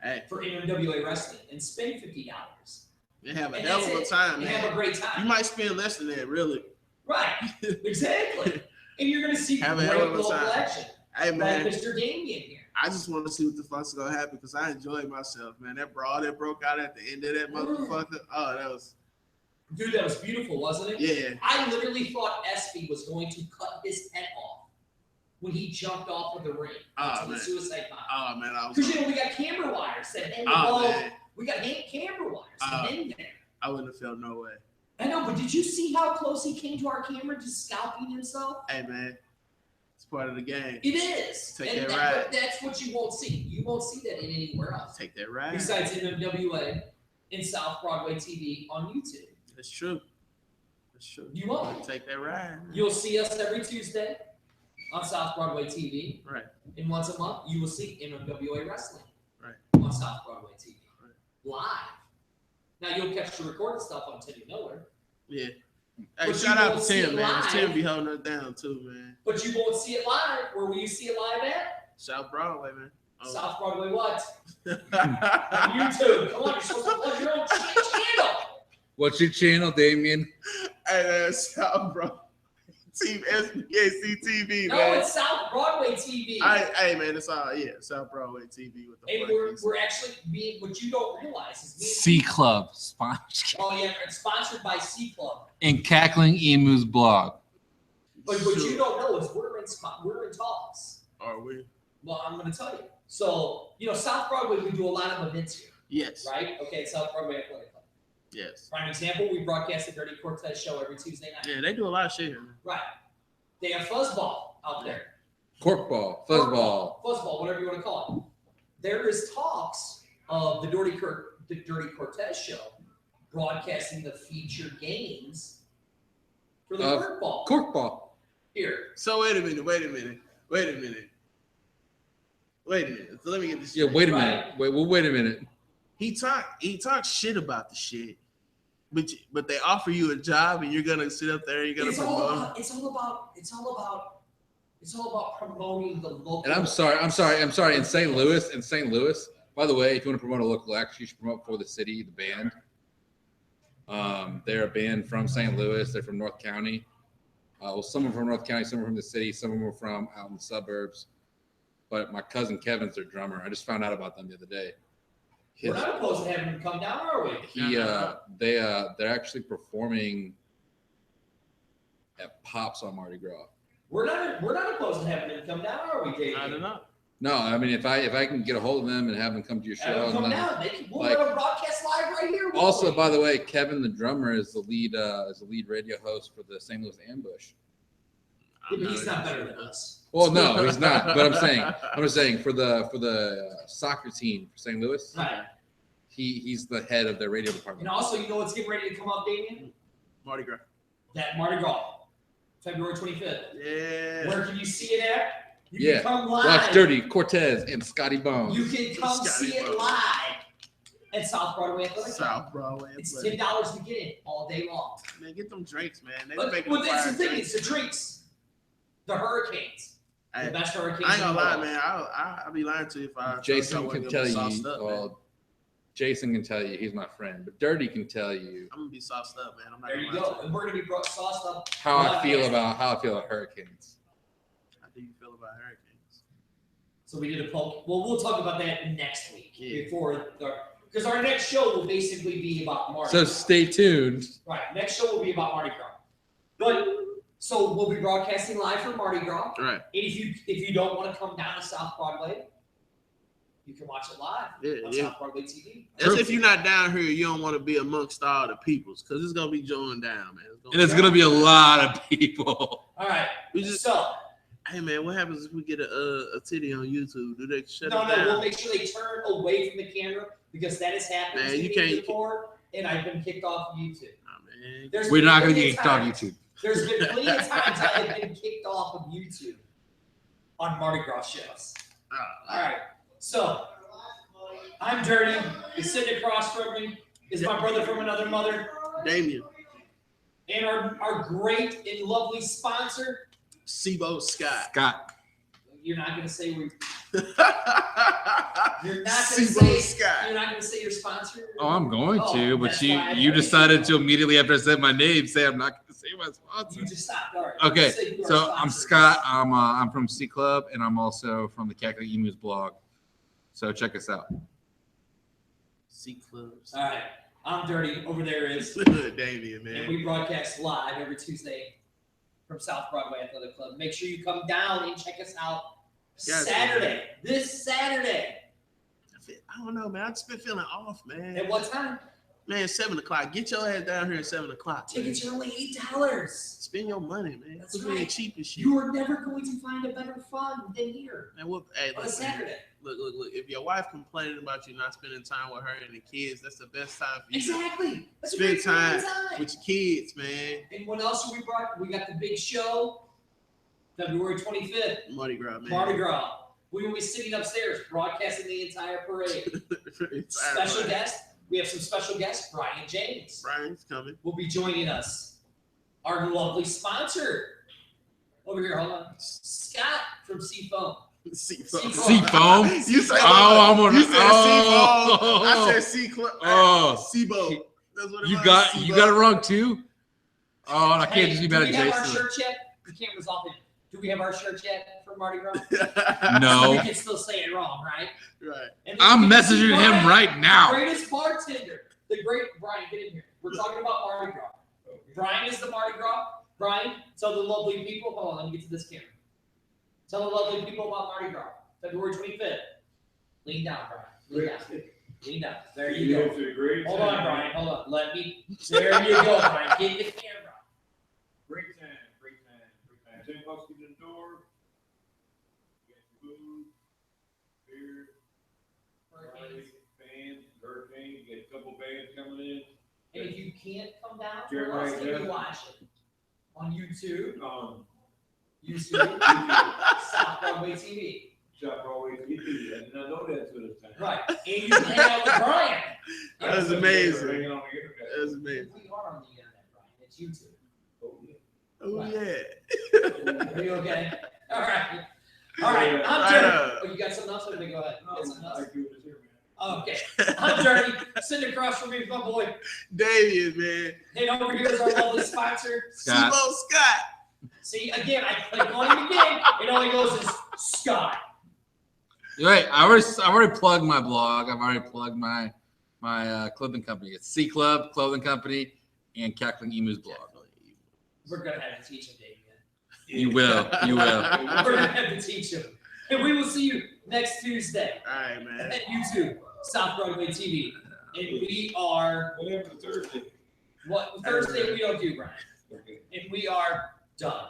Hey, for NWA wrestling and spend $50 they have a And hell that's of a it. time, and man. have a great You time. might spend less than that, really. Right. Exactly. And you're gonna see Have a great hell of a local time. action. Hey, Like man. Mr. Damien here. I just want to see what the fuck's gonna happen because I enjoyed myself, man. That brawl that broke out at the end of that motherfucker. Oh, that was Dude, that was beautiful, wasn't it? yeah. I literally thought Espy was going to cut his head off when he jumped off of the ring Oh, to the man. suicide bomb. Oh man, I was. Because you know we got camera wires that hang Oh above. man, We got camera wires that Oh. hang there. I wouldn't have felt no way. I know, but did you see how close he came to our camera, just scalping himself? Hey man, it's part of the game. It is. Take And that but ride. that's what you won't see. You won't see that in anywhere else. Take that ride. Besides NWA and South Broadway TV on YouTube. That's true. That's true. You won't. Take that ride. Man. You'll see us every Tuesday on South Broadway TV. Right. And once a month, you will see NWA Wrestling Right. on South Broadway TV. Right. Live. Now, you'll catch the recorded stuff on Teddy Miller, Yeah. Hey, But you shout out won't to see Tim, it man. live. Tim be holding us down too, man. but you won't see it live. Where will you see it live at? South Broadway, man. Oh. South Broadway what? On YouTube. Come on, you're supposed to plug your own channel. What's your channel, Damien? Hey, man, South Broadway. Team SBAC TV, No, man. it's South Broadway TV. Hey, man, it's all, yeah, South Broadway TV with the And Vikings. we're actually being, what you don't realize is C Club sponsored Oh, yeah, it's sponsored by C Club. and Cackling Emu's blog. But what you Sure. don't know is we're in talks. Are we? Well, I'm going to tell you. So, South Broadway, we do a lot of events here, Yes. right? Okay, South Broadway Athletic Club. Yes. Prime example, we broadcast the Dirty Cortez show every Tuesday night. Yeah, they do a lot of shit here, man. Right. They have fuzzball out there. Corkball, fuzzball. Fuzzball, whatever you want to call it. There is talks of the Dirty Cortez show broadcasting the featured games for the corkball Corkball. here. So wait a minute. So let me get this. Yeah, straight. wait a Right. minute. Wait a minute. He talks shit about the shit, but they offer you a job and you're gonna sit up there and you're gonna It's all promote. about promoting the local. And I'm sorry. In St. Louis, by the way, if you want to promote a local act, you should promote for the city, the band. They're a band from St. Louis. They're from North County. Well, some are from North County, some are from the city, some of them are from out in the suburbs. But my cousin Kevin's their drummer. I just found out about them the other day. We're not opposed to having them come down, are we? They're actually performing at Pops on Mardi Gras. We're not opposed to having them come down, are we, Dave? I don't know. No, I mean if I can get a hold of them and have them come to your Have show. them come and then- down. We'll like- let them broadcast live right here. won't Also, we? by the way, Kevin the drummer is the lead radio host for the St. Louis Ambush. Yeah, but he's not better than us. Well, no, he's not. But I'm saying for the soccer team for St. Louis, Right. he's the head of their radio And department. also, you know what's getting ready to come up, Damien? Mardi Gras. That Mardi Gras. February 25th. Yeah. Where can you see it at? You Yeah. can come live. Watch Dirty, Cortez, and Scotty Bones. You can come Scotty see it Bones. live at South Broadway Athletic Club. South Broadway. It's Athletic. $10 to get in all day long. Man, get them drinks, man. They But making well, that's the fire thing. It's the drinks. The Hurricanes. Hey, The best Hurricanes. I ain't in the gonna lie, world. man. I'll be lying to you if I. Jason I can wasn't tell gonna be you. sauced up, man. Well, Jason can tell you he's my friend, but Dirty can tell you I'm gonna be sauced up, man. I'm not There you gonna lie go. to And we're gonna be sauced up. how I feel broadcasting. about Hurricanes. How do you feel about Hurricanes? So we did a poll. Well, we'll talk about that next week Yeah. because our next show will basically be about Mardi So Gras. stay tuned. Right. Next show will be about Mardi Gras. But so we'll be broadcasting live from Mardi Gras. Right. And if you don't want to come down to South Broadway, you can watch it live on Yeah. South Broadway TV. That's if you're not down here, you don't want to be amongst all the peoples, because it's gonna be joined down, man. And it's gonna be a lot of people. All right. We just- So Hey man, what happens if we get a titty on YouTube? Do they shut no, it down? we'll make sure they turn away from the camera because that has happened Man, to you me can't- before, and I've been kicked off YouTube. Nah, man. There's We're been not gonna plenty get of kicked off times- YouTube. There's been plenty of times I have been kicked off of YouTube on Mardi Gras shows. All right, so I'm Dirty. He's sitting across from me is my brother from another mother, Damien, and our great and lovely sponsor. Sibo Scott. Scott. You're not gonna say we. Sibo You're not gonna say. Scott. You're not gonna say your sponsor. Oh, I'm going to, Oh, but that's you why I you know. decided to immediately after I said my name say I'm not gonna say my sponsor. You just stopped. All right. Okay, Say who our so I'm sponsor is. Scott. I'm from C Club, and I'm also from the Cackling Emus blog. So check us out. C Clubs. All right. I'm Dirty. Over there is. Damien, And man. we broadcast live every Tuesday from South Broadway Athletic Club. Make sure you come down and check us out Yes, Saturday. This Saturday. I don't know, man. I just been feeling off, man. At what time? Man, 7 o'clock. Get your ass down here at 7 o'clock. man. Tickets are only $8. Spend your money, man. That's Quit being right. cheap and shit. You are never going to find a better fun than here Man, what? Hey, on a look, man. Saturday. Look. If your wife complaining about you not spending time with her and the kids, that's the best time for you. Exactly. That's a Spend great time time. with your kids, man. And what else we brought? We got the big show, February 25th, Mardi Gras, man. Mardi Gras. We will be sitting upstairs broadcasting the entire parade. Special guest. We have some special guests. Brian James Brian's coming. will be joining us. Our lovely sponsor over here. Hold on, Scott from Seafoam. Seafoam. Seafoam? You said I'm on. You said Oh. Seafoam. I said Sea Club. Oh. Seaboat. That's what it You was. got Seaboat. it wrong too. Oh, I can't just be mad do at we have our Jason. shirt yet? The camera's off. Do we have our shirt yet for Mardi Gras? No. We can still say it wrong, right? Right. And I'm then we can see messaging him Brian, right The now. greatest bartender. The great Brian, get in here. We're talking about Mardi Gras. Brian is the Mardi Gras. Brian, tell the lovely people. Hold on, let me get to this camera. Tell the lovely people about Mardi Gras. February 25th. Lean down, Brian. Lean down. Lean down. There you go. Hold on, Brian. Hold on. Let me. There you go, Brian. Get in the camera. Great time. 10 bucks to the door. Get food, beer, party, bands, hurricane. You get a couple bands coming in. And if you can't come down, Jerry where else can Jeff. you watch it? On YouTube. YouTube, South Broadway TV. Shop always TV. I did not know that to this time. Right. And you can hang out with Brian. That was They're amazing. hanging on the internet. That was amazing. We are on the internet, Brian. It's YouTube. Oh, yeah. Oh yeah. Are you okay? All right. All right. Yeah. I'm Right Dirty. up. Oh, you got something else? Or me go ahead. You got something I else? do this here, man. Okay. I'm Dirty. Sitting across from me is my boy. Damien, man. And over here is our lovely sponsor. Scott. Seaboat Scott. See, again, I click on him again. It only goes as Scott. You're right. I've already plugged my blog. I've already plugged my clothing company. It's C Club Clothing Company and Cackling Emus blog. We're going to have to teach him, David. You will. You will. We're going to have to teach him. And we will see you next Tuesday All right, man. at YouTube, South Broadway TV. And we are, What happened to Thursday? what, Thursday we don't do, Brian. Okay. And we are done.